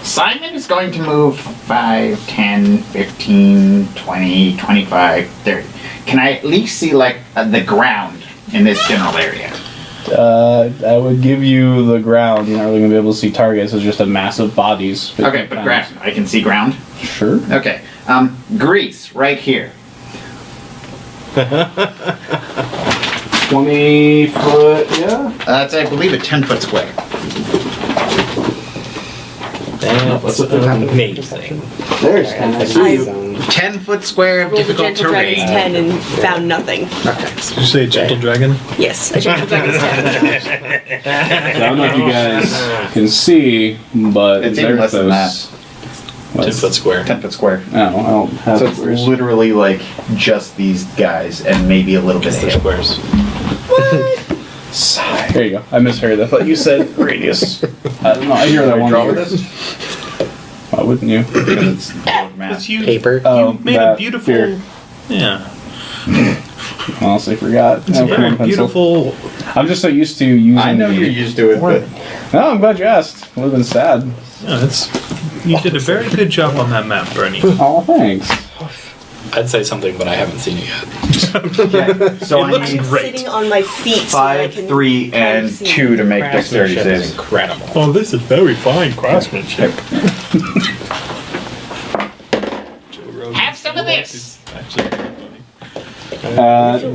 [SPEAKER 4] Simon is going to move 5, 10, 15, 20, 25, 30. Can I at least see, like, the ground in this general area?
[SPEAKER 3] I would give you the ground. You're not really going to be able to see targets. It's just a mass of bodies.
[SPEAKER 4] Okay, but ground. I can see ground.
[SPEAKER 3] Sure.
[SPEAKER 4] Okay. Greece, right here.
[SPEAKER 3] 20 foot, yeah.
[SPEAKER 4] That's, I believe, a 10-foot square.
[SPEAKER 5] That's amazing.
[SPEAKER 3] There's
[SPEAKER 7] I
[SPEAKER 4] 10-foot square of
[SPEAKER 7] rolled a
[SPEAKER 4] difficult
[SPEAKER 7] gentle dragon's
[SPEAKER 4] terrain.
[SPEAKER 7] 10 and found nothing.
[SPEAKER 1] Did you say gentle dragon?
[SPEAKER 7] Yes, a gentle dragon's 10.
[SPEAKER 3] I don't know if you guys can see, but
[SPEAKER 8] It's even less than that.
[SPEAKER 9] 10-foot square.
[SPEAKER 8] 10-foot square.
[SPEAKER 3] No, I don't have
[SPEAKER 8] So it's
[SPEAKER 3] squares.
[SPEAKER 8] literally like just these guys and maybe a little bit of
[SPEAKER 9] They're
[SPEAKER 8] hair.
[SPEAKER 9] squares.
[SPEAKER 3] There you go. I misheard. I thought you said radius. I don't know. I hear that one.
[SPEAKER 8] Draw
[SPEAKER 3] here.
[SPEAKER 8] with this?
[SPEAKER 3] Why wouldn't you?
[SPEAKER 8] Because it's dwarf math.
[SPEAKER 1] Because you,
[SPEAKER 6] Paper.
[SPEAKER 3] Oh,
[SPEAKER 1] you made a
[SPEAKER 3] that
[SPEAKER 1] beautiful.
[SPEAKER 3] here.
[SPEAKER 1] Yeah.
[SPEAKER 3] Honestly, forgot.
[SPEAKER 1] It's
[SPEAKER 3] No,
[SPEAKER 1] a
[SPEAKER 3] come
[SPEAKER 1] very
[SPEAKER 3] on, pencil.
[SPEAKER 1] beautiful.
[SPEAKER 3] I'm just so used to using.
[SPEAKER 8] I know you're used to it, but
[SPEAKER 3] No, I'm glad you asked. Would have been sad.
[SPEAKER 1] Yeah, you did a very good job on that map, Bernie.
[SPEAKER 3] Oh, thanks.
[SPEAKER 9] I'd say something, but I haven't seen it yet.
[SPEAKER 8] okay. So
[SPEAKER 1] It
[SPEAKER 8] I
[SPEAKER 1] looks
[SPEAKER 8] need
[SPEAKER 1] great.
[SPEAKER 7] Sitting on my feet so I
[SPEAKER 8] 5,
[SPEAKER 7] can
[SPEAKER 8] 3, and
[SPEAKER 7] see.
[SPEAKER 8] 2 to make dexterity
[SPEAKER 9] Craftsmanship is
[SPEAKER 8] saves.
[SPEAKER 9] incredible.
[SPEAKER 1] Oh, this is very fine craftsmanship.
[SPEAKER 4] Have some of this.
[SPEAKER 1] Actually,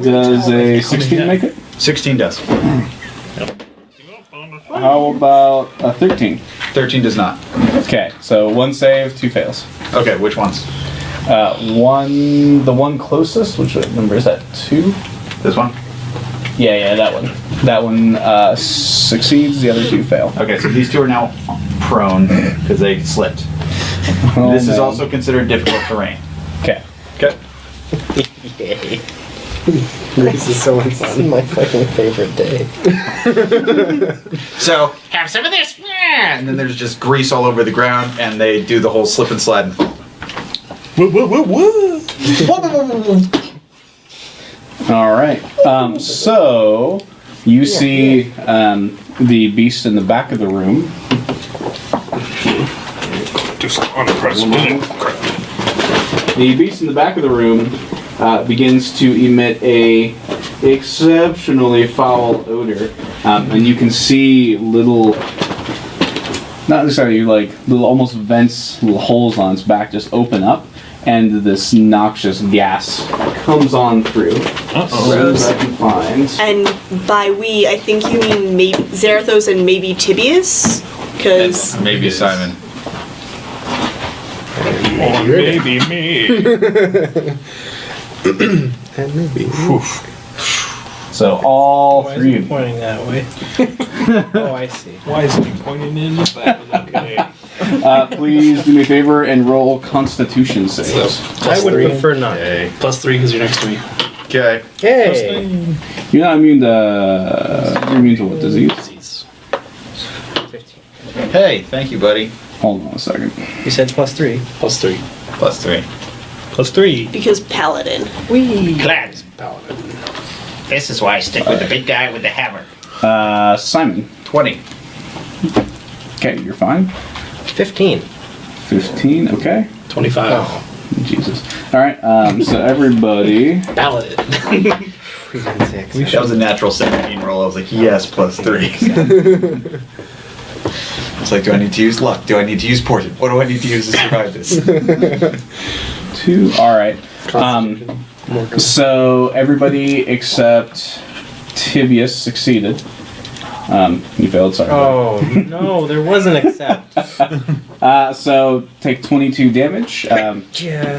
[SPEAKER 3] Does a 16 make it?
[SPEAKER 8] 16 does.
[SPEAKER 3] How about a 13?
[SPEAKER 8] 13 does not.
[SPEAKER 3] Okay, so one save, 2 fails.
[SPEAKER 8] Okay, which ones?
[SPEAKER 3] The one closest, which number is that? 2?
[SPEAKER 8] This one?
[SPEAKER 3] Yeah, that one. That one succeeds, the other 2 fail.
[SPEAKER 8] Okay, so these 2 are now prone because they slipped.
[SPEAKER 3] Oh,
[SPEAKER 8] This is
[SPEAKER 3] man.
[SPEAKER 8] also considered difficult terrain.
[SPEAKER 3] Okay.
[SPEAKER 8] Okay.
[SPEAKER 5] Yay.
[SPEAKER 6] This is so much
[SPEAKER 5] This is
[SPEAKER 6] fun.
[SPEAKER 5] my fucking favorite day.
[SPEAKER 4] So, have some of this.
[SPEAKER 8] And then there's just grease all over the ground, and they do the whole slip and slide and fall.
[SPEAKER 3] All right. So you see the beast in the back of the room.
[SPEAKER 1] just unpress.
[SPEAKER 3] The beast in the back of the room begins to emit a exceptionally foul odor, and you can see little, not necessarily like little, almost vents, little holes on its back just open up, and this noxious gas comes on through.
[SPEAKER 1] Uh-oh.
[SPEAKER 3] So I can find.
[SPEAKER 7] And by we, I think you mean maybe Zarathos and maybe Tibius? Because
[SPEAKER 8] Maybe Simon.
[SPEAKER 1] Or maybe me.
[SPEAKER 6] And maybe.
[SPEAKER 3] So all
[SPEAKER 5] Why is
[SPEAKER 3] three
[SPEAKER 5] he
[SPEAKER 3] of you.
[SPEAKER 5] pointing that way? Oh, I see.
[SPEAKER 1] Why is he pointing in the back? Okay.
[SPEAKER 3] Please do me a favor and roll Constitution saves.
[SPEAKER 5] I would
[SPEAKER 9] 3.
[SPEAKER 5] prefer not.
[SPEAKER 9] Plus 3 because you're next to me.
[SPEAKER 8] Okay.
[SPEAKER 5] Hey!
[SPEAKER 3] You're not immune to. You're immune to what disease?
[SPEAKER 9] Disease.
[SPEAKER 5] 15.
[SPEAKER 8] Hey, thank you, buddy.
[SPEAKER 3] Hold on a second.
[SPEAKER 5] You said plus 3.
[SPEAKER 9] Plus 3.
[SPEAKER 8] Plus 3.
[SPEAKER 1] Plus 3.
[SPEAKER 7] because Paladin.
[SPEAKER 4] Clans.
[SPEAKER 5] Paladin.
[SPEAKER 4] This is why I stick with the big guy with the hammer.
[SPEAKER 3] Simon.
[SPEAKER 8] 20.
[SPEAKER 3] Okay, you're fine.
[SPEAKER 5] 15.
[SPEAKER 3] 15. Okay.
[SPEAKER 9] 25.
[SPEAKER 5] Oh.
[SPEAKER 3] Jesus. All right. So everybody.
[SPEAKER 9] Paladin.
[SPEAKER 5] We got 6.
[SPEAKER 8] That was a natural 17 roll. I was like, yes, plus 3. It's like, do I need to use luck? Do I need to use portent? What do I need to use to survive this?
[SPEAKER 3] 2. All right. So everybody except Tibius succeeded. You failed. Sorry.
[SPEAKER 5] Oh, no, there was an accept.
[SPEAKER 3] So take 22 damage.
[SPEAKER 5] Yeah.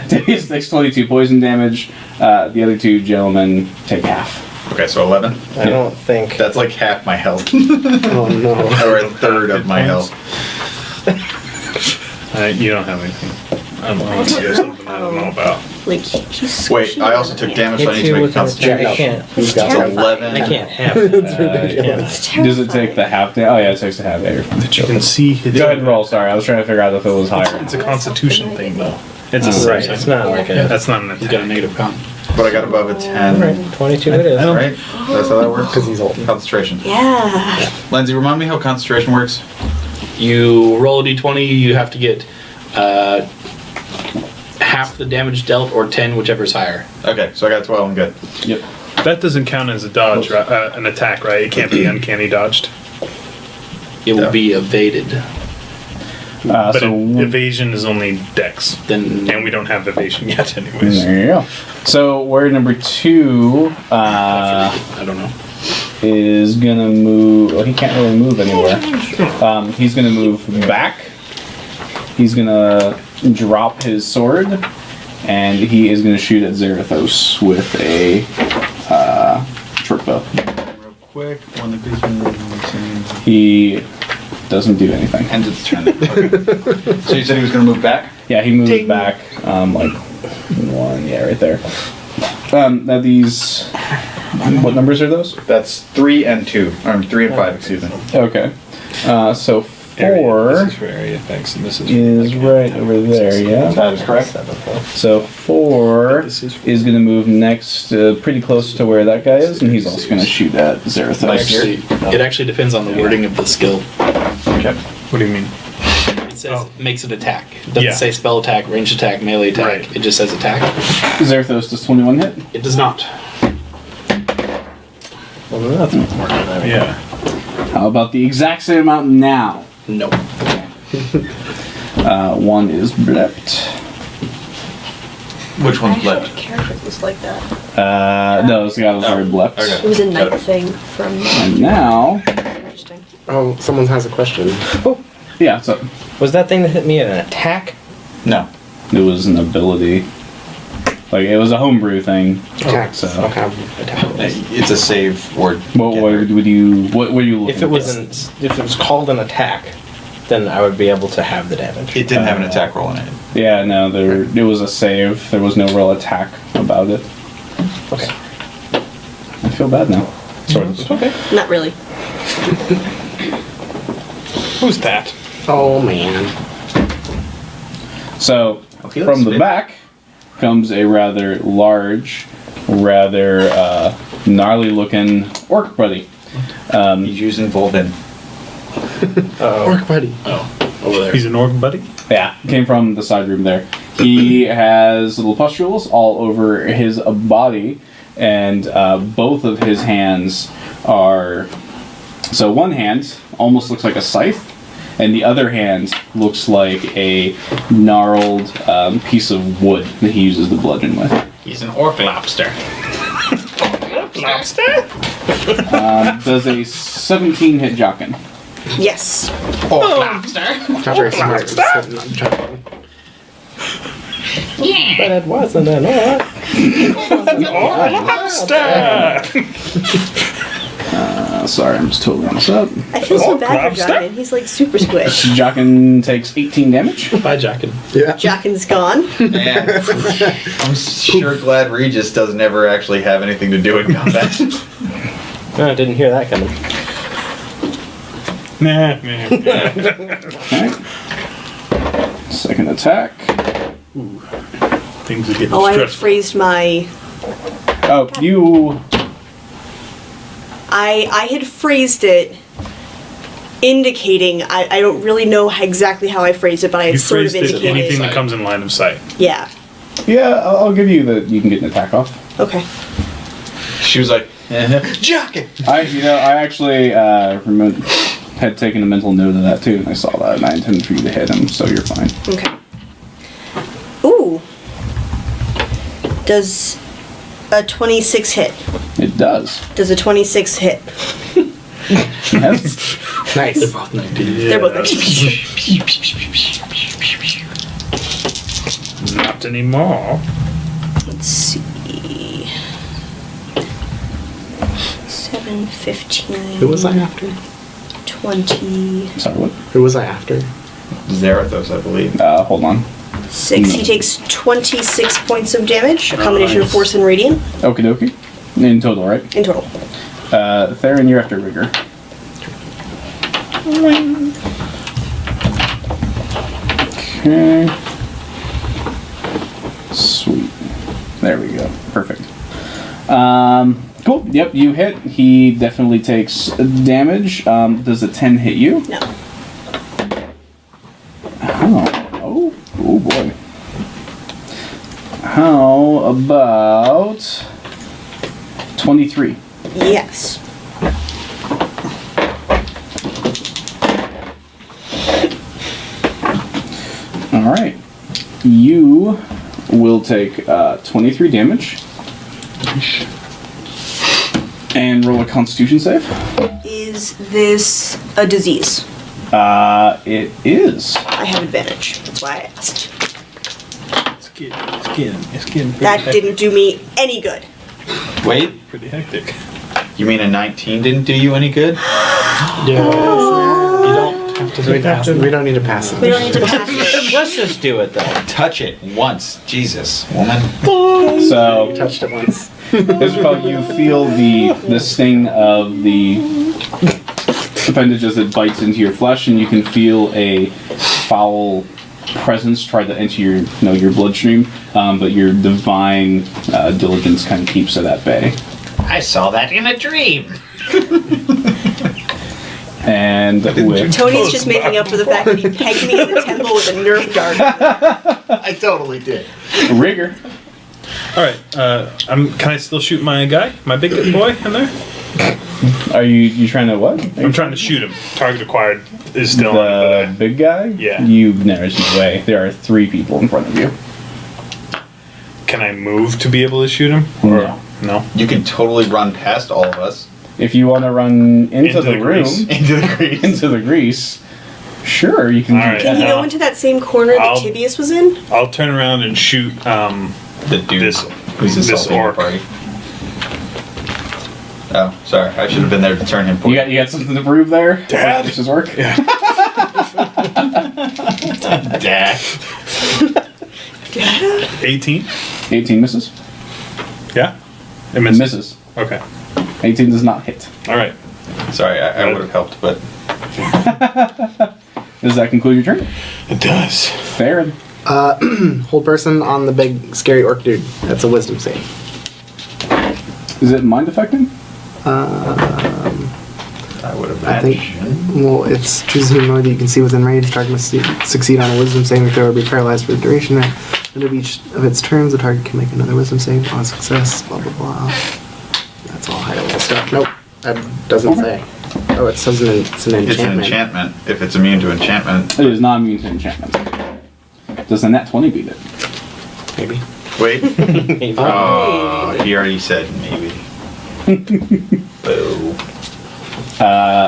[SPEAKER 3] Tibius takes 22 poison damage. The other 2 gentlemen take half.
[SPEAKER 8] Okay, so 11.
[SPEAKER 5] I don't think.
[SPEAKER 8] That's like half my health,
[SPEAKER 6] Oh no.
[SPEAKER 8] or a third of my health.
[SPEAKER 1] You don't have anything. I don't know. Unless you have something I don't know about.
[SPEAKER 7] Like he's.
[SPEAKER 8] Wait,
[SPEAKER 7] squishy
[SPEAKER 8] I also
[SPEAKER 7] on
[SPEAKER 8] took
[SPEAKER 7] me.
[SPEAKER 8] damage, so I
[SPEAKER 5] Hits
[SPEAKER 8] need to
[SPEAKER 5] you
[SPEAKER 8] make a
[SPEAKER 5] with an attack.
[SPEAKER 8] constitution.
[SPEAKER 5] I can't.
[SPEAKER 7] It's
[SPEAKER 8] So
[SPEAKER 7] terrifying.
[SPEAKER 8] 11.
[SPEAKER 5] I can't have it.
[SPEAKER 7] It's terrifying.
[SPEAKER 3] Does it take the half damage? Oh yeah, it takes the half damage.
[SPEAKER 1] That you can see his.
[SPEAKER 3] Go ahead and roll. Sorry, I was trying to figure out if it was higher.
[SPEAKER 1] It's a constitution thing, though. It's a
[SPEAKER 5] Right.
[SPEAKER 1] save.
[SPEAKER 5] It's not like a.
[SPEAKER 1] That's not an
[SPEAKER 9] He's got a
[SPEAKER 1] attack.
[SPEAKER 9] negative con.
[SPEAKER 8] But I got above a 10.
[SPEAKER 5] Right. 22 it is.
[SPEAKER 8] Right? That's how that works?
[SPEAKER 6] Because he's old.
[SPEAKER 8] Concentration.
[SPEAKER 7] Yeah.
[SPEAKER 8] Lindsay, remind me how concentration works.
[SPEAKER 9] You roll a d20, you have to get half the damage dealt or 10, whichever is higher.
[SPEAKER 8] Okay, so I got 12, I'm good.
[SPEAKER 3] Yep.
[SPEAKER 1] That doesn't count as a dodge, right? An attack, right? It can't be uncanny dodged.
[SPEAKER 9] It will be evaded.
[SPEAKER 1] But
[SPEAKER 3] So
[SPEAKER 1] evasion is only dex.
[SPEAKER 9] Then
[SPEAKER 1] And we don't have evasion yet, anyways.
[SPEAKER 3] there you go. So where number 2
[SPEAKER 9] I don't know.
[SPEAKER 3] is gonna move. Well, he can't really move anywhere. He's gonna move back. He's gonna drop his sword, and he is gonna shoot at Zarathos with a short bow.
[SPEAKER 8] Real quick, when the creature
[SPEAKER 3] He doesn't do anything.
[SPEAKER 8] ends its turn. Okay. So you said he was going to move back?
[SPEAKER 3] Yeah, he moves back, like 1, yeah, right there. Now these, what numbers are those?
[SPEAKER 8] That's 3 and 2. 3 and 5, excuse me.
[SPEAKER 3] Okay, so 4
[SPEAKER 1] This is for area effects, and this is
[SPEAKER 3] is right over there, yeah.
[SPEAKER 8] That is correct.
[SPEAKER 3] So 4 is going to move next, pretty close to where that guy is, and he's also going to shoot at Zarathos.
[SPEAKER 9] Actually, it actually depends on the wording of the skill.
[SPEAKER 8] Okay.
[SPEAKER 1] What do you mean?
[SPEAKER 9] It says makes it attack. It doesn't
[SPEAKER 1] Yeah.
[SPEAKER 9] say spell attack, range attack, melee attack.
[SPEAKER 1] Right.
[SPEAKER 9] It just says attack.
[SPEAKER 3] Zarathos does 21 hit.
[SPEAKER 9] It does not.
[SPEAKER 5] Well, that's more than
[SPEAKER 1] Yeah.
[SPEAKER 3] How about the exact same amount now?
[SPEAKER 9] No.
[SPEAKER 3] 1 is blepped.
[SPEAKER 8] Which
[SPEAKER 7] I
[SPEAKER 8] one's
[SPEAKER 7] actually
[SPEAKER 8] left?
[SPEAKER 7] don't care if it was like that.
[SPEAKER 3] No, this guy was already blepped.
[SPEAKER 8] Okay.
[SPEAKER 7] It was a
[SPEAKER 8] Got
[SPEAKER 7] night
[SPEAKER 8] it.
[SPEAKER 7] thing from.
[SPEAKER 3] And now,
[SPEAKER 7] Interesting.
[SPEAKER 6] Oh, someone has a question.
[SPEAKER 3] yeah, so
[SPEAKER 5] Was that thing that hit me an attack?
[SPEAKER 8] No.
[SPEAKER 3] it was an ability. Like, it was a homebrew thing.
[SPEAKER 6] Attack.
[SPEAKER 3] So,
[SPEAKER 6] Okay.
[SPEAKER 8] It's a save word.
[SPEAKER 3] what would you, what were you looking
[SPEAKER 5] If it was called an attack, then I would be able to have the damage.
[SPEAKER 8] It didn't have an attack roll in it.
[SPEAKER 3] Yeah, no, it was a save. There was no real attack about it.
[SPEAKER 5] Okay.
[SPEAKER 3] I feel bad now. Sort of.
[SPEAKER 5] Okay.
[SPEAKER 7] Not really.
[SPEAKER 1] Who's that?
[SPEAKER 6] Oh man.
[SPEAKER 3] So,
[SPEAKER 8] Okay,
[SPEAKER 3] from the
[SPEAKER 8] spit.
[SPEAKER 3] back comes a rather large, rather gnarly looking orc buddy.
[SPEAKER 8] He's using Volden.
[SPEAKER 6] Orc buddy.
[SPEAKER 9] Oh, over there.
[SPEAKER 1] He's an orc buddy?
[SPEAKER 3] Yeah, came from the side room there. He has little pustules all over his body, and both of his hands are. So one hand almost looks like a scythe, and the other hand looks like a gnarled piece of wood that he uses the bludgeon with.
[SPEAKER 4] He's an orc lobster.
[SPEAKER 1] Lobster?
[SPEAKER 3] Does a 17 hit Jockin?
[SPEAKER 7] Yes.
[SPEAKER 4] Orc lobster.
[SPEAKER 6] Not very smart. It's sitting on Jockin.
[SPEAKER 4] Yeah.
[SPEAKER 5] But it wasn't an orc.
[SPEAKER 1] Lobster!
[SPEAKER 3] Sorry, I'm just totally on this up.
[SPEAKER 7] I feel so
[SPEAKER 1] Orc
[SPEAKER 7] bad for
[SPEAKER 1] lobster?
[SPEAKER 7] Jockin. He's like super squish.
[SPEAKER 3] Jockin takes 18 damage.
[SPEAKER 9] Bye, Jackin.
[SPEAKER 6] Yeah.
[SPEAKER 7] Jockin's gone.
[SPEAKER 8] Man, I'm sure glad Regis doesn't ever actually have anything to do in combat.
[SPEAKER 5] No, I didn't hear that coming.
[SPEAKER 1] Nah, man.
[SPEAKER 3] Alright. Second attack.
[SPEAKER 1] Things are getting
[SPEAKER 7] Oh, I had
[SPEAKER 1] stressful.
[SPEAKER 7] phrased my.
[SPEAKER 3] Oh, you.
[SPEAKER 7] I had phrased it indicating. I don't really know exactly how I phrased it, but I had
[SPEAKER 1] You
[SPEAKER 7] sort of
[SPEAKER 1] phrased it
[SPEAKER 7] indicated.
[SPEAKER 1] anything that comes in line of sight.
[SPEAKER 7] Yeah.
[SPEAKER 3] Yeah, I'll give you that. You can get an attack off.
[SPEAKER 7] Okay.
[SPEAKER 8] She was like, Jockin!
[SPEAKER 3] I actually had taken a mental note of that too, and I saw that, and I intended for you to hit him, so you're fine.
[SPEAKER 7] Okay. Ooh. Does a 26 hit?
[SPEAKER 3] It does.
[SPEAKER 7] Does a 26 hit?
[SPEAKER 3] Yes.
[SPEAKER 6] Nice.
[SPEAKER 9] Both 19.
[SPEAKER 7] They're both like.
[SPEAKER 1] Not anymore.
[SPEAKER 7] Let's see. 10, 15.
[SPEAKER 6] Who was I after?
[SPEAKER 7] 20.
[SPEAKER 3] Sorry, what?
[SPEAKER 6] Who was I after?
[SPEAKER 8] Zarathos, I believe.
[SPEAKER 3] Hold on.
[SPEAKER 7] 6. He takes 26 points of damage, a combination of force and radiant
[SPEAKER 3] Okie dokie. In total, right?
[SPEAKER 7] in total.
[SPEAKER 3] Theron, you're after Rigor. Okay. Sweet. There we go. Perfect. Cool. Yep, you hit. He definitely takes damage. Does a 10 hit you?
[SPEAKER 7] No.
[SPEAKER 3] Oh boy. How about 23?
[SPEAKER 7] Yes.
[SPEAKER 3] All right. You will take 23 damage. And roll a Constitution save.
[SPEAKER 7] Is this a disease?
[SPEAKER 3] It is.
[SPEAKER 7] I have advantage. That's why I asked.
[SPEAKER 5] It's getting pretty
[SPEAKER 7] That
[SPEAKER 5] hectic.
[SPEAKER 7] didn't do me any good.
[SPEAKER 8] Wait,
[SPEAKER 5] Pretty hectic.
[SPEAKER 8] you mean a 19 didn't do you any good?
[SPEAKER 5] Yeah. You don't have to
[SPEAKER 6] We don't need to pass
[SPEAKER 7] We
[SPEAKER 6] it.
[SPEAKER 7] don't need to pass it.
[SPEAKER 5] Let's just do it though.
[SPEAKER 8] Touch it once. Jesus, woman.
[SPEAKER 3] So,
[SPEAKER 6] Touched it once.
[SPEAKER 3] Isabel, you feel the sting of the appendage as it bites into your flesh, and you can feel a foul presence try to enter your bloodstream, but your divine diligence kind of keeps it at bay.
[SPEAKER 4] I saw that in a dream.
[SPEAKER 3] And with
[SPEAKER 7] Tony's just making up for the fact that he pegged me in the temple with a Nerf dart.
[SPEAKER 8] I totally did.
[SPEAKER 3] Rigor,
[SPEAKER 1] All right. Can I still shoot my guy, my big boy in there?
[SPEAKER 3] are you trying to what?
[SPEAKER 1] I'm trying to shoot him. Target acquired is still on.
[SPEAKER 3] The
[SPEAKER 1] But
[SPEAKER 3] big guy?
[SPEAKER 1] Yeah.
[SPEAKER 3] There's no way. There are 3 people in front of you.
[SPEAKER 1] can I move to be able to shoot him? Or
[SPEAKER 3] No.
[SPEAKER 1] no?
[SPEAKER 8] You can totally run past all of us.
[SPEAKER 3] If you want to run into the room,
[SPEAKER 1] grease.
[SPEAKER 8] Into the grease.
[SPEAKER 3] into the grease, sure, you can
[SPEAKER 1] All
[SPEAKER 3] do
[SPEAKER 1] right.
[SPEAKER 7] Can he
[SPEAKER 3] that.
[SPEAKER 7] go into that same corner that
[SPEAKER 1] I'll-
[SPEAKER 7] Tibius was in?
[SPEAKER 1] I'll turn around and shoot
[SPEAKER 8] The dude
[SPEAKER 1] this
[SPEAKER 8] who's
[SPEAKER 1] this
[SPEAKER 8] assaulting the
[SPEAKER 1] orc.
[SPEAKER 8] party. Oh, sorry. I should have been there to turn him.
[SPEAKER 3] You got something to prove there?
[SPEAKER 1] Dad?
[SPEAKER 3] This is work?
[SPEAKER 1] Yeah.
[SPEAKER 8] Dad.
[SPEAKER 1] 18?
[SPEAKER 3] 18 misses.
[SPEAKER 1] Yeah? It
[SPEAKER 3] It
[SPEAKER 1] misses.
[SPEAKER 3] misses.
[SPEAKER 1] Okay.
[SPEAKER 3] 18 does not hit.
[SPEAKER 1] All right.
[SPEAKER 8] Sorry, I would have helped, but
[SPEAKER 3] Does that conclude your turn?
[SPEAKER 1] It does.
[SPEAKER 3] Theron.
[SPEAKER 6] Hold person on the big scary orc dude. That's a wisdom save.
[SPEAKER 3] Is it mind affecting?
[SPEAKER 8] I would have
[SPEAKER 6] I think. Well, it's chooses a humanoid that you can see within range. Target must succeed on a wisdom saving throw or be paralyzed for the duration. At the end of each of its turns, the target can make another wisdom save on success. Blah blah blah. That's all high level stuff. Nope, that doesn't say. Oh, it says it's an enchantment.
[SPEAKER 8] It's an enchantment. If it's immune to enchantment.
[SPEAKER 3] It is not immune to enchantment. Does the nat 20 beat it?
[SPEAKER 6] Maybe.
[SPEAKER 8] Wait. Oh, he already said maybe. Boo.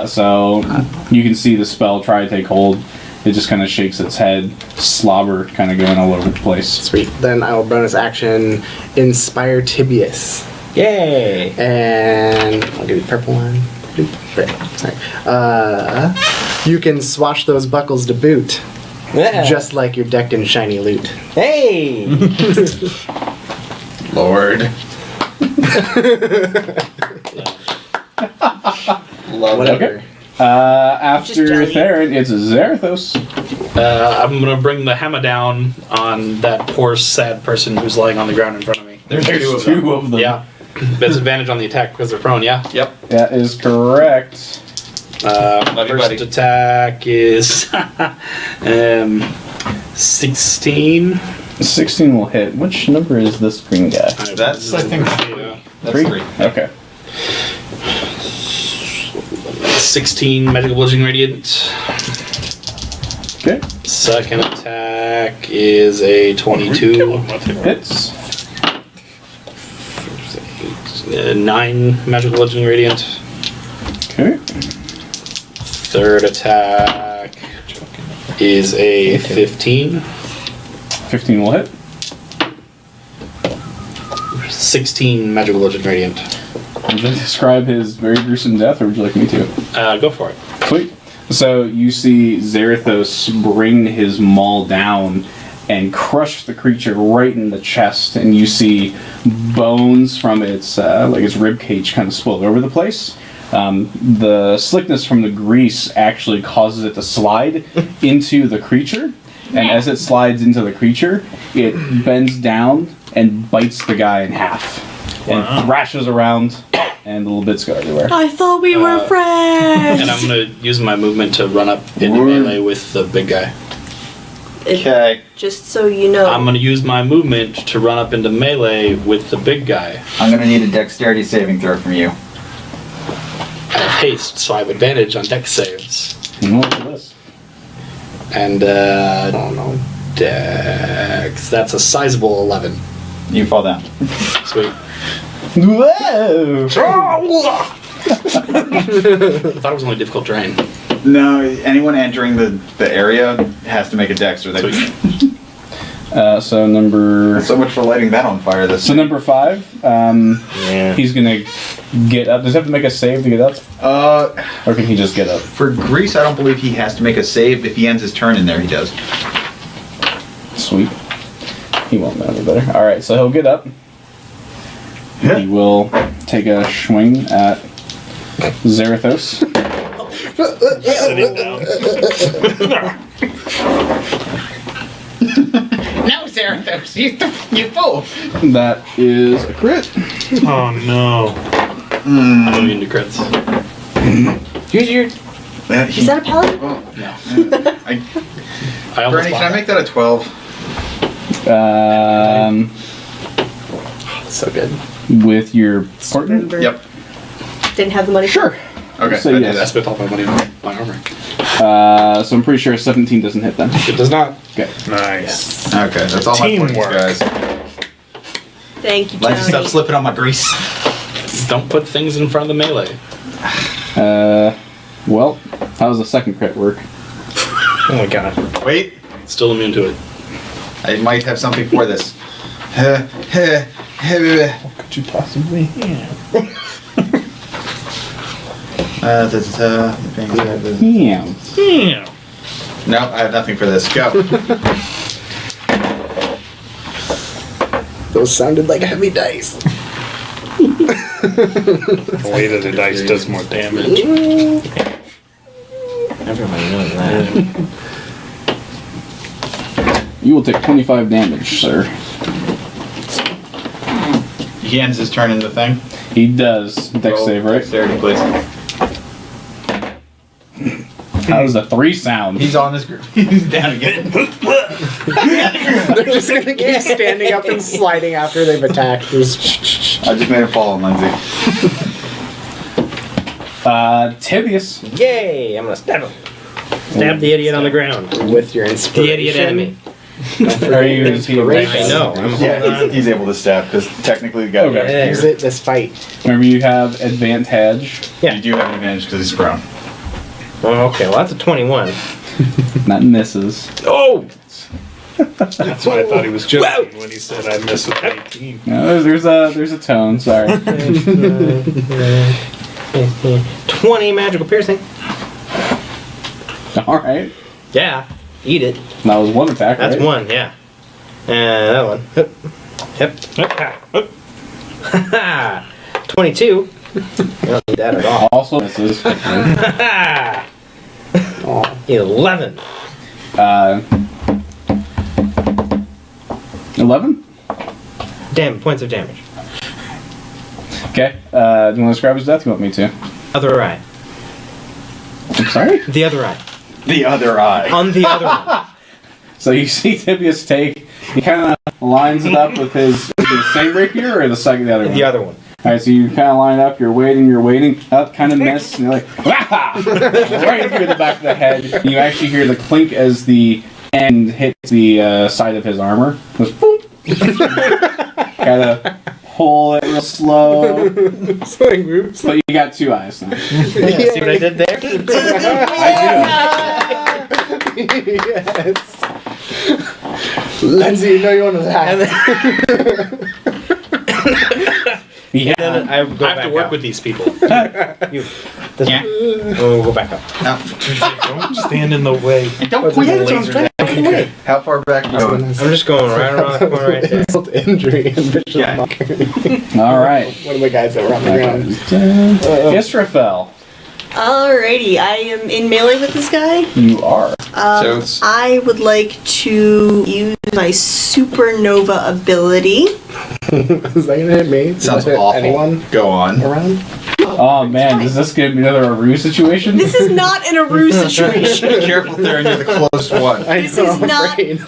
[SPEAKER 3] So you can see the spell try to take hold. It just kind of shakes its head, slobber kind of going all over the place.
[SPEAKER 6] Sweet. Then I will bonus action Inspire Tibius.
[SPEAKER 5] Yay!
[SPEAKER 6] And I'll give you the purple one. There, sorry. You can swash those buckles to boot,
[SPEAKER 5] Yeah.
[SPEAKER 6] just like you're decked in shiny loot.
[SPEAKER 5] Hey!
[SPEAKER 8] Lord. Love
[SPEAKER 6] Whatever.
[SPEAKER 8] it.
[SPEAKER 3] After
[SPEAKER 7] jelly.
[SPEAKER 3] Theron, it's Zarathos.
[SPEAKER 9] I'm gonna bring the hammer down on that poor, sad person who's lying on the ground in front of me.
[SPEAKER 8] There's
[SPEAKER 3] There's
[SPEAKER 8] two of them.
[SPEAKER 9] Yeah. Disadvantage on the attack because they're prone, yeah?
[SPEAKER 8] Yep.
[SPEAKER 3] That is correct.
[SPEAKER 8] Love you, buddy.
[SPEAKER 9] First attack is 16.
[SPEAKER 3] 16 will hit. Which number is this green guy?
[SPEAKER 8] That's, I think,
[SPEAKER 9] Yeah.
[SPEAKER 8] that's 3.
[SPEAKER 3] Okay.
[SPEAKER 9] 16 magical bludgeoning radiant.
[SPEAKER 3] Okay.
[SPEAKER 9] Second attack is a 22.
[SPEAKER 3] Hits.
[SPEAKER 9] 9 magical bludgeoning radiant.
[SPEAKER 3] Okay.
[SPEAKER 9] Third attack is a 15.
[SPEAKER 3] 15 will hit.
[SPEAKER 9] 16 magical bludgeoning radiant.
[SPEAKER 3] Would you describe his very gruesome death, or would you like me to?
[SPEAKER 9] Go for it.
[SPEAKER 3] Sweet. So you see Zarathos bring his maul down and crush the creature right in the chest, and you see bones from its its rib cage kind of spill all over the place. The slickness from the grease actually causes it to slide into the creature, and as it slides into the creature, it bends down and bites the guy in half, and thrashes around, and little bits go everywhere.
[SPEAKER 7] I thought we were friends.
[SPEAKER 9] And I'm gonna use my movement to run up into melee with the big guy.
[SPEAKER 8] Okay.
[SPEAKER 7] Just so you know.
[SPEAKER 9] I'm gonna use my movement to run up into melee with the big guy.
[SPEAKER 8] I'm gonna need a dexterity saving throw from you.
[SPEAKER 9] I have haste, so I have advantage on dex saves.
[SPEAKER 3] What's this?
[SPEAKER 9] And I don't know, dex. That's a sizable 11.
[SPEAKER 8] You fall down.
[SPEAKER 9] Sweet.
[SPEAKER 3] Whoa!
[SPEAKER 9] I thought it was only difficult terrain.
[SPEAKER 8] No, anyone entering the area has to make a dex or they.
[SPEAKER 9] Sweet.
[SPEAKER 3] So number.
[SPEAKER 8] So much for lighting that on fire. This.
[SPEAKER 3] So number 5. He's gonna get up. Does he have to make a save to get up, or can he just get up?
[SPEAKER 8] For Grease, I don't believe he has to make a save. If he ends his turn in there, he does.
[SPEAKER 3] Sweet. He won't know any better. All right, so he'll get up. He will take a swing at Zarathos.
[SPEAKER 1] Sitting down.
[SPEAKER 4] No, Zarathos, you fool.
[SPEAKER 3] That is a crit.
[SPEAKER 1] Oh no.
[SPEAKER 9] I'm immune to crits.
[SPEAKER 7] Use your. Is that a paladin?
[SPEAKER 9] No.
[SPEAKER 8] I
[SPEAKER 9] I
[SPEAKER 8] Bernie, can I make that a 12?
[SPEAKER 5] So good.
[SPEAKER 3] With your partner?
[SPEAKER 8] Yep.
[SPEAKER 7] Didn't have the money.
[SPEAKER 3] Sure.
[SPEAKER 8] Okay,
[SPEAKER 3] So
[SPEAKER 8] I do
[SPEAKER 3] yes.
[SPEAKER 9] I
[SPEAKER 8] that.
[SPEAKER 9] spent all my money on my armor.
[SPEAKER 3] So I'm pretty sure 17 doesn't hit then.
[SPEAKER 9] It does not.
[SPEAKER 3] Okay.
[SPEAKER 1] Nice.
[SPEAKER 8] Okay, that's all my points,
[SPEAKER 1] Teamwork.
[SPEAKER 8] guys.
[SPEAKER 7] Thank you,
[SPEAKER 8] Let you stop
[SPEAKER 7] Tony.
[SPEAKER 8] slipping on my grease.
[SPEAKER 9] Don't put things in front of the melee.
[SPEAKER 3] Well, how does the second crit work?
[SPEAKER 5] Oh my god.
[SPEAKER 8] Wait,
[SPEAKER 9] Still immune to it.
[SPEAKER 8] I might have something for this.
[SPEAKER 1] Could you possibly? Yeah.
[SPEAKER 3] Yeah.
[SPEAKER 1] Yeah.
[SPEAKER 8] No, I have nothing for this. Go.
[SPEAKER 6] Those sounded like heavy dice.
[SPEAKER 1] The weight of the dice does more damage.
[SPEAKER 5] Everybody knows that.
[SPEAKER 3] You will take 25 damage, sir.
[SPEAKER 8] He ends his turn in the thing.
[SPEAKER 3] He does. Dex
[SPEAKER 8] Roll
[SPEAKER 3] save, right?
[SPEAKER 8] Dexterity, please.
[SPEAKER 3] How does a 3 sound?
[SPEAKER 8] He's on his group. He's down again.
[SPEAKER 6] They're just gonna keep standing up and sliding after they've attacked. Just
[SPEAKER 8] I just made a fall on Lindsay.
[SPEAKER 3] Tibius.
[SPEAKER 5] Yay! I'm gonna stab him. Stab the idiot on the ground.
[SPEAKER 6] with your
[SPEAKER 5] The
[SPEAKER 6] inspiration.
[SPEAKER 5] idiot enemy.
[SPEAKER 3] Are you is he
[SPEAKER 6] Inspiration.
[SPEAKER 5] I know. I'm holding
[SPEAKER 8] Yeah,
[SPEAKER 5] on.
[SPEAKER 8] he's able to stab because technically the guy
[SPEAKER 3] Okay.
[SPEAKER 8] was
[SPEAKER 6] Use
[SPEAKER 8] here.
[SPEAKER 6] it this fight.
[SPEAKER 3] Remember, you have advantage.
[SPEAKER 5] Yeah.
[SPEAKER 8] You do have an advantage because he's prone.
[SPEAKER 5] Oh, okay, well that's a 21.
[SPEAKER 3] That misses.
[SPEAKER 5] Oh!
[SPEAKER 1] That's why I thought he was joking when he said I missed with 18.
[SPEAKER 3] No, there's a tone. Sorry.
[SPEAKER 5] 20 magical piercing.
[SPEAKER 3] All right.
[SPEAKER 5] Yeah. Eat it.
[SPEAKER 3] That was one attack.
[SPEAKER 5] That's
[SPEAKER 3] right?
[SPEAKER 5] one, yeah. And that one. Yep. Yep. 22. You don't need that at all.
[SPEAKER 3] Also misses.
[SPEAKER 5] 11.
[SPEAKER 3] 11.
[SPEAKER 5] Points of damage.
[SPEAKER 3] Okay. Do you want to describe his death? You want me to?
[SPEAKER 5] Other eye.
[SPEAKER 3] I'm sorry.
[SPEAKER 5] The other eye.
[SPEAKER 8] The other eye.
[SPEAKER 5] On the other one.
[SPEAKER 3] So you see Tibius take. He kind of lines it up with his the same rapier or the other one.
[SPEAKER 5] The other one.
[SPEAKER 3] All right, so you kind of line up, you're waiting, up, kind of miss, and you're like, "Wah!" Right through the back of the head. And you actually hear the clink as the end hits the side of his armor. Goes, boop. Kind of pull it real slow.
[SPEAKER 6] Swing groups.
[SPEAKER 3] But you got 2 eyes now.
[SPEAKER 5] See what I did there?
[SPEAKER 6] Yes. Lindsay, you know you want to laugh.
[SPEAKER 3] Yeah.
[SPEAKER 5] Then I go
[SPEAKER 9] I have
[SPEAKER 5] back
[SPEAKER 9] to work
[SPEAKER 5] up.
[SPEAKER 9] with these people.
[SPEAKER 5] You. This
[SPEAKER 4] Yeah.
[SPEAKER 5] We'll go back up.
[SPEAKER 1] Don't stand in the way.
[SPEAKER 4] Don't point your
[SPEAKER 6] That's what I'm
[SPEAKER 4] laser
[SPEAKER 6] trying
[SPEAKER 4] at me.
[SPEAKER 8] How far back are you going?
[SPEAKER 5] I'm just going right around the corner right there.
[SPEAKER 6] Insult to injury and vicious
[SPEAKER 8] Yeah.
[SPEAKER 6] mockery.
[SPEAKER 3] All right.
[SPEAKER 6] One of the guys that were on the ground.
[SPEAKER 3] Israfel,
[SPEAKER 7] Alrighty, I am in melee with this guy.
[SPEAKER 3] you are.
[SPEAKER 8] So it's
[SPEAKER 7] I would like to use my supernova ability.
[SPEAKER 6] Is that gonna hit me? Does
[SPEAKER 8] sounds
[SPEAKER 6] that hit
[SPEAKER 8] awful.
[SPEAKER 6] Anyone
[SPEAKER 8] Go on.
[SPEAKER 6] around?
[SPEAKER 3] Oh man, is this gonna be another Aru situation?
[SPEAKER 7] This is not an Aru situation.
[SPEAKER 8] Careful, Theron, you're the closest one.
[SPEAKER 6] I
[SPEAKER 7] This
[SPEAKER 6] know,
[SPEAKER 7] is
[SPEAKER 6] I'm
[SPEAKER 7] not-
[SPEAKER 6] afraid.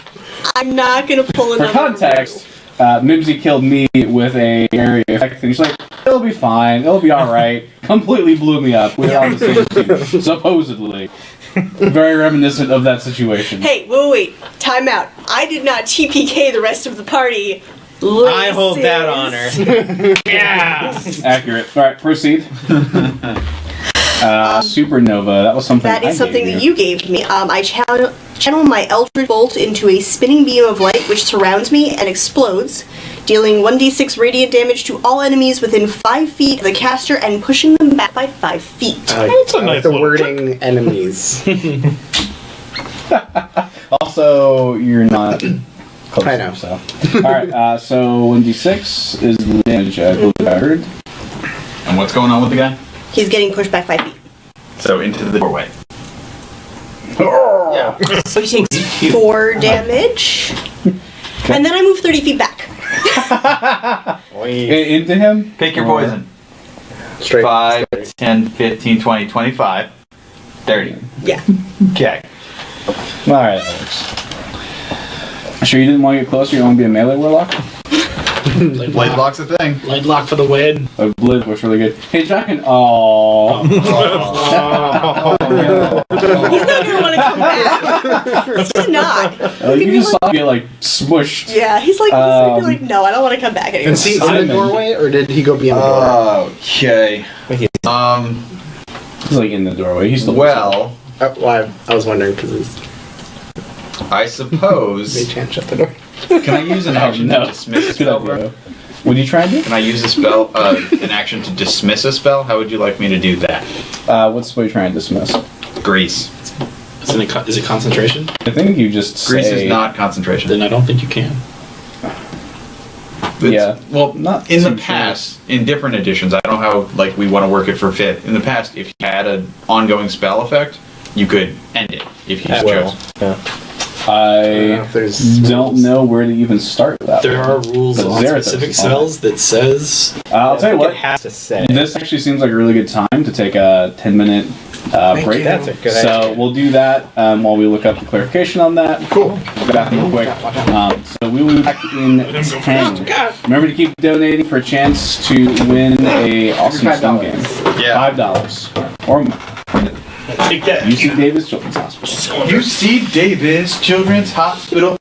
[SPEAKER 7] I'm not gonna pull
[SPEAKER 3] For
[SPEAKER 7] another
[SPEAKER 3] context, Mimsy killed me with a area effect thing. She's like, it'll be fine, it'll be alright. Completely blew me up. We're on the same team, supposedly. Very reminiscent of that situation.
[SPEAKER 7] Hey, wait, time out. I did not TPK the rest of the party.
[SPEAKER 5] I hold that
[SPEAKER 7] Laces.
[SPEAKER 5] honor. Yeah.
[SPEAKER 3] Accurate. Alright, proceed. Supernova, that was something
[SPEAKER 7] That is
[SPEAKER 3] I
[SPEAKER 7] something
[SPEAKER 3] gave
[SPEAKER 7] that
[SPEAKER 3] you.
[SPEAKER 7] you gave me. I channel my Eldritch Bolt into a spinning beam of light which surrounds me and explodes, dealing 1d6 radiant damage to all enemies within 5 feet of the caster and pushing them back by 5 feet.
[SPEAKER 1] That's a
[SPEAKER 6] I like
[SPEAKER 1] nice
[SPEAKER 6] the
[SPEAKER 1] little
[SPEAKER 6] wording enemies.
[SPEAKER 3] Also, you're not close
[SPEAKER 6] I know.
[SPEAKER 3] enough, so. Alright, so 1d6 is the damage I believe I heard.
[SPEAKER 8] And what's going on with the guy?
[SPEAKER 7] He's getting pushed back 5 feet.
[SPEAKER 8] So into the doorway.
[SPEAKER 9] Yeah.
[SPEAKER 7] So he takes 4 damage. And then I move 30 feet back.
[SPEAKER 3] Into him?
[SPEAKER 8] Pick your
[SPEAKER 3] Or-
[SPEAKER 8] poison.
[SPEAKER 6] Straight.
[SPEAKER 8] 5, 10, 15, 20, 25, 30.
[SPEAKER 7] Yeah.
[SPEAKER 8] Okay.
[SPEAKER 3] Alright, that works. Sure you didn't want to get closer? You want to be a melee warlock?
[SPEAKER 9] Blade
[SPEAKER 8] Blade
[SPEAKER 9] lock.
[SPEAKER 8] lock's a thing.
[SPEAKER 9] Blade lock for the win.
[SPEAKER 3] A blade was really good. Hey, Draken. Oh.
[SPEAKER 7] He's not gonna want to come back. He's not.
[SPEAKER 3] You just saw me get like smushed.
[SPEAKER 7] Yeah, he's like, no, I don't want to come back anymore.
[SPEAKER 6] Is he in the
[SPEAKER 3] Simon.
[SPEAKER 6] doorway, or did he go beyond the door?
[SPEAKER 8] Okay.
[SPEAKER 3] He's like in the doorway. He's still.
[SPEAKER 8] Well,
[SPEAKER 6] Well, I was wondering because he's
[SPEAKER 8] I suppose.
[SPEAKER 6] they can't shut the door.
[SPEAKER 8] Can I use an action
[SPEAKER 3] no.
[SPEAKER 8] to dismiss a
[SPEAKER 3] Good
[SPEAKER 8] spell,
[SPEAKER 3] idea.
[SPEAKER 8] bro?
[SPEAKER 3] What are you trying to do?
[SPEAKER 8] Can I use a spell, an action to dismiss a spell? How would you like me to do that?
[SPEAKER 3] What's the spell you're trying to dismiss?
[SPEAKER 8] Grease.
[SPEAKER 9] Is it concentration?
[SPEAKER 3] I think you just
[SPEAKER 8] Grease
[SPEAKER 3] say.
[SPEAKER 8] is not concentration.
[SPEAKER 9] Then I don't think you can.
[SPEAKER 3] Yeah.
[SPEAKER 8] Well,
[SPEAKER 3] Not
[SPEAKER 8] in the
[SPEAKER 3] too
[SPEAKER 8] past, in different editions, I don't know how like we want to work it for fit. In the past, if you had an ongoing spell effect, you could end it if you chose.
[SPEAKER 5] Yeah.
[SPEAKER 3] I
[SPEAKER 6] if there's
[SPEAKER 3] don't know where to even start with that.
[SPEAKER 9] There are rules
[SPEAKER 3] But
[SPEAKER 9] on
[SPEAKER 3] Zerathos
[SPEAKER 9] specific
[SPEAKER 3] is on
[SPEAKER 9] spells that says
[SPEAKER 3] I'll tell you
[SPEAKER 5] It
[SPEAKER 3] what.
[SPEAKER 5] has to say.
[SPEAKER 3] This actually seems like a really good time to take a 10-minute break.
[SPEAKER 5] That's a good
[SPEAKER 3] So
[SPEAKER 5] idea.
[SPEAKER 3] we'll do that while we look up the clarification on that. Cool. We'll get back real quick. So we will be back in 10. Remember to keep donating for a chance to win a awesome stone game.
[SPEAKER 8] Yeah.
[SPEAKER 3] $5 or more.
[SPEAKER 9] take that.
[SPEAKER 3] UC Davis Children's Hospital.
[SPEAKER 8] UC Davis Children's Hospital.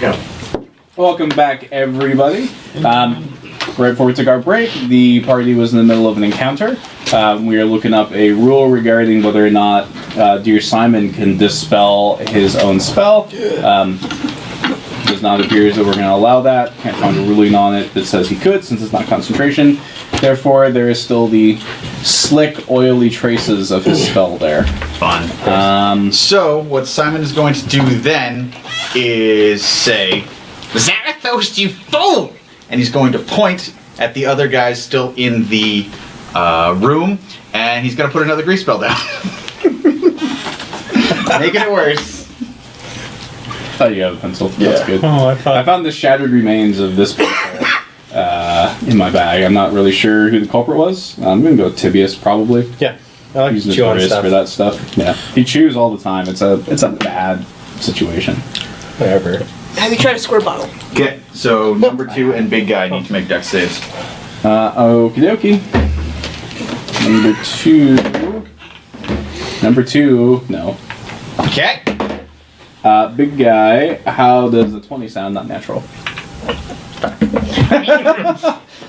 [SPEAKER 8] Go.
[SPEAKER 3] Welcome back, everybody. Right before we took our break, the party was in the middle of an encounter. We are looking up a rule regarding whether or not Dear Simon can dispel his own spell. Does not appear as though we're going to allow that. Can't find a ruling on it that says he could, since it's not concentration. Therefore, there is still the slick, oily traces of his spell there.
[SPEAKER 8] Fun. So, what Simon is going to do then is say,
[SPEAKER 4] Zarathos, you fool!
[SPEAKER 8] and he's going to point at the other guys still in the room, and he's going to put another grease spell down. Making it worse.
[SPEAKER 3] I thought you had a pencil. That's good.
[SPEAKER 5] Oh, I
[SPEAKER 3] I found the shattered remains of this pencil in my bag. I'm not really sure who the culprit was. I'm going to go with Tibius, probably.
[SPEAKER 5] Yeah. I like
[SPEAKER 3] He's
[SPEAKER 5] to chew on
[SPEAKER 3] notorious
[SPEAKER 5] stuff.
[SPEAKER 3] for that stuff. Yeah. He chews all the time. It's a bad situation.
[SPEAKER 5] Whatever.
[SPEAKER 7] Have you tried a squirt bottle?
[SPEAKER 8] Okay, so number 2 and big guy need to make dex saves.
[SPEAKER 3] Okie dokie. Number two, no.
[SPEAKER 8] Okay.
[SPEAKER 3] Big guy, how does the 20 sound? Not natural.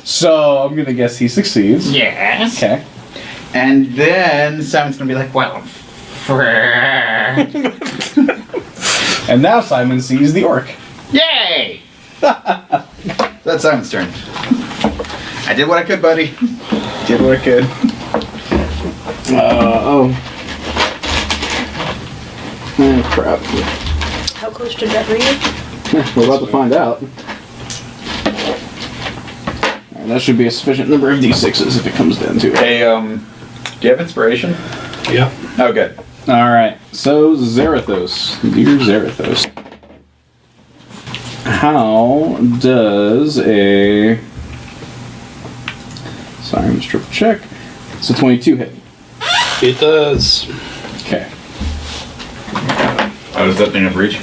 [SPEAKER 3] So I'm gonna guess he succeeds.
[SPEAKER 4] Yes.
[SPEAKER 3] Okay.
[SPEAKER 8] And then Simon's gonna be like,
[SPEAKER 4] Well,
[SPEAKER 3] And now Simon sees the orc.
[SPEAKER 4] yay!
[SPEAKER 8] that's Simon's turn. I did what I could, buddy. Did what I could.
[SPEAKER 3] Oh crap.
[SPEAKER 7] How close to death are you?
[SPEAKER 3] We're about to find out. Alright, that should be a sufficient number of d6s if it comes down to it.
[SPEAKER 8] Hey, do you have inspiration?
[SPEAKER 9] Yeah.
[SPEAKER 8] Oh, good.
[SPEAKER 3] Alright, so Zarathos. Dear Zarathos. How does a... Sorry, I'm just triple check. It's a 22 hit.
[SPEAKER 9] It does.
[SPEAKER 3] Okay.
[SPEAKER 8] Oh, does that thing have reach?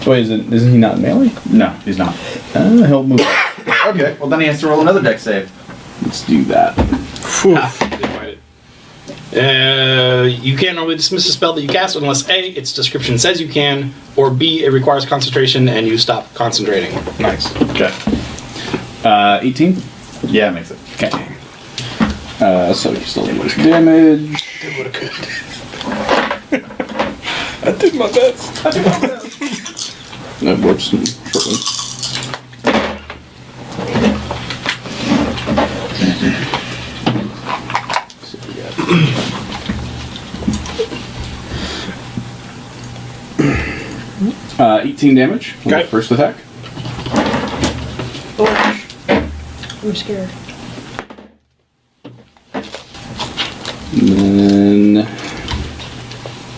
[SPEAKER 3] Wait, isn't he not melee?
[SPEAKER 8] No, he's not.
[SPEAKER 3] He'll move.
[SPEAKER 8] Okay, well then he has to roll another dex save.
[SPEAKER 3] Let's do that.
[SPEAKER 9] They fight it. You can't normally dismiss a spell that you cast unless A, its description says you can, or B, it requires concentration and you stop concentrating.
[SPEAKER 3] Nice.
[SPEAKER 8] Okay.
[SPEAKER 3] 18?
[SPEAKER 8] Yeah, it makes it.
[SPEAKER 3] Okay. So he still does damage.
[SPEAKER 9] Did what I could. I did my best.
[SPEAKER 3] No, whoops, shortly. See what we got. 18 damage on the
[SPEAKER 9] Okay.
[SPEAKER 3] first attack.
[SPEAKER 7] Oh, I'm scared.
[SPEAKER 3] And then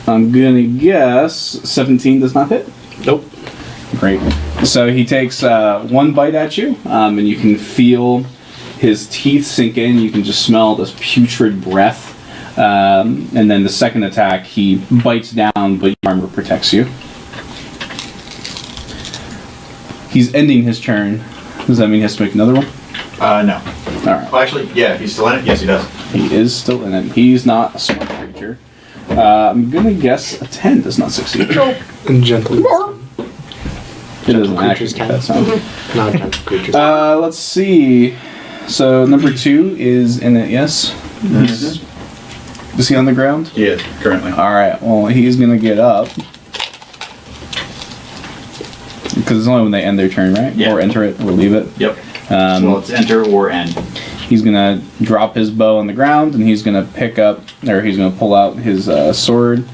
[SPEAKER 3] I'm gonna guess 17 does not hit.
[SPEAKER 9] Nope.
[SPEAKER 3] Great. So he takes one bite at you, and you can feel his teeth sink in. You can just smell this putrid breath. And then the second attack, he bites down, but your armor protects you. He's ending his turn. Does that mean he has to make another one?
[SPEAKER 8] No.
[SPEAKER 3] Alright.
[SPEAKER 8] Well, actually, yeah, he's still in it. Yes, he does.
[SPEAKER 3] He is still in it. He's not a smart creature. I'm gonna guess a 10 does not succeed.
[SPEAKER 6] And gentle.
[SPEAKER 3] It doesn't actually
[SPEAKER 6] creatures
[SPEAKER 3] make
[SPEAKER 6] can.
[SPEAKER 3] that sound.
[SPEAKER 6] Not gentle creatures.
[SPEAKER 3] Let's see. So number 2 is in it, yes? Is he on the ground?
[SPEAKER 8] He is, currently.
[SPEAKER 3] Alright, well, he's gonna get up. Because it's only when they end their turn, right?
[SPEAKER 8] Yeah.
[SPEAKER 3] Or enter it, or leave it.
[SPEAKER 8] Yep. So it's enter or end.
[SPEAKER 3] He's gonna drop his bow on the ground, and he's gonna pick up, or he's gonna pull out his sword,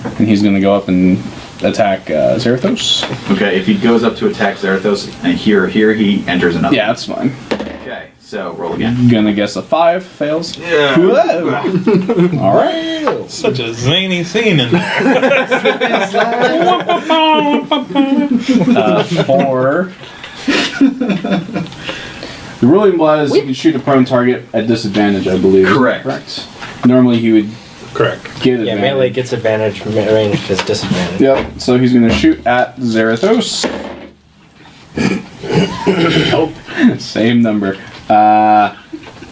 [SPEAKER 3] and he's gonna go up and attack Zarathos.
[SPEAKER 8] Okay, if he goes up to attack Zarathos, and here he enters another.
[SPEAKER 3] Yeah, that's fine.
[SPEAKER 8] Okay, so roll again.
[SPEAKER 3] Gonna guess a 5, fails.
[SPEAKER 8] Yeah.
[SPEAKER 3] Whoa. Alright.
[SPEAKER 1] Such a zany scene in there.
[SPEAKER 3] 4. The ruling was you can shoot a prone target at disadvantage, I believe.
[SPEAKER 8] Correct.
[SPEAKER 3] Normally he would
[SPEAKER 9] Correct.
[SPEAKER 3] get
[SPEAKER 5] Yeah,
[SPEAKER 3] advantage.
[SPEAKER 5] melee gets advantage, ranged gets disadvantage.
[SPEAKER 3] Yep, so he's going to shoot at Zarathos.
[SPEAKER 9] Nope.
[SPEAKER 3] Same number.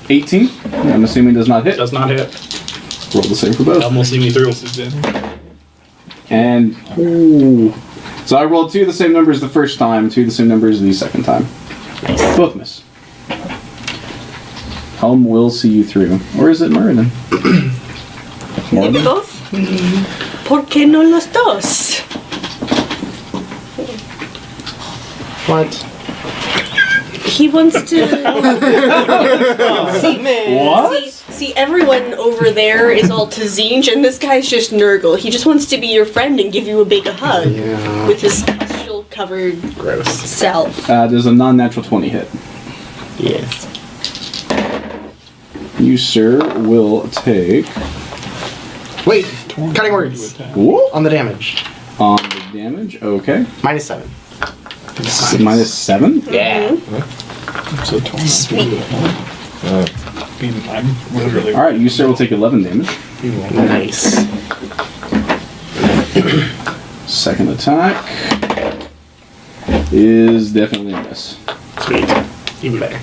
[SPEAKER 3] 18. I'm assuming does not hit.
[SPEAKER 9] Does not hit.
[SPEAKER 3] Roll the same for both.
[SPEAKER 9] Almost see me through.
[SPEAKER 3] And ooh, So I rolled 2 of the same numbers the first time, 2 of the same numbers the second time. Both miss. Helm will see you through. Or is it Muradin?
[SPEAKER 7] Maybe both. ¿Por qué no los dos?
[SPEAKER 6] What?
[SPEAKER 7] He wants to.
[SPEAKER 3] What?
[SPEAKER 7] See, everyone over there is all Tazinj, and this guy's just Nurgle. He just wants to be your friend and give you a big hug
[SPEAKER 6] Yeah.
[SPEAKER 7] with his pustule-covered
[SPEAKER 6] Gross.
[SPEAKER 7] self.
[SPEAKER 3] Does a non-natural 20 hit?
[SPEAKER 6] Yes.
[SPEAKER 3] You, sir, will take...
[SPEAKER 6] Wait, cutting words
[SPEAKER 3] Ooh,
[SPEAKER 6] on the damage.
[SPEAKER 3] on the damage, okay.
[SPEAKER 6] -7.
[SPEAKER 3] Minus 7?
[SPEAKER 6] Yeah.
[SPEAKER 1] So 20.
[SPEAKER 7] Sweet.
[SPEAKER 1] I'm literally.
[SPEAKER 3] Alright, you, sir, will take 11 damage.
[SPEAKER 6] Nice.
[SPEAKER 3] Second attack is definitely a miss.
[SPEAKER 6] Sweet. Even better.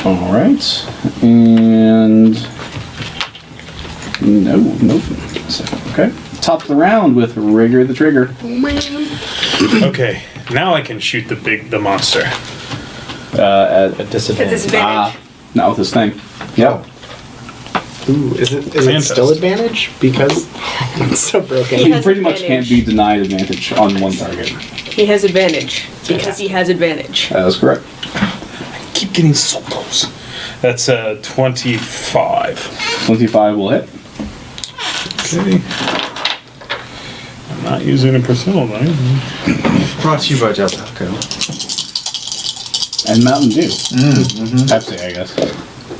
[SPEAKER 3] Alright, and... Nope. Okay. Top of the round with Rigger the Trigger.
[SPEAKER 1] Okay, now I can shoot the monster.
[SPEAKER 3] At
[SPEAKER 5] A disadvantage.
[SPEAKER 7] Disadvantage.
[SPEAKER 3] not with this thing. Yep.
[SPEAKER 6] Ooh, is it
[SPEAKER 1] Fantastic.
[SPEAKER 6] still advantage? Because it's so broken.
[SPEAKER 7] He
[SPEAKER 3] You
[SPEAKER 7] has
[SPEAKER 3] pretty much can't
[SPEAKER 7] advantage.
[SPEAKER 3] be denied advantage on one target.
[SPEAKER 7] He has advantage because he has advantage.
[SPEAKER 3] That is correct.
[SPEAKER 1] Keep getting so close. That's 25.
[SPEAKER 3] 25 will hit.
[SPEAKER 1] Okay. I'm not using a personnel line.
[SPEAKER 8] Brought to you by Del Taco.
[SPEAKER 3] And Mountain Dew. Pepsi, I guess.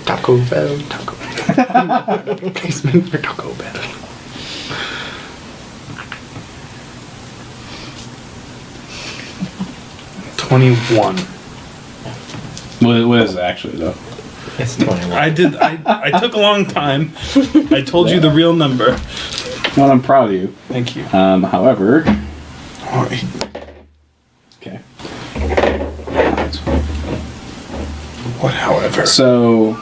[SPEAKER 6] Taco Bell. Taco Bell. Placement for Taco Bell.
[SPEAKER 1] $21.
[SPEAKER 3] What is it actually, though?
[SPEAKER 5] It's 21.
[SPEAKER 1] I took a long time. I told you the real number.
[SPEAKER 3] Well, I'm proud of you.
[SPEAKER 1] Thank you.
[SPEAKER 3] However...
[SPEAKER 1] Alright.
[SPEAKER 3] Okay.
[SPEAKER 1] What, however?
[SPEAKER 3] So...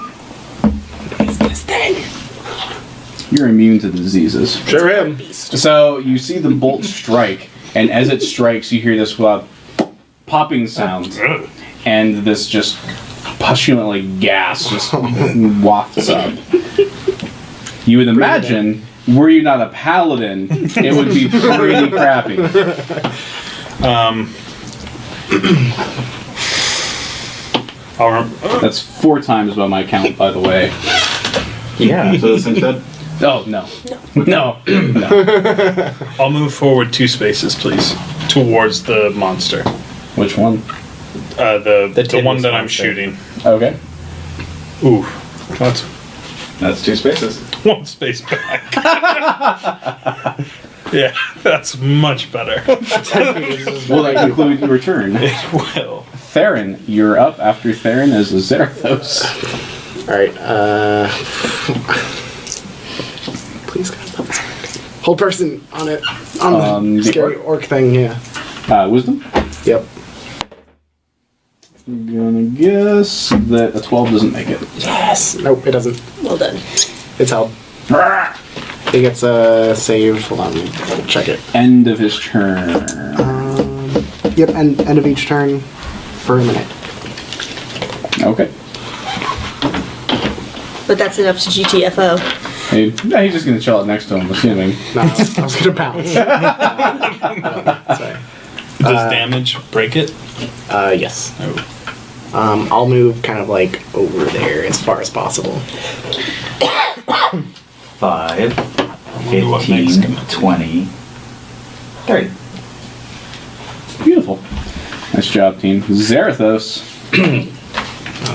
[SPEAKER 3] You're immune to diseases.
[SPEAKER 9] Sure am.
[SPEAKER 3] So you see the bolt strike, and as it strikes, you hear this loud popping sound, and this just pustulant like gas just wafts up. You would imagine, were you not a paladin, it would be pretty crappy. That's 4 times by my count, by the way.
[SPEAKER 6] Yeah.
[SPEAKER 8] So this thing's dead?
[SPEAKER 3] Oh, no. No.
[SPEAKER 1] I'll move forward 2 spaces, please, towards the monster.
[SPEAKER 3] Which one?
[SPEAKER 1] The
[SPEAKER 5] tedious
[SPEAKER 1] one that I'm
[SPEAKER 5] monster.
[SPEAKER 1] shooting.
[SPEAKER 3] Okay.
[SPEAKER 1] Ooh, that's
[SPEAKER 8] That's 2 spaces.
[SPEAKER 1] 1 space back. Yeah, that's much better.
[SPEAKER 3] Will that conclude your turn?
[SPEAKER 1] It will.
[SPEAKER 3] Theron, you're up. After Theron is Zarathos.
[SPEAKER 6] Alright, please God, let this work. Hold person on it. On the
[SPEAKER 3] the
[SPEAKER 6] scary orc thing, yeah.
[SPEAKER 3] Wisdom?
[SPEAKER 6] Yep.
[SPEAKER 3] I'm gonna guess that a 12 doesn't make it.
[SPEAKER 6] Yes! Nope, it doesn't.
[SPEAKER 7] Well done.
[SPEAKER 6] It's held. It gets a save. Hold on, let me check it.
[SPEAKER 3] End of his turn.
[SPEAKER 6] Yep, end of each turn for a minute.
[SPEAKER 3] Okay.
[SPEAKER 7] But that's enough to GTFO.
[SPEAKER 3] Hey, yeah, he's just gonna chill out next to him, assuming.
[SPEAKER 6] No, I was gonna bounce. Sorry.
[SPEAKER 1] Does damage break it?
[SPEAKER 6] Yes. I'll move kind of like over there as far as possible.
[SPEAKER 8] 5,
[SPEAKER 1] wonder what Meg's
[SPEAKER 8] 15,
[SPEAKER 1] gonna do.
[SPEAKER 8] 20, 30.
[SPEAKER 3] Beautiful. Nice job, team. Zarathos,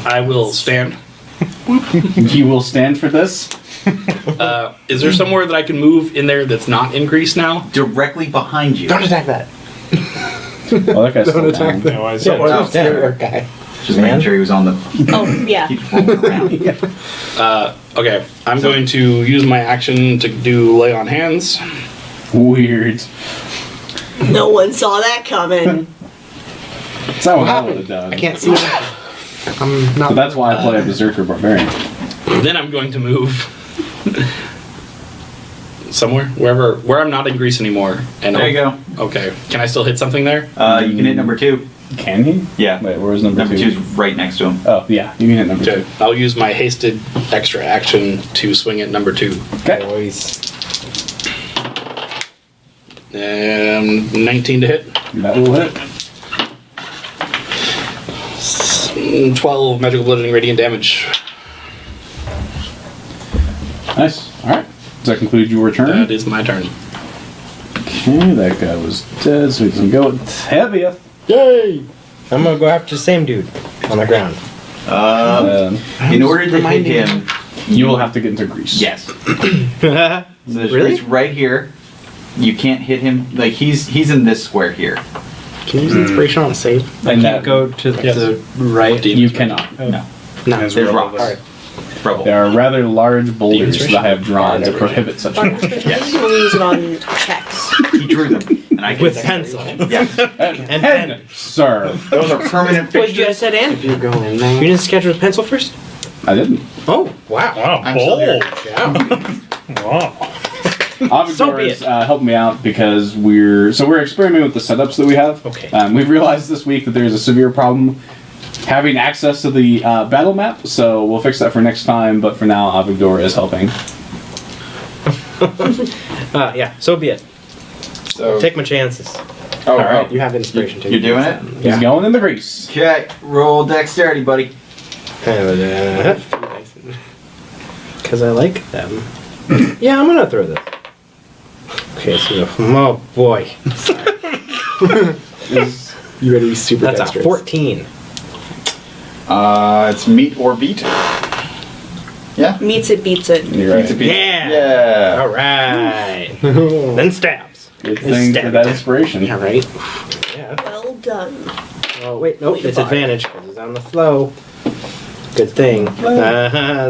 [SPEAKER 9] I will stand.
[SPEAKER 3] you will stand for this?
[SPEAKER 9] Is there somewhere that I can move in there that's not increased now?
[SPEAKER 8] Directly behind you.
[SPEAKER 6] Don't attack that.
[SPEAKER 3] Well, that guy's still
[SPEAKER 6] Don't attack
[SPEAKER 3] down.
[SPEAKER 6] them.
[SPEAKER 1] No, I
[SPEAKER 6] Or
[SPEAKER 1] said
[SPEAKER 6] the
[SPEAKER 5] down.
[SPEAKER 6] scary orc guy.
[SPEAKER 8] Just making sure he was on the.
[SPEAKER 7] Oh, yeah.
[SPEAKER 8] Keeps rolling around.
[SPEAKER 9] Okay, I'm going to use my action to do lay on hands.
[SPEAKER 3] Weird.
[SPEAKER 7] No one saw that coming.
[SPEAKER 3] That's not what I would have done.
[SPEAKER 6] I can't see it. I'm not.
[SPEAKER 3] But that's why I play a Berserker Barbarian.
[SPEAKER 9] Then I'm going to move somewhere, where I'm not in Greece anymore. And
[SPEAKER 8] There you go.
[SPEAKER 9] Okay. Can I still hit something there?
[SPEAKER 8] You can hit number 2.
[SPEAKER 3] Can he?
[SPEAKER 8] Yeah.
[SPEAKER 3] Wait, where's number
[SPEAKER 8] Number
[SPEAKER 3] 2?
[SPEAKER 8] 2's right next to him.
[SPEAKER 3] Oh, yeah, you can hit number
[SPEAKER 9] Okay.
[SPEAKER 3] 2.
[SPEAKER 9] I'll use my hasted extra action to swing at number 2.
[SPEAKER 3] Okay.
[SPEAKER 5] Boys.
[SPEAKER 9] 19 to hit.
[SPEAKER 3] That will hit.
[SPEAKER 9] 12 magical bludgeoning radiant damage.
[SPEAKER 3] Nice. Alright. Does that conclude your turn?
[SPEAKER 9] That is my turn.
[SPEAKER 3] Okay, that guy was dead, so he doesn't go with heaviest.
[SPEAKER 5] Yay! I'm gonna go after the same dude on the ground.
[SPEAKER 8] In order to hit him,
[SPEAKER 3] You will have to get into Greece.
[SPEAKER 8] yes. So there's
[SPEAKER 5] Really?
[SPEAKER 8] Greece right here. You can't hit him. Like he's in this square here.
[SPEAKER 6] Can you use inspiration on a save?
[SPEAKER 3] And
[SPEAKER 5] Can't go to the right.
[SPEAKER 3] You cannot.
[SPEAKER 8] No.
[SPEAKER 6] No.
[SPEAKER 8] There's rocks.
[SPEAKER 6] Alright.
[SPEAKER 8] Rubble.
[SPEAKER 3] There are rather large boulders that I have drawn to
[SPEAKER 9] Yes.
[SPEAKER 3] prohibit such
[SPEAKER 7] I'm
[SPEAKER 3] motion.
[SPEAKER 7] gonna use it on checks.
[SPEAKER 8] He drew them, and I can
[SPEAKER 5] With pencil.
[SPEAKER 8] Yes.
[SPEAKER 5] And pen.
[SPEAKER 3] Sir.
[SPEAKER 8] Those are permanent
[SPEAKER 5] Wait, you
[SPEAKER 8] fixtures.
[SPEAKER 5] guys said and?
[SPEAKER 6] You're going in
[SPEAKER 5] You
[SPEAKER 6] there.
[SPEAKER 5] didn't sketch with pencil first?
[SPEAKER 3] I didn't.
[SPEAKER 5] Oh, wow.
[SPEAKER 1] Wow,
[SPEAKER 8] I'm still here.
[SPEAKER 1] bold.
[SPEAKER 5] Yeah.
[SPEAKER 1] Wow.
[SPEAKER 3] Avigdor
[SPEAKER 5] So be
[SPEAKER 3] is
[SPEAKER 5] it.
[SPEAKER 3] helping me out because we're experimenting with the setups that we have.
[SPEAKER 5] Okay.
[SPEAKER 3] We've realized this week that there's a severe problem having access to the battle map, so we'll fix that for next time. But for now, Avigdor is helping.
[SPEAKER 5] Yeah, so be it.
[SPEAKER 8] So,
[SPEAKER 5] Take my chances.
[SPEAKER 8] all
[SPEAKER 3] right.
[SPEAKER 6] You have inspiration too.
[SPEAKER 8] You're doing it?
[SPEAKER 3] He's going in the Grease.
[SPEAKER 8] Okay. Roll dexterity, buddy.
[SPEAKER 5] Because I like them. Yeah, I'm gonna throw this. Okay, so oh boy,
[SPEAKER 6] You ready to be super
[SPEAKER 5] that's a
[SPEAKER 6] dexterous.
[SPEAKER 5] 14.
[SPEAKER 8] It's meet or beat. Yeah.
[SPEAKER 7] Meets it, beats it.
[SPEAKER 3] You're
[SPEAKER 8] Meets or
[SPEAKER 3] right.
[SPEAKER 8] beat.
[SPEAKER 5] Yeah.
[SPEAKER 8] Yeah.
[SPEAKER 5] All right. Then stabs.
[SPEAKER 3] Good thing for that inspiration.
[SPEAKER 5] Yeah, right. Yeah.
[SPEAKER 7] Well done.
[SPEAKER 5] Oh wait, nope. It's advantage because it's on the flow. Good thing.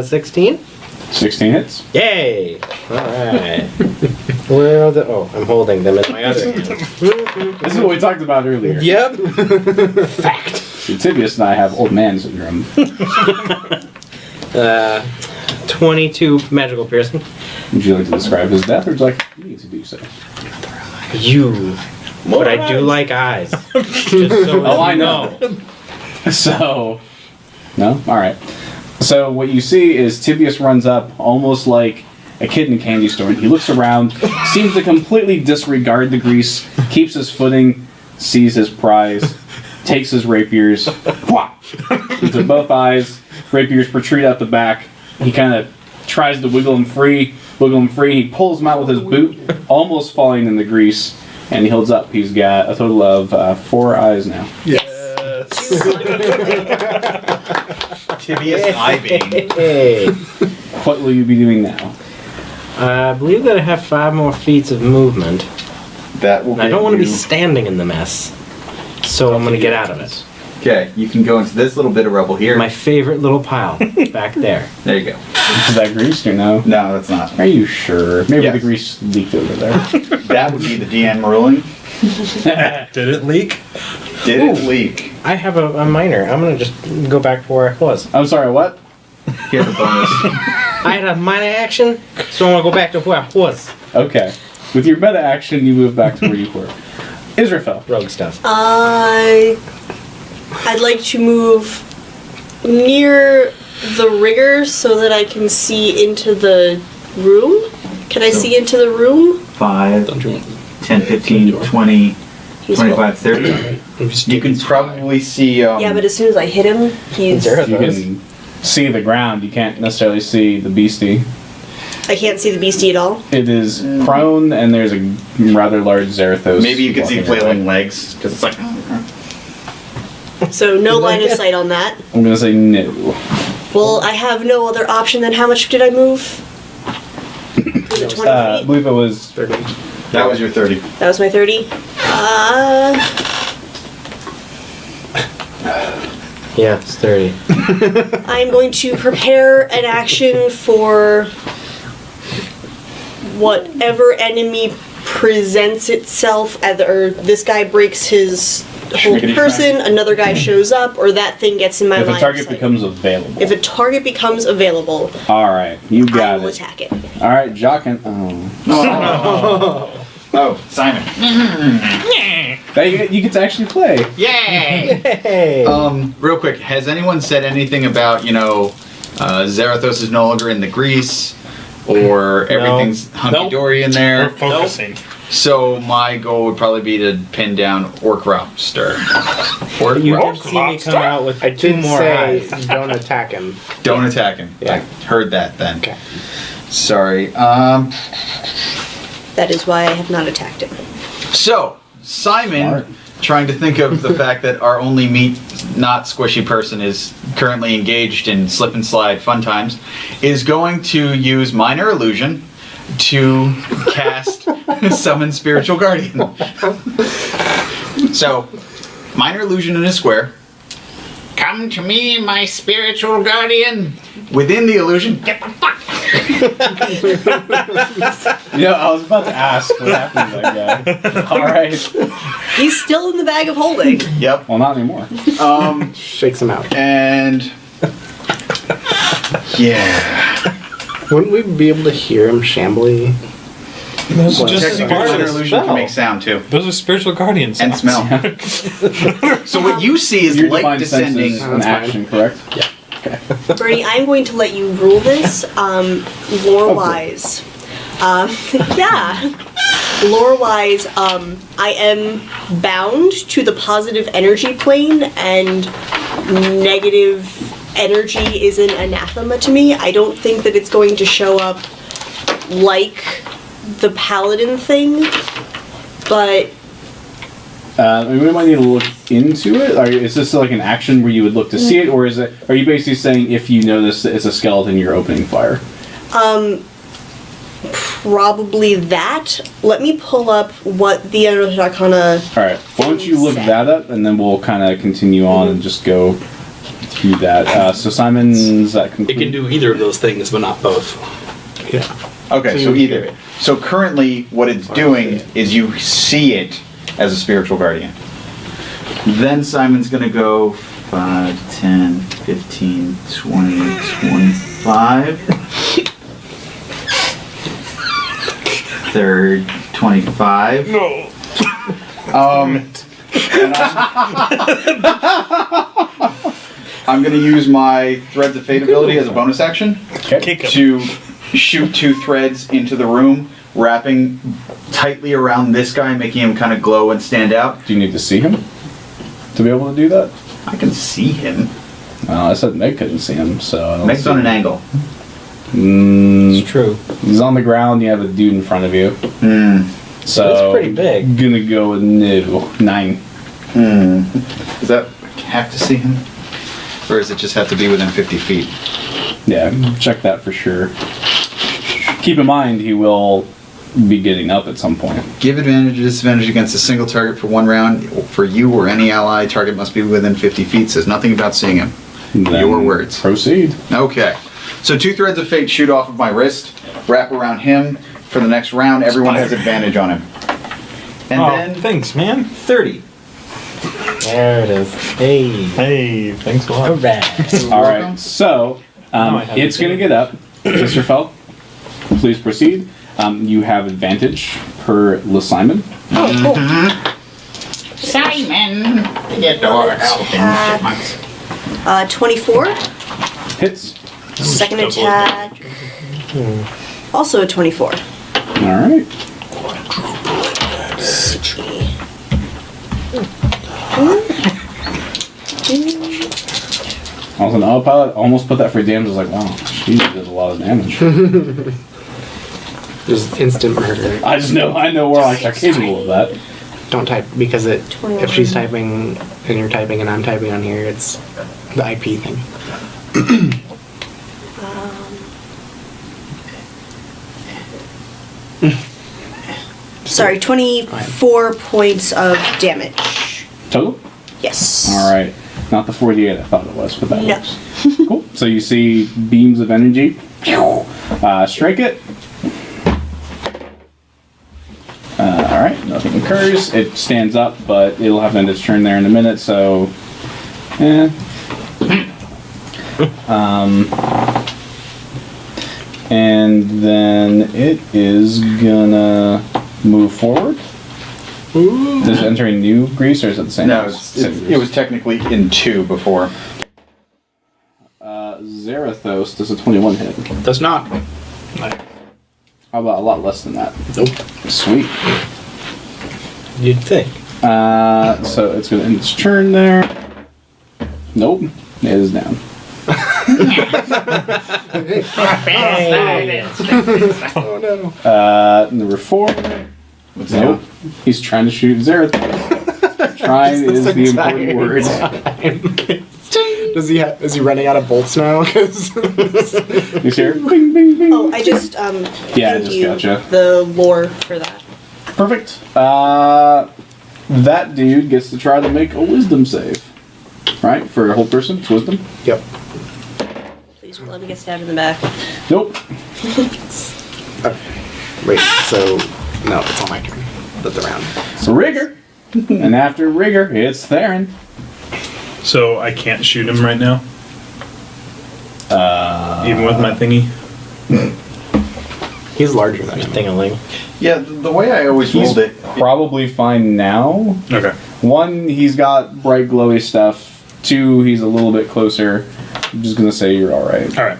[SPEAKER 5] 16.
[SPEAKER 3] 16 hits.
[SPEAKER 5] Yay! All right. Where are the? Oh, I'm holding them in my other hand.
[SPEAKER 3] This is what we talked about earlier.
[SPEAKER 5] Yep. Fact.
[SPEAKER 3] Tibius and I have old man syndrome.
[SPEAKER 5] 22 magical piercing.
[SPEAKER 3] Would you like to describe his death, or would you like me to do so?
[SPEAKER 5] You. But I do like eyes. Just so
[SPEAKER 3] Oh, I
[SPEAKER 5] you
[SPEAKER 3] know. So, no? Alright. So, what you see is Tibius runs up almost like a kid in a candy store, and he looks around, seems to completely disregard the grease, keeps his footing, sees his prize, takes his rapiers, into both eyes, rapiers protrude out the back. He kind of tries to wiggle him free. He pulls him out with his boot, almost falling in the grease, and he holds up. He's got a total of 4 eyes now.
[SPEAKER 8] Tibius eye beam.
[SPEAKER 5] Hey.
[SPEAKER 3] What will you be doing now?
[SPEAKER 5] I believe that I have 5 more feet of movement.
[SPEAKER 8] That will.
[SPEAKER 5] And I don't want to be standing in the mess. So I'm going to get out of it.
[SPEAKER 8] Okay, you can go into this little bit of rubble here.
[SPEAKER 5] My favorite little pile back there.
[SPEAKER 8] There you go.
[SPEAKER 3] Is that greased or no?
[SPEAKER 8] No, that's not.
[SPEAKER 3] Are you sure? Maybe
[SPEAKER 8] Yes.
[SPEAKER 3] the grease leaked over there.
[SPEAKER 8] That would be the DM ruling.
[SPEAKER 5] Did it leak?
[SPEAKER 8] Did it leak?
[SPEAKER 5] I have a minor. I'm going to just go back to where I was.
[SPEAKER 3] I'm sorry, what?
[SPEAKER 8] Here's a bonus.
[SPEAKER 5] I had a minor action, so I'm going to go back to where I was.
[SPEAKER 3] Okay. With your meta action, you move back to where you were. Israfel.
[SPEAKER 5] Rogue stuff.
[SPEAKER 7] I'd like to move near the rigger so that I can see into the room. Can I see into the room?
[SPEAKER 8] 5, 10, 15, 20,
[SPEAKER 7] He's
[SPEAKER 8] 25, 30. You can probably see.
[SPEAKER 7] Yeah, but as soon as I hit him, he's.
[SPEAKER 3] You can see the ground. You can't necessarily see the beastie.
[SPEAKER 7] I can't see the beastie at all.
[SPEAKER 3] It is prone, and there's a rather large Zarathos.
[SPEAKER 8] Maybe you can see
[SPEAKER 3] walking
[SPEAKER 8] flailing
[SPEAKER 3] away.
[SPEAKER 8] legs because it's like.
[SPEAKER 7] So no line of sight on that.
[SPEAKER 3] I'm gonna say no.
[SPEAKER 7] Well, I have no other option then. How much did I move? Was it 20
[SPEAKER 3] I
[SPEAKER 7] feet?
[SPEAKER 3] believe it was
[SPEAKER 6] 30.
[SPEAKER 8] That was your 30.
[SPEAKER 7] That was my 30.
[SPEAKER 5] Yeah, it's 30.
[SPEAKER 7] I'm going to prepare an action for whatever enemy presents itself, or this guy breaks his hold
[SPEAKER 3] Make it
[SPEAKER 7] person, another guy shows up, or that thing gets in my
[SPEAKER 3] If
[SPEAKER 7] line
[SPEAKER 3] a target
[SPEAKER 7] of sight.
[SPEAKER 3] becomes available.
[SPEAKER 7] If a target becomes available,
[SPEAKER 3] All right, you
[SPEAKER 7] I
[SPEAKER 3] got
[SPEAKER 7] will
[SPEAKER 3] it.
[SPEAKER 7] attack it.
[SPEAKER 3] All right, Jock and
[SPEAKER 8] Oh, Simon.
[SPEAKER 3] you get to actually play.
[SPEAKER 4] Yay!
[SPEAKER 5] Hey.
[SPEAKER 8] Real quick, has anyone said anything about, Zarathos is no longer in the grease, or everything's hunky-dory in
[SPEAKER 1] We're
[SPEAKER 8] there?
[SPEAKER 1] focusing.
[SPEAKER 8] So my goal would probably be to pin down Orc Robster.
[SPEAKER 5] You
[SPEAKER 1] Orc
[SPEAKER 5] did see me come out with
[SPEAKER 6] I
[SPEAKER 5] two
[SPEAKER 6] did
[SPEAKER 5] more
[SPEAKER 6] say
[SPEAKER 5] eyes.
[SPEAKER 6] don't attack him.
[SPEAKER 8] Don't attack him.
[SPEAKER 6] Yeah.
[SPEAKER 8] I heard that then.
[SPEAKER 6] Okay.
[SPEAKER 8] Sorry.
[SPEAKER 7] That is why I have not attacked him.
[SPEAKER 8] So, Simon,
[SPEAKER 3] Smart.
[SPEAKER 8] trying to think of the fact that our only meat, not squishy person is currently engaged in slip and slide fun times, is going to use Minor Illusion to cast Summon Spiritual Guardian. So, Minor Illusion in a square.
[SPEAKER 4] Come to me, my spiritual guardian.
[SPEAKER 8] Within the illusion,
[SPEAKER 4] Get the fuck.
[SPEAKER 3] Yeah, I was about to ask what happened to that guy. All right.
[SPEAKER 7] He's still in the bag of holding.
[SPEAKER 8] yep.
[SPEAKER 3] Well, not anymore.
[SPEAKER 6] Shakes him out.
[SPEAKER 8] And yeah.
[SPEAKER 6] Wouldn't we be able to hear him shambly?
[SPEAKER 1] Those are just
[SPEAKER 8] Technically,
[SPEAKER 1] part of
[SPEAKER 8] Minor
[SPEAKER 1] the
[SPEAKER 8] Illusion can
[SPEAKER 1] spell.
[SPEAKER 8] make sound too.
[SPEAKER 1] Those are spiritual guardians.
[SPEAKER 8] And smell. So what you see is
[SPEAKER 3] Your
[SPEAKER 8] light
[SPEAKER 3] divine
[SPEAKER 8] descending.
[SPEAKER 3] sense is an action, correct? Yeah.
[SPEAKER 7] Bernie, I'm going to let you rule this, lore-wise. Yeah. Lore-wise, I am bound to the positive energy plane, and negative energy is an anathema to me. I don't think that it's going to show up like the paladin thing, but
[SPEAKER 3] We might need to look into it. Or is this like an action where you would look to see it, or are you basically saying if you notice that it's a skeleton, you're opening fire?
[SPEAKER 7] probably that. Let me pull up what the Unearthed Arcana.
[SPEAKER 3] All right. Why don't you look that up, and then we'll kind of continue on and just go through that. So Simon's that
[SPEAKER 9] It
[SPEAKER 3] complete?
[SPEAKER 9] can do either of those things, but not both.
[SPEAKER 6] Yeah.
[SPEAKER 8] Okay, so either. So currently, what it's doing is you see it as a spiritual guardian. Then Simon's gonna go 5, 10, 15, 20, 25. Third, 25.
[SPEAKER 1] No.
[SPEAKER 8] I'm gonna use my Threads of Fate ability as a bonus action
[SPEAKER 1] Kick him.
[SPEAKER 8] to shoot 2 threads into the room, wrapping tightly around this guy, making him kind of glow and stand out.
[SPEAKER 3] Do you need to see him to be able to do that?
[SPEAKER 8] I can see him.
[SPEAKER 3] I said Meg couldn't see him, so I don't
[SPEAKER 8] Meg's
[SPEAKER 3] see
[SPEAKER 8] on
[SPEAKER 3] him.
[SPEAKER 8] an angle.
[SPEAKER 5] It's true.
[SPEAKER 3] He's on the ground. You have a dude in front of you. So
[SPEAKER 5] That's pretty big.
[SPEAKER 3] Gonna go with no 9.
[SPEAKER 8] Does that have to see him? Or does it just have to be within 50 feet?
[SPEAKER 3] Yeah, check that for sure. Keep in mind he will be getting up at some point.
[SPEAKER 8] Give advantage or disadvantage against a single target for 1 round. For you or any ally, target must be within 50 feet. Says nothing about seeing him.
[SPEAKER 3] Then
[SPEAKER 8] Your words.
[SPEAKER 3] Proceed.
[SPEAKER 8] Okay. So 2 threads of fate shoot off of my wrist, wrap around him. For the next round, everyone has advantage on him. And
[SPEAKER 1] Oh,
[SPEAKER 8] then
[SPEAKER 1] thanks, man.
[SPEAKER 8] 30.
[SPEAKER 5] There it is. Hey.
[SPEAKER 1] Hey, thanks a lot.
[SPEAKER 5] Alright.
[SPEAKER 3] All right. So
[SPEAKER 1] Now I have
[SPEAKER 3] it's
[SPEAKER 1] to
[SPEAKER 3] gonna
[SPEAKER 1] see.
[SPEAKER 3] get up. Mr. Fell, please proceed. You have advantage per Simon.
[SPEAKER 7] Oh, cool.
[SPEAKER 4] Simon! Get door
[SPEAKER 7] Attack.
[SPEAKER 4] chipmunks.
[SPEAKER 7] 24.
[SPEAKER 3] Hits.
[SPEAKER 7] Second
[SPEAKER 1] Double
[SPEAKER 7] attack. Also a 24.
[SPEAKER 3] All right. I was an autopilot. Almost put that for damage. I was like, wow, she did a lot of damage.
[SPEAKER 6] Just instant murder.
[SPEAKER 3] I know warlocks are capable of that.
[SPEAKER 6] Don't type because if
[SPEAKER 7] 21.
[SPEAKER 6] she's typing and you're typing and I'm typing on here, it's the IP thing.
[SPEAKER 7] Sorry, 24 points of damage.
[SPEAKER 3] Total.
[SPEAKER 7] Yes.
[SPEAKER 3] All right. Not the 48 I thought it was, but that
[SPEAKER 7] No.
[SPEAKER 3] works. Cool. So you see beams of energy. Strike it. All right. Nothing occurs. It stands up, but it'll have to end its turn there in a minute, so... and then it is gonna move forward. Does it enter a new grease, or is it the same?
[SPEAKER 8] No, it was technically in 2 before.
[SPEAKER 3] Zarathos, does a 21 hit?
[SPEAKER 9] Does not.
[SPEAKER 3] How about a lot less than that?
[SPEAKER 9] Nope.
[SPEAKER 3] Sweet.
[SPEAKER 5] You'd think.
[SPEAKER 3] So it's going to end its turn there. Nope. It is down.
[SPEAKER 6] Oh no.
[SPEAKER 3] Number 4. Nope. He's trying to shoot Zarathos. Trying is the important word.
[SPEAKER 6] Is he running out of bolts now? 'Cause
[SPEAKER 3] You hear? Bing, bing, bing.
[SPEAKER 7] Oh, I just
[SPEAKER 3] Yeah, I
[SPEAKER 7] gave
[SPEAKER 3] just
[SPEAKER 7] you
[SPEAKER 3] gotcha.
[SPEAKER 7] the lore for that.
[SPEAKER 3] Perfect. That dude gets to try to make a wisdom save. Right? For a whole person, it's wisdom.
[SPEAKER 6] Yep.
[SPEAKER 7] Please don't let me get stabbed in the back.
[SPEAKER 3] Nope.
[SPEAKER 6] Wait. So no, it's on my turn. That's the round.
[SPEAKER 3] So Rigger. And after Rigger, it's Theron.
[SPEAKER 1] So I can't shoot him right now? Even with my thingy?
[SPEAKER 6] He's larger than him.
[SPEAKER 5] Thing-a-ling.
[SPEAKER 8] Yeah, the way I always
[SPEAKER 3] He's
[SPEAKER 8] rolled it.
[SPEAKER 3] probably fine now.
[SPEAKER 1] Okay.
[SPEAKER 3] 1, he's got bright glowy stuff. 2, he's a little bit closer. I'm just gonna say you're alright.
[SPEAKER 1] Alright.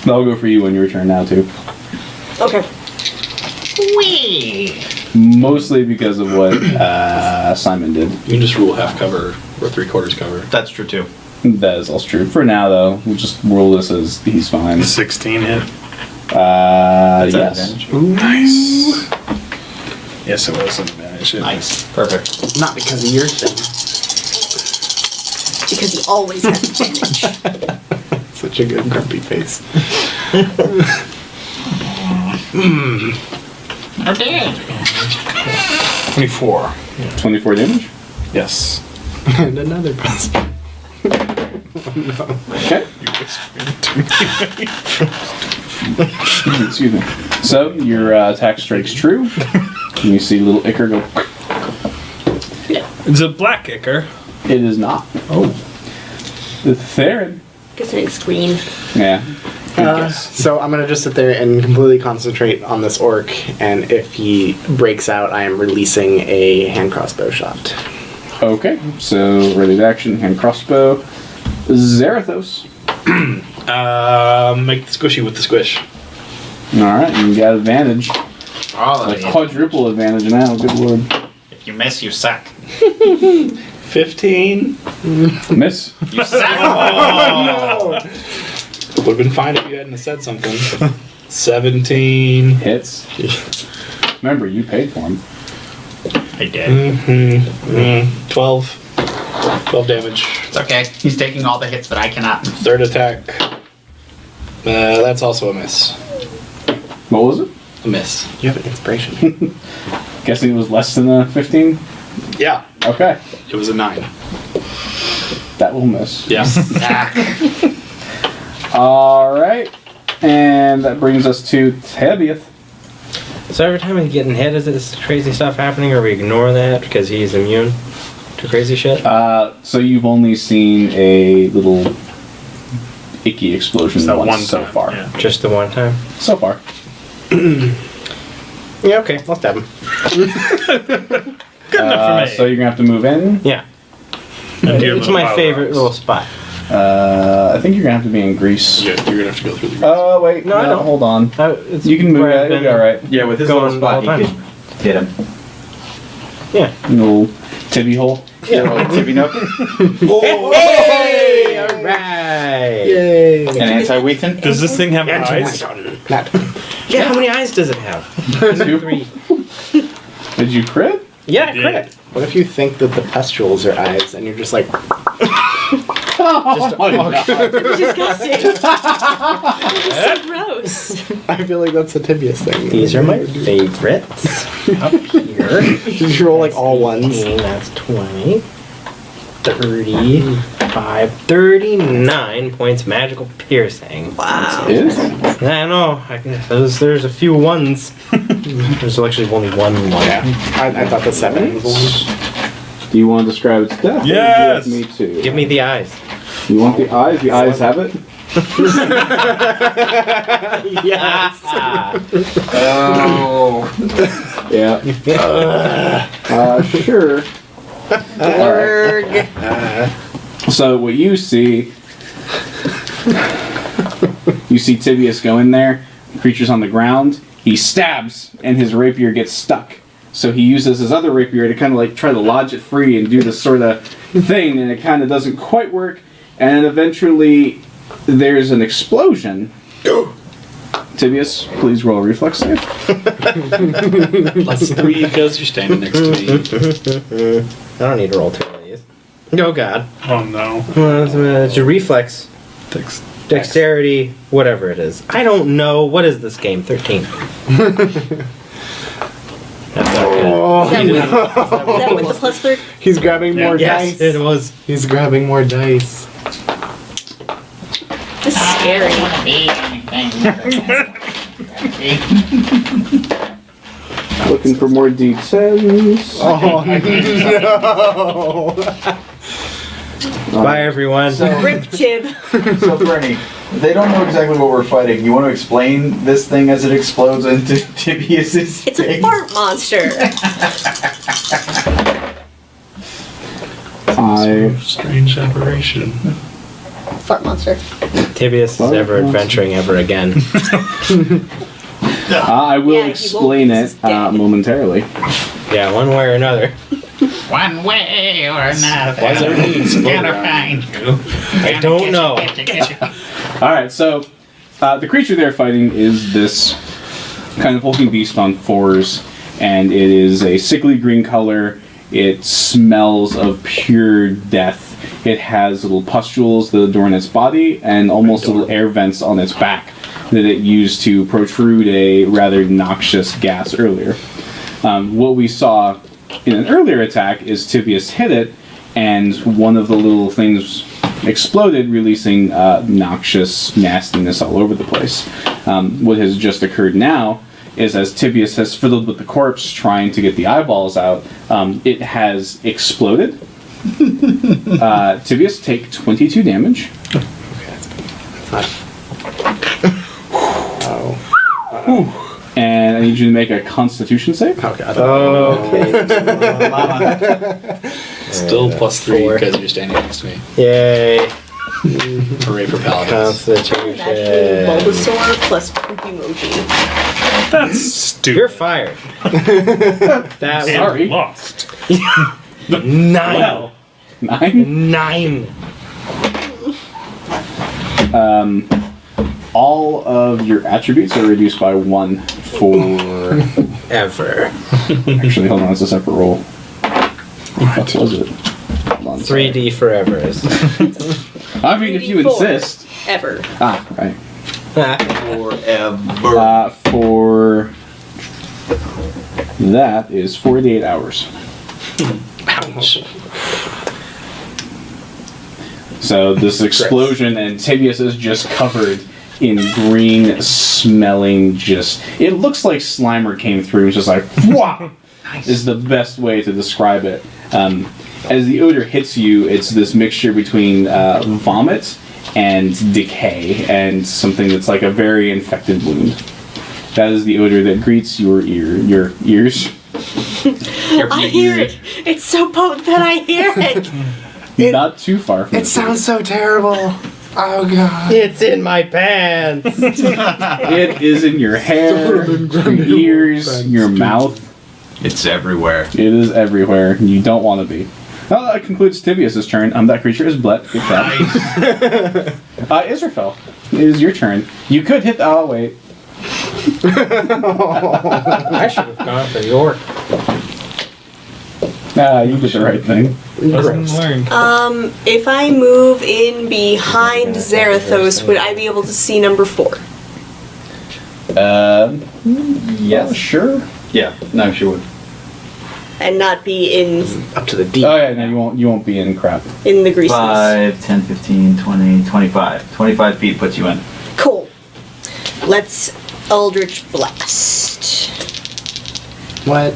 [SPEAKER 3] That'll go for you on your turn now too.
[SPEAKER 7] Okay.
[SPEAKER 4] Wee!
[SPEAKER 3] Mostly because of what Simon did.
[SPEAKER 9] You can just rule half cover or 3/4 cover.
[SPEAKER 8] That's true too.
[SPEAKER 3] That is also true. For now though, we'll just rule this as he's fine.
[SPEAKER 1] 16 hit.
[SPEAKER 3] Yes.
[SPEAKER 1] Nice. Yes, it was an advantage.
[SPEAKER 8] Nice. Perfect.
[SPEAKER 6] Not because of your thing.
[SPEAKER 7] Because he always has advantage.
[SPEAKER 6] Such a good grumpy face.
[SPEAKER 4] Oh, dear.
[SPEAKER 1] 24.
[SPEAKER 3] 24 damage?
[SPEAKER 1] Yes.
[SPEAKER 6] And another puzzle.
[SPEAKER 3] Okay.
[SPEAKER 1] You whispered to me.
[SPEAKER 3] Excuse me. So, your attack strikes true. And you see little Icar go...
[SPEAKER 1] It's a black ichor.
[SPEAKER 3] It is not.
[SPEAKER 1] Oh.
[SPEAKER 3] The Theron.
[SPEAKER 7] Guess it's green.
[SPEAKER 3] Yeah.
[SPEAKER 6] So I'm gonna just sit there and completely concentrate on this orc, and if he breaks out, I am releasing a hand crossbow shot.
[SPEAKER 3] Okay. So, ready to action, hand crossbow. Zarathos.
[SPEAKER 9] Make the squishy with the squish.
[SPEAKER 3] Alright, you got advantage.
[SPEAKER 4] All of
[SPEAKER 3] Like
[SPEAKER 4] it.
[SPEAKER 3] quadruple advantage now, good lord.
[SPEAKER 4] If you miss, you suck.
[SPEAKER 9] 15.
[SPEAKER 3] Miss.
[SPEAKER 4] You suck!
[SPEAKER 9] Would have been fine if you hadn't said something. 17.
[SPEAKER 3] Hits. Remember, you paid for him.
[SPEAKER 4] I did.
[SPEAKER 9] 12. 12 damage.
[SPEAKER 4] It's okay. He's taking all the hits that I cannot.
[SPEAKER 9] Third attack. That's also a miss.
[SPEAKER 3] What was it?
[SPEAKER 9] A miss.
[SPEAKER 6] You have an inspiration.
[SPEAKER 3] Guessing it was less than a 15?
[SPEAKER 9] Yeah.
[SPEAKER 3] Okay.
[SPEAKER 9] It was a 9.
[SPEAKER 3] That will miss.
[SPEAKER 9] Yeah.
[SPEAKER 3] Alright. And that brings us to Tabiath.
[SPEAKER 5] So every time he's getting hit, is this crazy stuff happening, or we ignore that because he's immune to crazy shit?
[SPEAKER 3] So you've only seen a little icky explosion
[SPEAKER 1] That
[SPEAKER 3] once
[SPEAKER 1] one
[SPEAKER 3] so
[SPEAKER 1] time,
[SPEAKER 3] far.
[SPEAKER 1] yeah.
[SPEAKER 5] Just the one time?
[SPEAKER 3] So far.
[SPEAKER 5] Yeah, okay, I'll stab him.
[SPEAKER 1] Good enough for me.
[SPEAKER 3] So you're gonna have to move in.
[SPEAKER 5] Yeah.
[SPEAKER 1] And do
[SPEAKER 5] It's
[SPEAKER 1] the
[SPEAKER 5] my
[SPEAKER 1] wild
[SPEAKER 5] favorite
[SPEAKER 1] rocks.
[SPEAKER 5] little spot.
[SPEAKER 3] I think you're gonna have to be in Greece.
[SPEAKER 9] You're gonna have to go through the.
[SPEAKER 3] Oh wait,
[SPEAKER 5] No, I don't.
[SPEAKER 3] Hold on.
[SPEAKER 5] It's
[SPEAKER 3] You can move
[SPEAKER 5] where
[SPEAKER 3] it.
[SPEAKER 5] I've
[SPEAKER 3] It'll be
[SPEAKER 5] been-
[SPEAKER 3] alright.
[SPEAKER 8] Yeah, with his
[SPEAKER 5] Going
[SPEAKER 8] little spot,
[SPEAKER 5] all
[SPEAKER 8] he
[SPEAKER 5] the
[SPEAKER 8] could hit him.
[SPEAKER 5] Yeah.
[SPEAKER 3] Little tibby hole.
[SPEAKER 5] Yeah.
[SPEAKER 8] Tippy nook.
[SPEAKER 5] Hey! Alright!
[SPEAKER 6] Yay!
[SPEAKER 8] An anti-weathen.
[SPEAKER 1] Does this thing have eyes?
[SPEAKER 6] Not.
[SPEAKER 5] Yeah, how many eyes does it have? 3.
[SPEAKER 3] Did you crit?
[SPEAKER 5] Yeah,
[SPEAKER 1] Yeah.
[SPEAKER 5] crit.
[SPEAKER 6] What if you think that the pustules are eyes and you're just like,
[SPEAKER 3] Oh my god.
[SPEAKER 7] Disgusting. It's so gross.
[SPEAKER 6] I feel like that's a tibious thing.
[SPEAKER 5] These are my favorites. Up here.
[SPEAKER 6] Did you roll like all ones?
[SPEAKER 5] 15, that's 20. 35. 39 points magical piercing.
[SPEAKER 7] Wow.
[SPEAKER 3] Is?
[SPEAKER 5] I know. I guess there's a few ones. There's actually only one.
[SPEAKER 6] I thought the 7 was the one.
[SPEAKER 3] Do you want to describe its death? or
[SPEAKER 1] Yes!
[SPEAKER 3] do you want me to?
[SPEAKER 5] Give me the eyes.
[SPEAKER 3] You want the eyes? The eyes have it?
[SPEAKER 6] Yes.
[SPEAKER 4] Oh.
[SPEAKER 3] Yeah. Sure.
[SPEAKER 7] Org.
[SPEAKER 3] So what you see Tibius go in there, the creature's on the ground, he stabs, and his rapier gets stuck. So he uses his other rapier to kind of like try to lodge it free and do this sort of thing, and it kind of doesn't quite work, and eventually there's an explosion. Tibius, please roll a reflex save.
[SPEAKER 9] +3 because you're standing next to me.
[SPEAKER 5] I don't need to roll 2 of these. Oh god.
[SPEAKER 1] Oh no.
[SPEAKER 5] It's your reflex. Dexterity, whatever it is. I don't know. What is this game? 13. That's not good.
[SPEAKER 6] Oh,
[SPEAKER 7] Is that with the +3?
[SPEAKER 6] he's grabbing more
[SPEAKER 5] Yes,
[SPEAKER 6] dice.
[SPEAKER 5] it was.
[SPEAKER 6] He's grabbing more dice.
[SPEAKER 7] This is scary.
[SPEAKER 4] I don't want to be anything.
[SPEAKER 3] Looking for more D10s.
[SPEAKER 6] Oh no!
[SPEAKER 5] Bye, everyone.
[SPEAKER 7] Rip Tib.
[SPEAKER 8] So, Bernie, they don't know exactly what we're fighting. You want to explain this thing as it explodes into Tibius's
[SPEAKER 7] It's a
[SPEAKER 8] face?
[SPEAKER 7] fart monster.
[SPEAKER 1] Strange aberration.
[SPEAKER 7] Fart monster.
[SPEAKER 5] Tibius is never adventuring ever again.
[SPEAKER 3] I will
[SPEAKER 7] Yeah, he
[SPEAKER 3] explain
[SPEAKER 7] won't.
[SPEAKER 3] it
[SPEAKER 7] This is dead.
[SPEAKER 3] momentarily.
[SPEAKER 5] Yeah, one way or another.
[SPEAKER 4] One way or another.
[SPEAKER 9] Why is everything exploding
[SPEAKER 4] Gotta
[SPEAKER 9] around
[SPEAKER 4] find you.
[SPEAKER 5] I don't know.
[SPEAKER 3] Alright, so the creature they're fighting is this kind of hulking beast on 4s, and it is a sickly green color. It smells of pure death. It has little pustules that adorn its body and almost little air vents on its back that it used to protrude a rather noxious gas earlier. What we saw in an earlier attack is Tibius hit it, and one of the little things exploded, releasing noxious nastiness all over the place. What has just occurred now is, as Tibius has fiddled with the corpse trying to get the eyeballs out, it has exploded. Tibius, take 22 damage. And I need you to make a Constitution save.
[SPEAKER 6] Oh god.
[SPEAKER 5] Okay.
[SPEAKER 9] Still +3
[SPEAKER 5] 4.
[SPEAKER 9] because you're standing next to me.
[SPEAKER 5] Yay.
[SPEAKER 9] Hooray for paladins.
[SPEAKER 7] Imagine
[SPEAKER 5] Constitution.
[SPEAKER 7] Bulbasaur plus emoji.
[SPEAKER 1] That's stupid.
[SPEAKER 5] You're fired. That
[SPEAKER 1] And
[SPEAKER 3] Sorry.
[SPEAKER 1] lost.
[SPEAKER 5] 9.
[SPEAKER 1] Well.
[SPEAKER 3] 9.
[SPEAKER 5] 9.
[SPEAKER 3] All of your attributes are reduced by 1 for...
[SPEAKER 5] Ever.
[SPEAKER 3] Actually, hold on, it's a separate roll. What was it? Hold on, sorry.
[SPEAKER 5] 3D forever is.
[SPEAKER 3] I mean, if you
[SPEAKER 7] 3D4.
[SPEAKER 3] insist.
[SPEAKER 7] Ever.
[SPEAKER 3] Ah, right.
[SPEAKER 8] Forever.
[SPEAKER 3] For that is 48 hours.
[SPEAKER 9] Ouch.
[SPEAKER 3] So this explosion, and Tibius is just covered in green smelling, just, it looks like Slimer came through, just like, wow, is the best way to describe it. As the odor hits you, it's this mixture between vomit and decay, and something that's like a very infected wound. That is the odor that greets your ears.
[SPEAKER 7] I hear it. It's so potent that I hear it.
[SPEAKER 3] Not too far from
[SPEAKER 6] It sounds so terrible. Oh god.
[SPEAKER 5] It's in my pants.
[SPEAKER 3] It is in your hair, your ears, your mouth.
[SPEAKER 8] It's everywhere.
[SPEAKER 3] It is everywhere. You don't want to be. Well, that concludes Tibius' turn. That creature is Blet. Good job. Israfel, it is your turn. You could hit the... Oh, wait.
[SPEAKER 5] I should have gone for York.
[SPEAKER 3] You did the right thing.
[SPEAKER 1] Doesn't learn.
[SPEAKER 7] If I move in behind Zarathos, would I be able to see number 4?
[SPEAKER 3] Yeah, sure.
[SPEAKER 8] Yeah, no, she would.
[SPEAKER 7] And not be in
[SPEAKER 6] Up to the deep.
[SPEAKER 3] Oh, yeah, no, you won't be in crap.
[SPEAKER 7] the greasiness.
[SPEAKER 8] 5, 10, 15, 20, 25. 25 feet puts you in.
[SPEAKER 7] Cool. Let's Eldritch Blast.
[SPEAKER 6] What?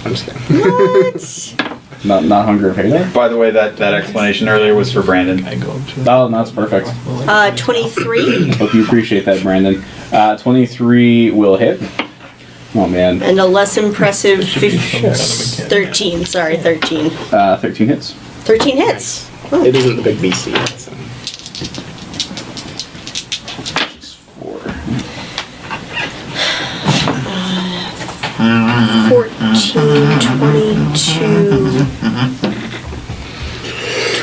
[SPEAKER 6] I'm just kidding.
[SPEAKER 7] What?
[SPEAKER 3] Not Hunger of Hadar?
[SPEAKER 8] By the way, that explanation earlier was for Brandon.
[SPEAKER 3] Oh, that's perfect.
[SPEAKER 7] 23
[SPEAKER 3] Hope you appreciate that, Brandon. 23 will hit. Oh, man.
[SPEAKER 7] and a less impressive 13. Sorry, 13.
[SPEAKER 3] 13 hits.
[SPEAKER 7] 13 hits.
[SPEAKER 6] It isn't the big beast yet. So.
[SPEAKER 3] 4.
[SPEAKER 7] 14, 22,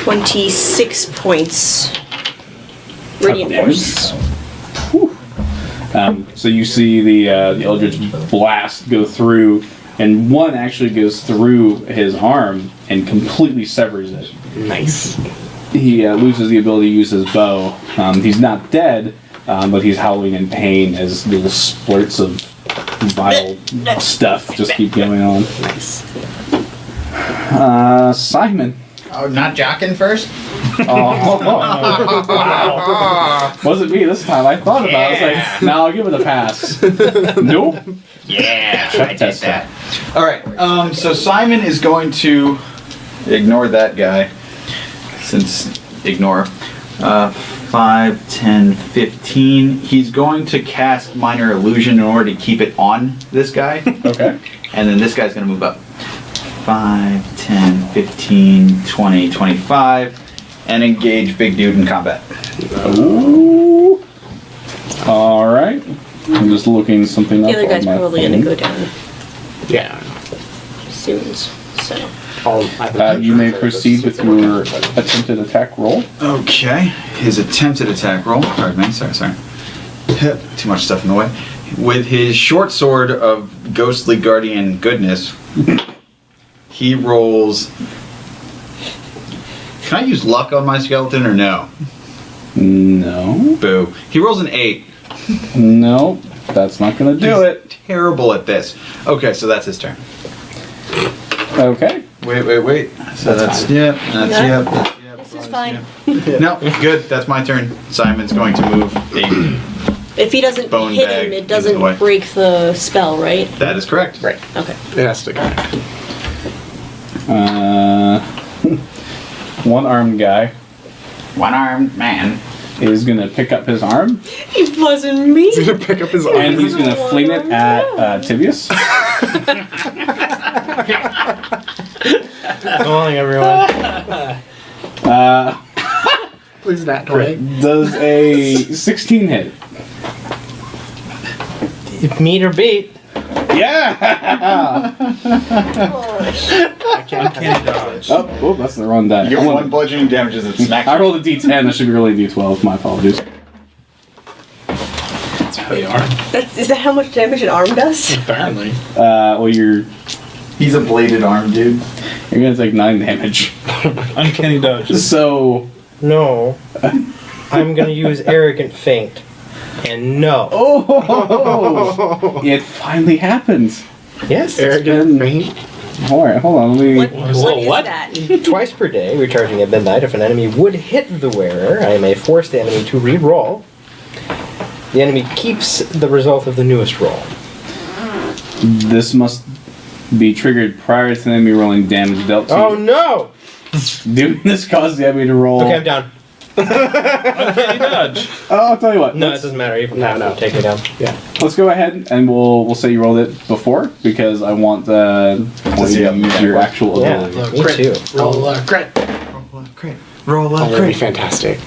[SPEAKER 7] 26 points. Radiant
[SPEAKER 3] damage.
[SPEAKER 7] Force.
[SPEAKER 3] So you see the Eldritch Blast go through, and one actually goes through his arm and completely severs it.
[SPEAKER 6] Nice.
[SPEAKER 3] He loses the ability to use his bow. He's not dead, but he's howling in pain as little splurts of vile stuff just keep going on.
[SPEAKER 6] Nice.
[SPEAKER 3] Simon.
[SPEAKER 4] Oh, not Jockin first?
[SPEAKER 3] Wasn't me this time. I thought about it. I was like, nah, I'll give it a pass. Nope.
[SPEAKER 4] Yeah,
[SPEAKER 3] Check
[SPEAKER 4] I did
[SPEAKER 3] test
[SPEAKER 4] that.
[SPEAKER 8] All right. So Simon is going to ignore that guy. Since ignore. 5, 10, 15. He's going to cast Minor Illusion in order to keep it on this guy.
[SPEAKER 3] Okay.
[SPEAKER 8] And then this guy's going to move up. 5, 10, 15, 20, 25. And engage Big Dude in combat.
[SPEAKER 3] Ooh. All right. I'm just looking something up
[SPEAKER 7] The other
[SPEAKER 3] on
[SPEAKER 7] guy's
[SPEAKER 3] my
[SPEAKER 7] probably
[SPEAKER 3] phone.
[SPEAKER 7] gonna go down
[SPEAKER 6] Yeah.
[SPEAKER 7] soon. So.
[SPEAKER 3] You may proceed with your attempted attack roll.
[SPEAKER 8] Okay. His attempted attack roll. Pardon me. Sorry. Too much stuff in the way. With his short sword of ghostly guardian goodness, he rolls. Can I use luck on my skeleton or no?
[SPEAKER 3] No.
[SPEAKER 8] Boo. He rolls an 8.
[SPEAKER 3] No. That's not going to do it.
[SPEAKER 8] Terrible at this. Okay, so that's his turn.
[SPEAKER 3] Okay.
[SPEAKER 8] Wait. So that's
[SPEAKER 7] This is fine.
[SPEAKER 8] No, good. That's my turn. Simon's going to move.
[SPEAKER 7] If he doesn't
[SPEAKER 8] Bone
[SPEAKER 7] hit
[SPEAKER 8] bag
[SPEAKER 7] him, it
[SPEAKER 8] is in the way.
[SPEAKER 7] doesn't break the spell, right?
[SPEAKER 8] That is correct.
[SPEAKER 6] Right.
[SPEAKER 7] Okay.
[SPEAKER 6] It has to go.
[SPEAKER 3] One-armed guy
[SPEAKER 4] One-armed man.
[SPEAKER 3] is going to pick up his arm,
[SPEAKER 7] It wasn't me.
[SPEAKER 6] He's gonna pick up his arm.
[SPEAKER 3] and he's going to fling it at Tibius.
[SPEAKER 5] Good morning, everyone.
[SPEAKER 6] Please not 20.
[SPEAKER 3] Does a 16 hit?
[SPEAKER 5] Meet or beat.
[SPEAKER 3] Yeah!
[SPEAKER 6] I can't dodge.
[SPEAKER 3] Oh, that's the wrong die.
[SPEAKER 8] You get one bludgeoning damage as it smacks.
[SPEAKER 3] I rolled a d10. That should be really a d12. My apologies.
[SPEAKER 9] That's how they are.
[SPEAKER 7] Is that how much damage an arm does?
[SPEAKER 9] Apparently.
[SPEAKER 3] Well, you're
[SPEAKER 8] He's a bladed arm, dude.
[SPEAKER 3] gonna take 9 damage.
[SPEAKER 1] Uncanny dodge.
[SPEAKER 3] So,
[SPEAKER 5] No. I'm gonna use arrogant feint. And no.
[SPEAKER 3] oh, it finally happens.
[SPEAKER 5] Yes.
[SPEAKER 6] Arrogant feint.
[SPEAKER 3] All right, hold on. Let me.
[SPEAKER 7] What is
[SPEAKER 9] what?
[SPEAKER 7] that?
[SPEAKER 5] Twice per day, recharging at midnight, if an enemy would hit the wearer, I may force the enemy to re-roll. The enemy keeps the result of the newest roll.
[SPEAKER 3] This must be triggered prior to the enemy rolling damage dealt to
[SPEAKER 5] Oh
[SPEAKER 3] you.
[SPEAKER 5] no!
[SPEAKER 3] Doing this causes the enemy to roll.
[SPEAKER 5] Okay, I'm down.
[SPEAKER 1] Uncanny dodge.
[SPEAKER 3] Oh, I'll tell you what.
[SPEAKER 5] No, it
[SPEAKER 3] let's-
[SPEAKER 5] doesn't matter. Even
[SPEAKER 6] No, no.
[SPEAKER 5] take me down.
[SPEAKER 3] Let's go ahead and we'll say you rolled it before because I want to
[SPEAKER 8] see how
[SPEAKER 3] use your actual
[SPEAKER 5] Yeah,
[SPEAKER 3] ability.
[SPEAKER 5] me too.
[SPEAKER 9] Roll crit.
[SPEAKER 8] Roll
[SPEAKER 6] Oh, that'd be fantastic.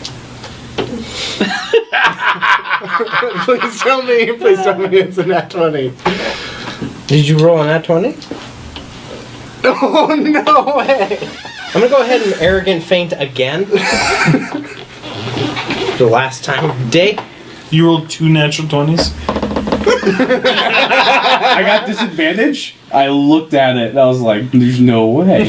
[SPEAKER 6] Please tell me it's a nat 20.
[SPEAKER 5] Did you roll on that 20?
[SPEAKER 6] Oh, no way!
[SPEAKER 5] I'm gonna go ahead and arrogant feint again. The last time of the day.
[SPEAKER 1] You rolled 2 natural 20s?
[SPEAKER 3] I got disadvantage. I looked at it and I was like, "There's no way."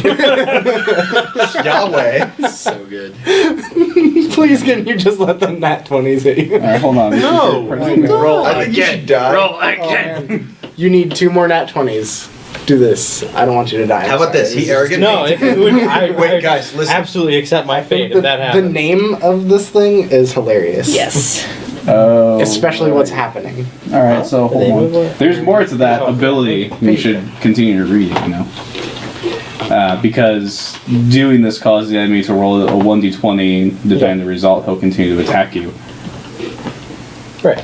[SPEAKER 8] Yahweh.
[SPEAKER 9] So good.
[SPEAKER 6] Please, can you just let the nat 20s hit you?
[SPEAKER 3] All right, hold on.
[SPEAKER 1] No.
[SPEAKER 6] Roll
[SPEAKER 8] I think you should die.
[SPEAKER 9] Roll again.
[SPEAKER 6] You need 2 more nat 20s. Do this. I don't want you to die.
[SPEAKER 8] How about this? He arrogant.
[SPEAKER 5] No, it would. I
[SPEAKER 8] Wait,
[SPEAKER 5] would
[SPEAKER 8] guys, listen.
[SPEAKER 5] absolutely accept my fate
[SPEAKER 6] The,
[SPEAKER 5] if that
[SPEAKER 6] the
[SPEAKER 5] happens.
[SPEAKER 6] name of this thing is hilarious.
[SPEAKER 7] Yes.
[SPEAKER 3] Oh.
[SPEAKER 6] Especially what's happening.
[SPEAKER 3] All right, so
[SPEAKER 5] They
[SPEAKER 3] hold
[SPEAKER 5] move
[SPEAKER 3] on.
[SPEAKER 5] on.
[SPEAKER 3] There's more to that ability. You should continue to read it, you know. Because doing this causes the enemy to roll a 1d20, depending on the result, he'll continue to attack you.
[SPEAKER 5] Right.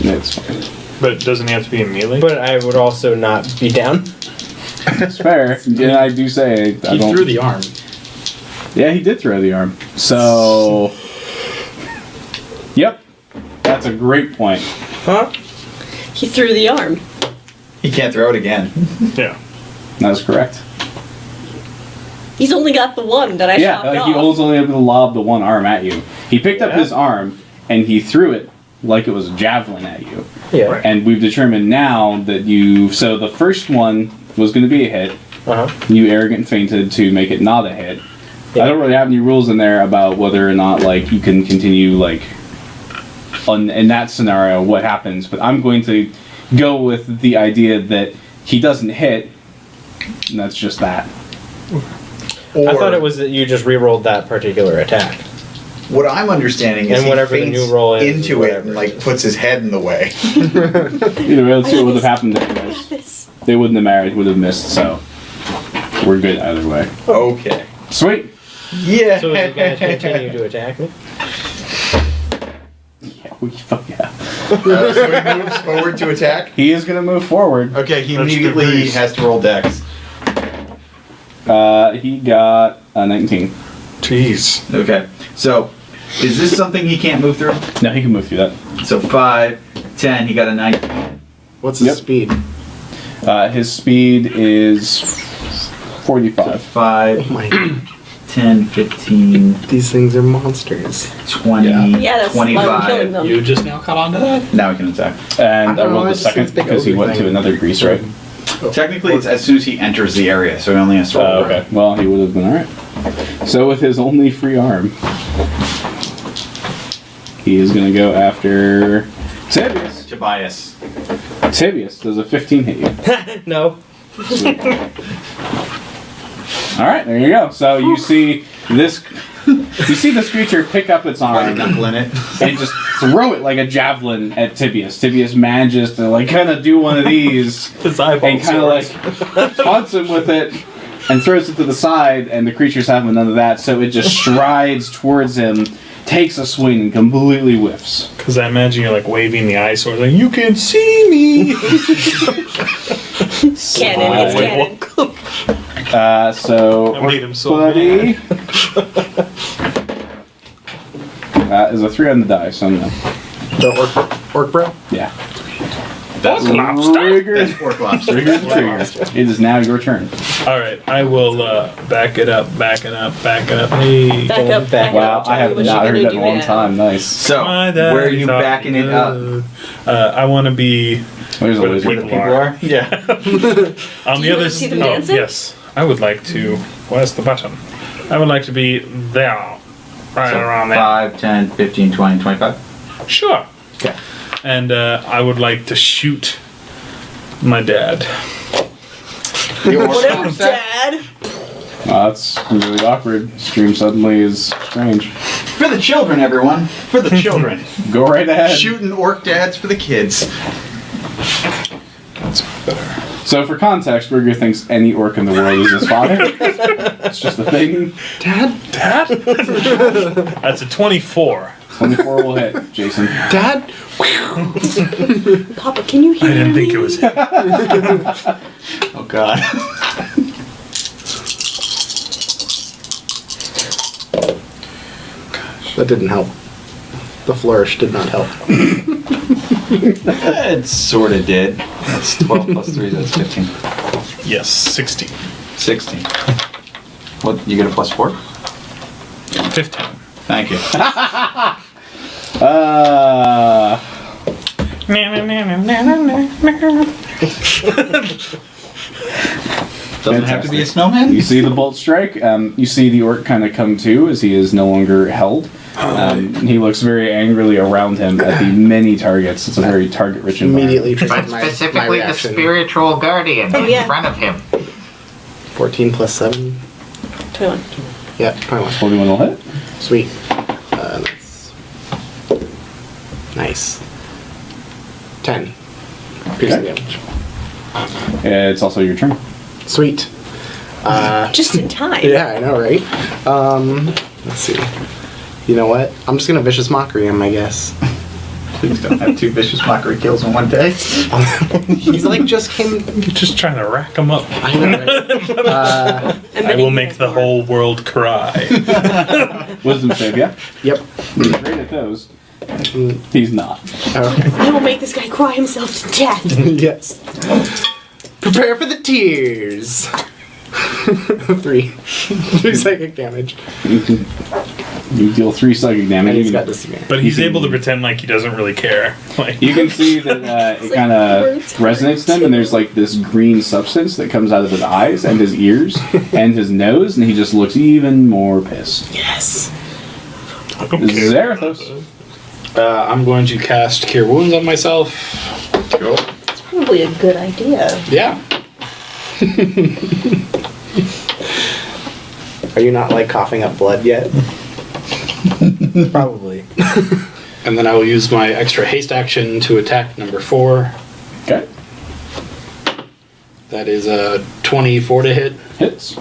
[SPEAKER 3] It's fine.
[SPEAKER 1] But doesn't he have to be in melee?
[SPEAKER 5] But I would also not be down.
[SPEAKER 3] It's fair. And I do say I
[SPEAKER 9] He
[SPEAKER 3] don't.
[SPEAKER 9] threw the arm.
[SPEAKER 3] Yeah, he did throw the arm. So. Yep. That's a great point.
[SPEAKER 5] Huh?
[SPEAKER 7] He threw the arm.
[SPEAKER 8] He can't throw it again.
[SPEAKER 1] Yeah.
[SPEAKER 3] That's correct.
[SPEAKER 7] He's only got the one that I
[SPEAKER 3] Yeah,
[SPEAKER 7] chopped
[SPEAKER 3] like
[SPEAKER 7] off.
[SPEAKER 3] he was only able to lob the one arm at you. He picked up
[SPEAKER 5] Yeah.
[SPEAKER 3] his arm and he threw it like it was a javelin at you.
[SPEAKER 5] Yeah.
[SPEAKER 3] And we've determined now that you. So the first one was going to be a hit.
[SPEAKER 5] Uh huh.
[SPEAKER 3] You arrogant fainted to make it not a hit.
[SPEAKER 5] Yeah.
[SPEAKER 3] I don't really have any rules in there about whether or not like you can continue like in that scenario what happens. But I'm going to go with the idea that he doesn't hit, and that's just that.
[SPEAKER 5] I thought it was that you just re-rolled that particular attack.
[SPEAKER 8] What I'm understanding is
[SPEAKER 5] And whatever the
[SPEAKER 8] he faints
[SPEAKER 5] new roll is,
[SPEAKER 8] into it
[SPEAKER 5] whatever
[SPEAKER 8] and
[SPEAKER 5] it
[SPEAKER 8] like
[SPEAKER 5] is.
[SPEAKER 8] puts his head in the way.
[SPEAKER 3] Either way, let's see what would have happened anyways.
[SPEAKER 7] This.
[SPEAKER 3] They wouldn't have married, would have missed, so we're good either way.
[SPEAKER 8] Okay.
[SPEAKER 3] Sweet.
[SPEAKER 8] Yeah.
[SPEAKER 5] So is he going to continue to attack me?
[SPEAKER 3] Yeah.
[SPEAKER 8] So he moves forward to attack.
[SPEAKER 3] He is gonna move forward.
[SPEAKER 8] Okay, he
[SPEAKER 1] That's the
[SPEAKER 8] immediately
[SPEAKER 1] breeze.
[SPEAKER 8] has to roll dex.
[SPEAKER 3] He got a 19.
[SPEAKER 1] Jeez.
[SPEAKER 8] Okay, so is this something he can't move through?
[SPEAKER 3] No, he can move through that.
[SPEAKER 8] So 5, 10, he got a 19.
[SPEAKER 6] What's his
[SPEAKER 3] Yep.
[SPEAKER 6] speed?
[SPEAKER 3] His speed is 45.
[SPEAKER 8] 5,
[SPEAKER 6] Oh my.
[SPEAKER 8] 10, 15,
[SPEAKER 6] These things are monsters.
[SPEAKER 8] 20,
[SPEAKER 7] Yeah, that's why I'm killing
[SPEAKER 8] 25.
[SPEAKER 7] them.
[SPEAKER 9] You just now caught on to that?
[SPEAKER 8] Now he can attack.
[SPEAKER 3] And I
[SPEAKER 6] I don't know,
[SPEAKER 3] rolled
[SPEAKER 6] I
[SPEAKER 3] the
[SPEAKER 6] just
[SPEAKER 3] second
[SPEAKER 6] think big
[SPEAKER 3] because he
[SPEAKER 6] ogre
[SPEAKER 3] went to
[SPEAKER 6] thing.
[SPEAKER 3] another grease, right?
[SPEAKER 8] Technically, it's as soon as he enters the area, so he only has to roll.
[SPEAKER 3] Oh, okay. Well, he would have been alright. So with his only free arm, he is going to go after Tibius.
[SPEAKER 8] Tobias.
[SPEAKER 3] Tibius, does a 15 hit you?
[SPEAKER 5] No.
[SPEAKER 3] Alright, there you go. So you see this creature pick up its
[SPEAKER 8] Try to
[SPEAKER 3] arm
[SPEAKER 8] knuckle in it.
[SPEAKER 3] and just throw it like a javelin at Tibius. Tibius manages to like kind of do one of these
[SPEAKER 1] His eyeball
[SPEAKER 3] and kind of like taunts him with it and throws it to the side, and the creature's having none of that, so it just strides towards him, takes a swing, and completely whiffs.
[SPEAKER 1] Because I imagine you're like waving the eye sword, like, you can see me!
[SPEAKER 7] Cannon, it's cannon.
[SPEAKER 3] So
[SPEAKER 1] I made him so
[SPEAKER 3] buddy is a 3 on the die, so no.
[SPEAKER 6] The orc bro?
[SPEAKER 3] Yeah.
[SPEAKER 1] That's lobster!
[SPEAKER 3] Rigor,
[SPEAKER 8] That's pork lobster.
[SPEAKER 3] rigor the trigger. It is now your turn.
[SPEAKER 1] Alright, I will back it up. Hey.
[SPEAKER 7] Back up, back
[SPEAKER 3] Wow,
[SPEAKER 7] up.
[SPEAKER 3] I have
[SPEAKER 7] Tell me what
[SPEAKER 3] not
[SPEAKER 7] you're
[SPEAKER 3] heard
[SPEAKER 7] gonna
[SPEAKER 3] that in
[SPEAKER 7] do
[SPEAKER 3] a long
[SPEAKER 7] now.
[SPEAKER 3] time. Nice.
[SPEAKER 8] So,
[SPEAKER 1] My
[SPEAKER 8] where are
[SPEAKER 1] daddy
[SPEAKER 8] you
[SPEAKER 1] thought
[SPEAKER 8] backing it up?
[SPEAKER 1] good. I want to be
[SPEAKER 3] There's a
[SPEAKER 1] where the
[SPEAKER 3] lizard.
[SPEAKER 1] people
[SPEAKER 8] People
[SPEAKER 1] are.
[SPEAKER 8] are? Yeah.
[SPEAKER 1] On
[SPEAKER 7] Do
[SPEAKER 1] the
[SPEAKER 7] you
[SPEAKER 1] other
[SPEAKER 7] wanna see them
[SPEAKER 1] oh,
[SPEAKER 7] dancing?
[SPEAKER 1] yes. I would like to. Where's the button? I would like to be there. Right around there.
[SPEAKER 8] 5, 10, 15, 20, 25.
[SPEAKER 1] Sure.
[SPEAKER 8] Okay.
[SPEAKER 1] And I would like to shoot my dad.
[SPEAKER 7] Whatever, Dad.
[SPEAKER 3] That's really awkward. Stream suddenly is strange.
[SPEAKER 8] For the children, everyone. For the children.
[SPEAKER 3] Go right ahead.
[SPEAKER 8] Shooting orc dads for the kids.
[SPEAKER 1] That's better.
[SPEAKER 3] So for context, Rigger thinks any orc in the world is his father. It's just a thing.
[SPEAKER 6] Dad?
[SPEAKER 1] That's a 24.
[SPEAKER 3] 24 will hit, Jason.
[SPEAKER 6] Dad?
[SPEAKER 7] Papa, can you hear
[SPEAKER 1] I didn't
[SPEAKER 7] me?
[SPEAKER 1] think it was him.
[SPEAKER 8] Oh god.
[SPEAKER 6] That didn't help. The flourish did not help.
[SPEAKER 8] It sort of did. That's 12 plus 3, that's 15.
[SPEAKER 1] Yes, 16.
[SPEAKER 8] 16. What, you get a plus 4?
[SPEAKER 1] 15.
[SPEAKER 8] Thank you. Doesn't have to be a snowman?
[SPEAKER 3] You see the bolt strike. You see the orc kind of come to as he is no longer held. He looks very angrily around him at the many targets. It's a very target-rich environment.
[SPEAKER 6] Immediately
[SPEAKER 4] But
[SPEAKER 6] triggered my
[SPEAKER 4] specifically the
[SPEAKER 6] reaction.
[SPEAKER 4] spiritual guardian
[SPEAKER 7] Oh,
[SPEAKER 4] in
[SPEAKER 7] yeah.
[SPEAKER 4] front of him.
[SPEAKER 6] 14 plus 7.
[SPEAKER 7] 21.
[SPEAKER 6] Yeah, 21.
[SPEAKER 3] 41 will hit.
[SPEAKER 6] Sweet. That's Nice. 10. Piercing
[SPEAKER 3] Okay.
[SPEAKER 6] damage.
[SPEAKER 3] It's also your turn.
[SPEAKER 6] Sweet.
[SPEAKER 7] Just in time.
[SPEAKER 6] Yeah, I know, right? Let's see. You know what? I'm just gonna vicious mockery him, I guess.
[SPEAKER 8] Please don't have 2 vicious mockery kills in one day.
[SPEAKER 6] He's like just came.
[SPEAKER 1] You're just trying to rack them up.
[SPEAKER 6] I know, right?
[SPEAKER 1] I will make the whole world cry.
[SPEAKER 3] Wisdom save, yeah?
[SPEAKER 6] Yep.
[SPEAKER 3] He's great at those. He's not.
[SPEAKER 6] Okay.
[SPEAKER 7] I will make this guy cry himself to death.
[SPEAKER 6] Yes. Prepare for the tears. 3. 3 psychic damage.
[SPEAKER 3] You deal 3 psychic damage.
[SPEAKER 6] And he's
[SPEAKER 3] You
[SPEAKER 6] got
[SPEAKER 3] can-
[SPEAKER 6] disadvantage.
[SPEAKER 1] But he's able to pretend like he doesn't really care. Like,
[SPEAKER 3] You can see that it
[SPEAKER 7] like
[SPEAKER 3] kind of
[SPEAKER 7] birds
[SPEAKER 3] resonates them, and there's like this green substance that comes out of his eyes and his ears and his nose, and he just looks even more pissed.
[SPEAKER 6] Yes.
[SPEAKER 3] Zarathos.
[SPEAKER 9] I'm going to cast Cure Wounds on myself.
[SPEAKER 8] Cool.
[SPEAKER 7] Probably a good idea.
[SPEAKER 9] Yeah.
[SPEAKER 6] Are you not like coughing up blood yet? Probably.
[SPEAKER 9] And then I will use my extra haste action to attack number 4.
[SPEAKER 3] Okay.
[SPEAKER 9] That is a 24 to hit.
[SPEAKER 3] Hits.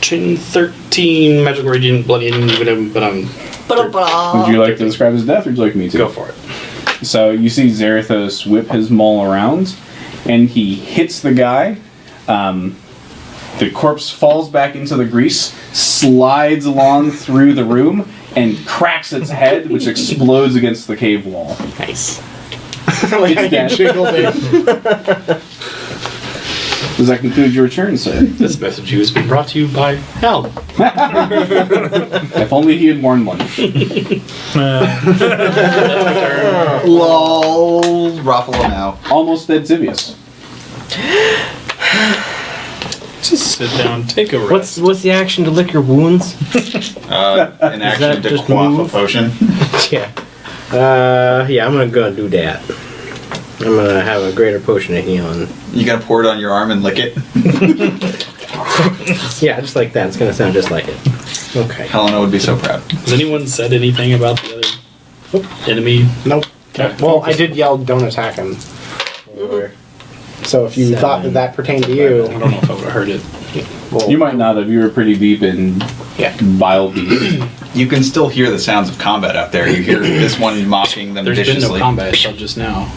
[SPEAKER 9] 13 magical radiant bludgeoning, but I'm
[SPEAKER 3] Would you like to describe his death, or would you like me to?
[SPEAKER 9] go for it.
[SPEAKER 3] So you see Zarathos whip his maul around, and he hits the guy. The corpse falls back into the grease, slides along through the room, and cracks its head, which explodes against the cave wall.
[SPEAKER 6] Nice. Like
[SPEAKER 3] It's dead.
[SPEAKER 6] jiggled it.
[SPEAKER 3] Does that conclude your turn, sir?
[SPEAKER 9] This message has been brought to you by Hal.
[SPEAKER 3] If only he had worn one.
[SPEAKER 8] Lol. Ruffle him out.
[SPEAKER 3] Almost dead Zivius.
[SPEAKER 1] just sit down, take a rest.
[SPEAKER 5] What's the action to lick your wounds?
[SPEAKER 8] An action
[SPEAKER 5] that
[SPEAKER 8] to
[SPEAKER 5] just
[SPEAKER 8] quaff
[SPEAKER 5] move?
[SPEAKER 8] a potion.
[SPEAKER 5] Yeah. Yeah, I'm gonna go do that. I'm gonna have a greater potion of healing.
[SPEAKER 8] You gotta pour it on your arm and lick it.
[SPEAKER 5] Yeah, just like that. It's gonna sound just like it. Okay.
[SPEAKER 8] Helena would be so proud.
[SPEAKER 9] Has anyone said anything about the other enemy?
[SPEAKER 6] Nope.
[SPEAKER 9] Okay.
[SPEAKER 6] Well, I did yell, "Don't attack him." So if you thought that that pertained to you,
[SPEAKER 9] I don't know if I would have heard it.
[SPEAKER 6] well,
[SPEAKER 3] You might not have. You were pretty deep in
[SPEAKER 6] Yeah.
[SPEAKER 3] vile beasts.
[SPEAKER 8] You can still hear the sounds of combat out there. You hear this one mocking them
[SPEAKER 9] There's been
[SPEAKER 8] viciously.
[SPEAKER 9] no combat until just now.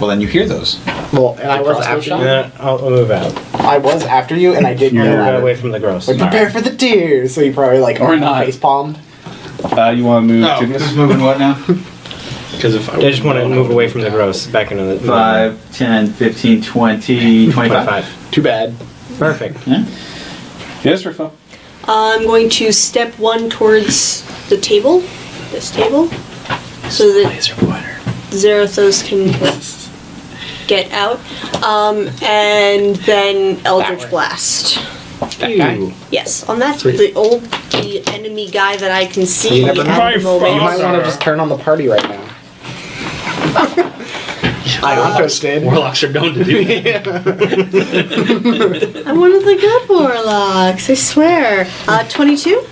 [SPEAKER 8] Well, then you hear those.
[SPEAKER 6] Well, and I was
[SPEAKER 9] crossbow
[SPEAKER 6] after
[SPEAKER 9] shot?
[SPEAKER 6] you.
[SPEAKER 5] Yeah, I'll move out.
[SPEAKER 6] I was after you, and I did
[SPEAKER 5] I'm
[SPEAKER 6] yell
[SPEAKER 5] gonna
[SPEAKER 6] at
[SPEAKER 5] run
[SPEAKER 6] her.
[SPEAKER 5] away from the gross.
[SPEAKER 6] Like, prepare for the tears. So you probably like
[SPEAKER 3] Or not.
[SPEAKER 6] face palmed.
[SPEAKER 3] You want to move
[SPEAKER 8] Oh,
[SPEAKER 3] to
[SPEAKER 8] who's
[SPEAKER 3] this?
[SPEAKER 8] moving what now?
[SPEAKER 9] Because if
[SPEAKER 5] I just want to move away from the gross, back into the
[SPEAKER 8] 5, 10, 15, 20, 25.
[SPEAKER 5] 25.
[SPEAKER 6] Too bad.
[SPEAKER 5] Perfect.
[SPEAKER 3] Yes, Rafa.
[SPEAKER 7] I'm going to step 1 towards the table, this table, so that Zarathos can get out, and then Eldritch
[SPEAKER 6] way.
[SPEAKER 7] Blast.
[SPEAKER 6] That guy.
[SPEAKER 7] Yes, on that
[SPEAKER 6] Sweet.
[SPEAKER 7] the enemy guy that I can see
[SPEAKER 6] You never know.
[SPEAKER 7] at the
[SPEAKER 6] You
[SPEAKER 7] moment.
[SPEAKER 6] might want to just turn on the party right now. I'm interested.
[SPEAKER 9] Warlocks are known to do that.
[SPEAKER 7] I'm one of the good warlocks, I swear. 22.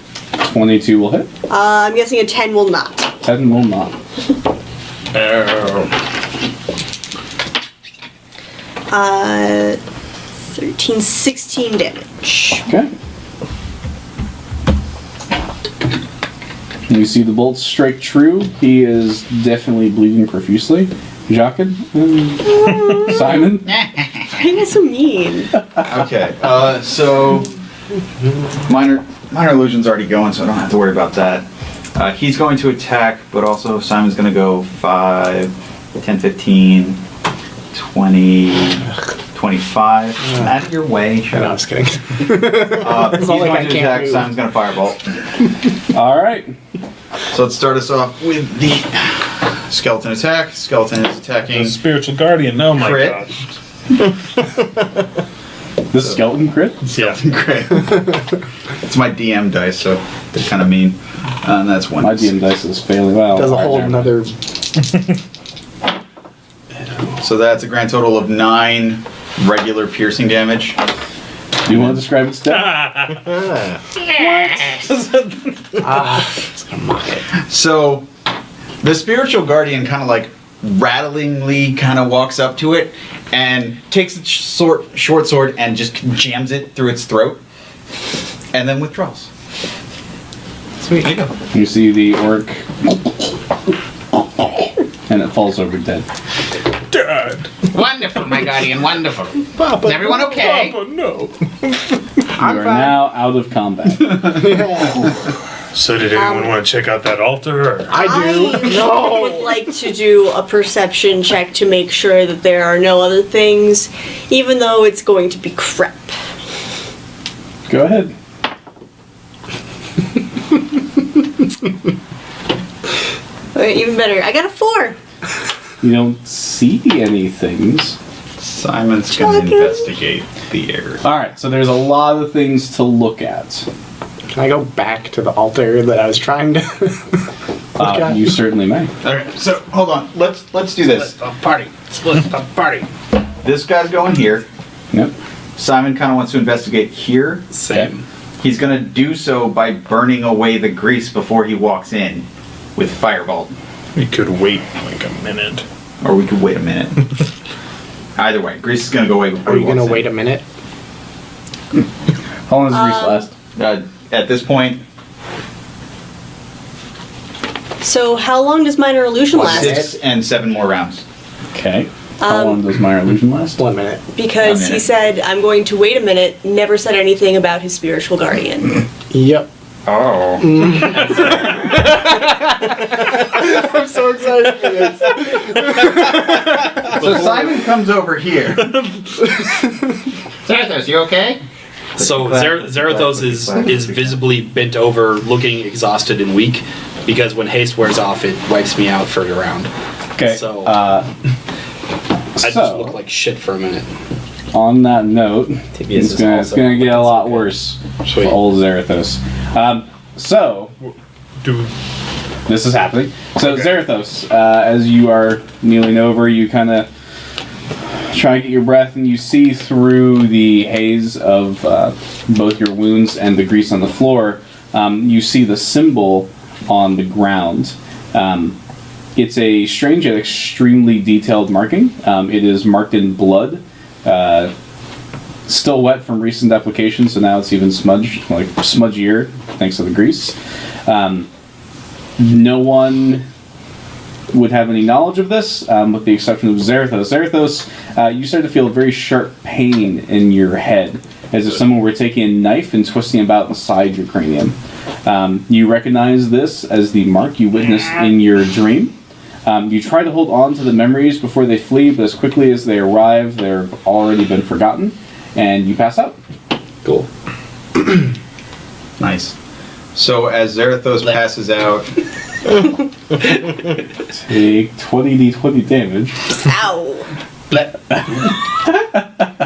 [SPEAKER 3] 22 will hit.
[SPEAKER 7] I'm guessing a 10 will not.
[SPEAKER 3] 10 will not.
[SPEAKER 7] 13, 16 damage.
[SPEAKER 3] Okay. You see the bolts strike true. He is definitely bleeding profusely. Jacques? Simon?
[SPEAKER 7] Why are you so mean?
[SPEAKER 8] Okay, so minor illusion's already going, so I don't have to worry about that. He's going to attack, but also Simon's going to go 5, 10, 15, 20, 25. Out of your way, shut
[SPEAKER 6] No, I'm
[SPEAKER 8] up.
[SPEAKER 6] just kidding.
[SPEAKER 8] He's
[SPEAKER 6] not like
[SPEAKER 8] going
[SPEAKER 6] I
[SPEAKER 8] to
[SPEAKER 6] can't
[SPEAKER 8] attack,
[SPEAKER 6] move.
[SPEAKER 8] Simon's going to firebolt.
[SPEAKER 3] All right.
[SPEAKER 8] So let's start us off with the skeleton attack. Skeleton is attacking.
[SPEAKER 1] The spiritual guardian. Oh my
[SPEAKER 8] Crit.
[SPEAKER 1] gosh.
[SPEAKER 3] The skeleton crit?
[SPEAKER 1] Yeah.
[SPEAKER 8] Great. It's my DM dice, so they're kind of mean. And that's one.
[SPEAKER 3] My DM dice is failing. Well,
[SPEAKER 6] Does a whole
[SPEAKER 3] alright, never mind.
[SPEAKER 6] another.
[SPEAKER 8] So that's a grand total of 9 regular piercing damage.
[SPEAKER 3] Do you want to describe its death?
[SPEAKER 6] gonna mock it.
[SPEAKER 8] So, the spiritual guardian kind of like rattlingly kind of walks up to it and takes its short sword and just jams it through its throat, and then withdraws.
[SPEAKER 6] Sweet.
[SPEAKER 3] You see the orc, and it falls over dead.
[SPEAKER 1] Dad!
[SPEAKER 4] Wonderful, my guardian, wonderful.
[SPEAKER 6] Papa,
[SPEAKER 4] Is everyone okay?
[SPEAKER 1] Papa, no.
[SPEAKER 3] You are now out of combat.
[SPEAKER 1] So did anyone want to check out that altar? Or?
[SPEAKER 6] I do.
[SPEAKER 7] I would like to do a perception check to make sure that there are no other things, even though it's going to be crap.
[SPEAKER 3] Go ahead.
[SPEAKER 7] Okay, even better. I got a 4.
[SPEAKER 3] You don't see any things.
[SPEAKER 8] Simon's gonna investigate the area.
[SPEAKER 3] Alright, so there's a lot of things to look at.
[SPEAKER 6] Can I go back to the altar that I was trying to look at?
[SPEAKER 3] You certainly may.
[SPEAKER 8] Okay, so hold on. Let's do this.
[SPEAKER 9] Split the party. Split the party.
[SPEAKER 8] This guy's going here.
[SPEAKER 3] Yep.
[SPEAKER 8] Simon kind of wants to investigate here.
[SPEAKER 9] Same.
[SPEAKER 8] He's gonna do so by burning away the grease before he walks in with Firebolt.
[SPEAKER 1] We could wait like a minute.
[SPEAKER 8] Or we could wait a minute. Either way, grease is gonna go away before
[SPEAKER 6] Are
[SPEAKER 8] he
[SPEAKER 6] you
[SPEAKER 8] walks
[SPEAKER 6] gonna
[SPEAKER 8] in.
[SPEAKER 6] wait a minute?
[SPEAKER 3] How long does Grease last?
[SPEAKER 8] At this point,
[SPEAKER 7] So how long does minor illusion last?
[SPEAKER 8] 6 and 7 more rounds.
[SPEAKER 3] Okay. How long does Minor Illusion last?
[SPEAKER 6] 1 minute.
[SPEAKER 7] Because
[SPEAKER 8] A
[SPEAKER 7] he
[SPEAKER 8] minute.
[SPEAKER 7] said, I'm going to wait a minute, never said anything about his spiritual guardian.
[SPEAKER 6] Yep.
[SPEAKER 8] Oh.
[SPEAKER 6] I'm so excited for this.
[SPEAKER 8] So Simon comes over here.
[SPEAKER 4] Zarathos, you okay?
[SPEAKER 9] So Zarathos is visibly bent over, looking exhausted and weak, because when haste wears off, it wipes me out for the round.
[SPEAKER 3] Okay.
[SPEAKER 9] So
[SPEAKER 3] Uh,
[SPEAKER 9] I just
[SPEAKER 3] so,
[SPEAKER 9] look like shit for a minute.
[SPEAKER 3] on that note,
[SPEAKER 5] Tibius
[SPEAKER 3] it's gonna get a lot worse for old Zarathos. So, this is happening. So,
[SPEAKER 1] Okay.
[SPEAKER 3] Zarathos, as you are kneeling over, you kind of try to get your breath, and you see through the haze of both your wounds and the grease on the floor, you see the symbol on the ground. It's a strange yet extremely detailed marking. It is marked in blood. Still wet from recent application, so now it's even smudgier, thanks to the grease. No one would have any knowledge of this, with the exception of Zarathos. Zarathos, you start to feel a very sharp pain in your head, as if someone were taking a knife and twisting about inside your cranium. You recognize this as the mark you witnessed in your dream. You try to hold on to the memories before they flee, but as quickly as they arrive, they've already been forgotten, and you pass out.
[SPEAKER 9] Cool.
[SPEAKER 8] Nice. So as Zarathos passes out,
[SPEAKER 3] Take 20d20 damage.
[SPEAKER 7] Ow.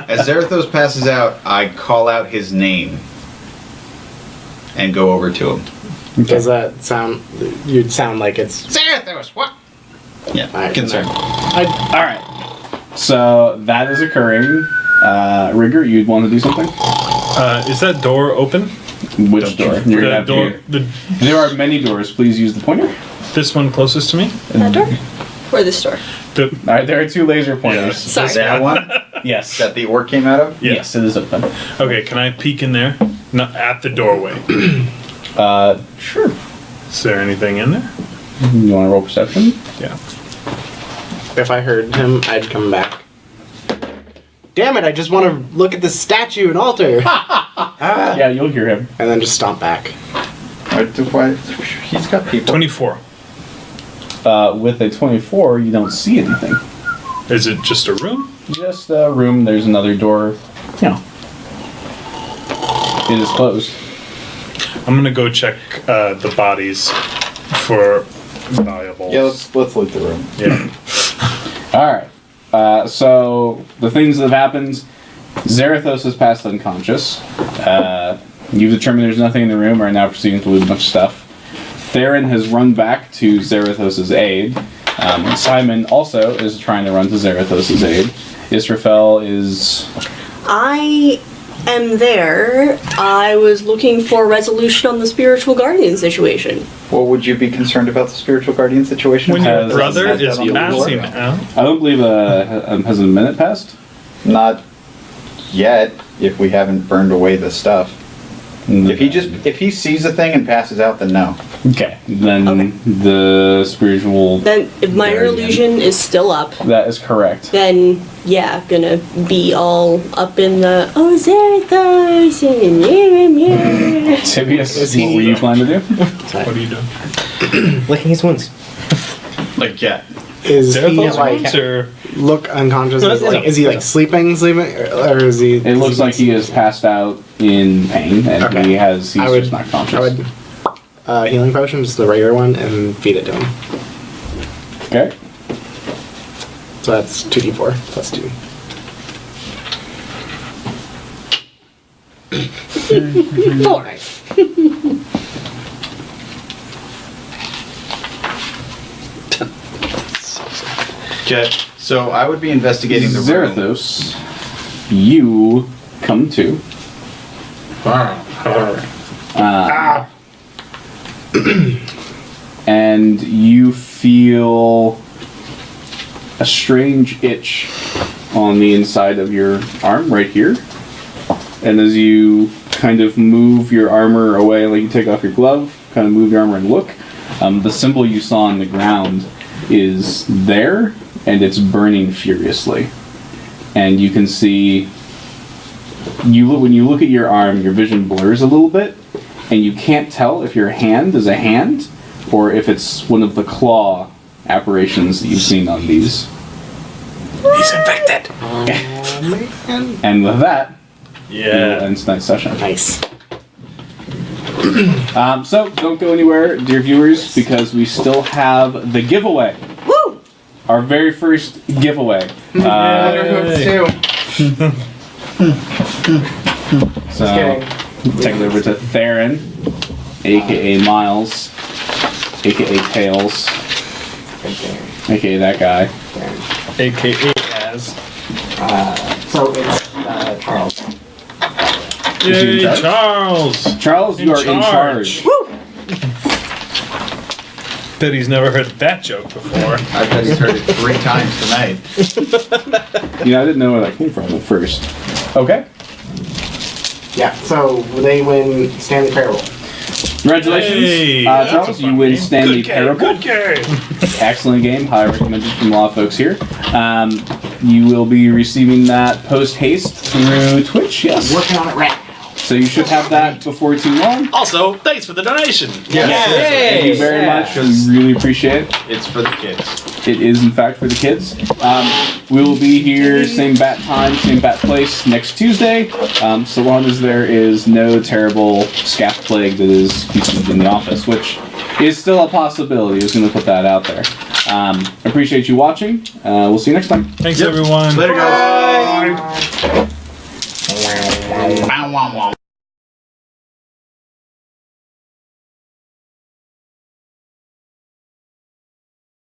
[SPEAKER 8] as Zarathos passes out, I call out his name and go over to him.
[SPEAKER 6] Does that sound... You'd sound like it's...
[SPEAKER 4] Zarathos, what?
[SPEAKER 8] Yeah,
[SPEAKER 6] Alright,
[SPEAKER 8] concerned.
[SPEAKER 3] Alright. So, that is occurring. Rigger, you'd want to do something?
[SPEAKER 1] Is that door open?
[SPEAKER 3] Which door? You're gonna have to- there are many doors. Please use the pointer.
[SPEAKER 1] This one closest to me?
[SPEAKER 7] That door? Or this door?
[SPEAKER 3] Alright, there are 2 laser pointers.
[SPEAKER 7] Sorry.
[SPEAKER 8] That one
[SPEAKER 3] Yes.
[SPEAKER 8] that the orc came out of?
[SPEAKER 3] Yes, it is open.
[SPEAKER 1] Okay, can I peek in there? Not at the doorway.
[SPEAKER 3] Sure.
[SPEAKER 1] Is there anything in there?
[SPEAKER 3] You want to roll perception?
[SPEAKER 1] Yeah.
[SPEAKER 6] If I heard him, I'd come back. Damn it, I just want to look at this statue and altar.
[SPEAKER 3] Yeah, you'll hear him.
[SPEAKER 6] And then just stomp back.
[SPEAKER 8] He's got people.
[SPEAKER 1] 24.
[SPEAKER 3] With a 24, you don't see anything.
[SPEAKER 1] Is it just a room?
[SPEAKER 3] Just a room. There's another door. Yeah. It is closed.
[SPEAKER 1] I'm gonna go check the bodies for valuables.
[SPEAKER 8] Yeah, let's loot the room.
[SPEAKER 1] Yeah.
[SPEAKER 3] Alright. So, the things that have happened, Zarathos has passed unconscious. You've determined there's nothing in the room, are now proceeding to loot a bunch of stuff. Theron has run back to Zarathos' aid. Simon also is trying to run to Zarathos' aid. Israfel is...
[SPEAKER 7] I am there. I was looking for resolution on the spiritual guardian situation.
[SPEAKER 8] What would you be concerned about the spiritual guardian situation?
[SPEAKER 1] When your
[SPEAKER 3] Has-
[SPEAKER 1] brother
[SPEAKER 8] has
[SPEAKER 1] is
[SPEAKER 8] that on the floor?
[SPEAKER 1] passing out.
[SPEAKER 3] I don't believe has a minute passed.
[SPEAKER 8] Not yet, if we haven't burned away the stuff. If he sees a thing and passes out, then no.
[SPEAKER 3] Okay, then
[SPEAKER 7] Okay.
[SPEAKER 3] the spiritual.
[SPEAKER 7] Then, if minor
[SPEAKER 3] guardian.
[SPEAKER 7] illusion is still up,
[SPEAKER 3] That is correct.
[SPEAKER 7] then yeah, gonna be all up in the Zarathos and
[SPEAKER 3] Tibius,
[SPEAKER 6] Is
[SPEAKER 3] what
[SPEAKER 6] he-
[SPEAKER 3] were you planning to do?
[SPEAKER 1] What are you doing?
[SPEAKER 5] Licking his wounds.
[SPEAKER 8] Like, yeah.
[SPEAKER 6] Is he
[SPEAKER 1] Zarathos
[SPEAKER 6] like
[SPEAKER 1] wounds or
[SPEAKER 6] look unconscious?
[SPEAKER 1] No,
[SPEAKER 6] Is,
[SPEAKER 1] no,
[SPEAKER 6] like, is he like sleeping, or is he?
[SPEAKER 3] It looks like he is passed out in pain, and
[SPEAKER 6] Okay.
[SPEAKER 3] he's
[SPEAKER 6] I would,
[SPEAKER 3] just not conscious.
[SPEAKER 6] I would healing potion, just the regular one, and feed it to him.
[SPEAKER 3] Okay.
[SPEAKER 6] So that's 2d4 plus 2.
[SPEAKER 7] Four.
[SPEAKER 8] Okay, so I would be investigating the room.
[SPEAKER 3] Zarathos, you come to. And you feel a strange itch on the inside of your arm right here. And as you kind of move your armor away, like you take off your glove, kind of move your armor and look, the symbol you saw on the ground is there, and it's burning furiously. And you can see, when you look at your arm, your vision blurs a little bit, and you can't tell if your hand is a hand or if it's one of the claw apparitions that you've seen on these.
[SPEAKER 1] he's infected?
[SPEAKER 3] And with that,
[SPEAKER 1] Yeah.
[SPEAKER 3] we'll end tonight's session.
[SPEAKER 6] Nice.
[SPEAKER 3] So don't go anywhere, dear viewers, because we still have the giveaway.
[SPEAKER 7] Woo!
[SPEAKER 3] Our very first giveaway. So take it over to Theron, aka Miles, aka Tails, aka that guy.
[SPEAKER 1] AKA as.
[SPEAKER 2] So it's Charles.
[SPEAKER 3] Is he in
[SPEAKER 1] Yay,
[SPEAKER 3] charge?
[SPEAKER 1] Charles!
[SPEAKER 3] Charles, you are in charge.
[SPEAKER 1] Bet he's never heard that joke before.
[SPEAKER 8] I bet he's heard it 3 times tonight.
[SPEAKER 3] You know, I didn't know where that came from at first. Okay.
[SPEAKER 6] Yeah. So they win Stanley Parable.
[SPEAKER 3] Congratulations,
[SPEAKER 1] Hey, that's a
[SPEAKER 3] Charles.
[SPEAKER 1] fun
[SPEAKER 3] You win
[SPEAKER 1] game.
[SPEAKER 3] Stanley
[SPEAKER 1] Good game,
[SPEAKER 3] Parable.
[SPEAKER 1] Good game.
[SPEAKER 3] Excellent game. Highly recommended from a lot of folks here. You will be receiving that post haste through Twitch. Yes.
[SPEAKER 6] Working on it right now.
[SPEAKER 3] So you should have that before too long.
[SPEAKER 9] Also, thanks for the donation.
[SPEAKER 3] Thank you very much. We really appreciate it.
[SPEAKER 8] It's for the kids.
[SPEAKER 3] It is, in fact, for the kids. We will be here, same bat time, same bat place, next Tuesday, so long as there is no terrible scaff plague that is consumed in the office, which is still a possibility. I was going to put that out there. Appreciate you watching. We'll see you next time.
[SPEAKER 1] Thanks, everyone.
[SPEAKER 8] Later, guys.
[SPEAKER 1] Bye.
[SPEAKER 4] Bow, wow, wow.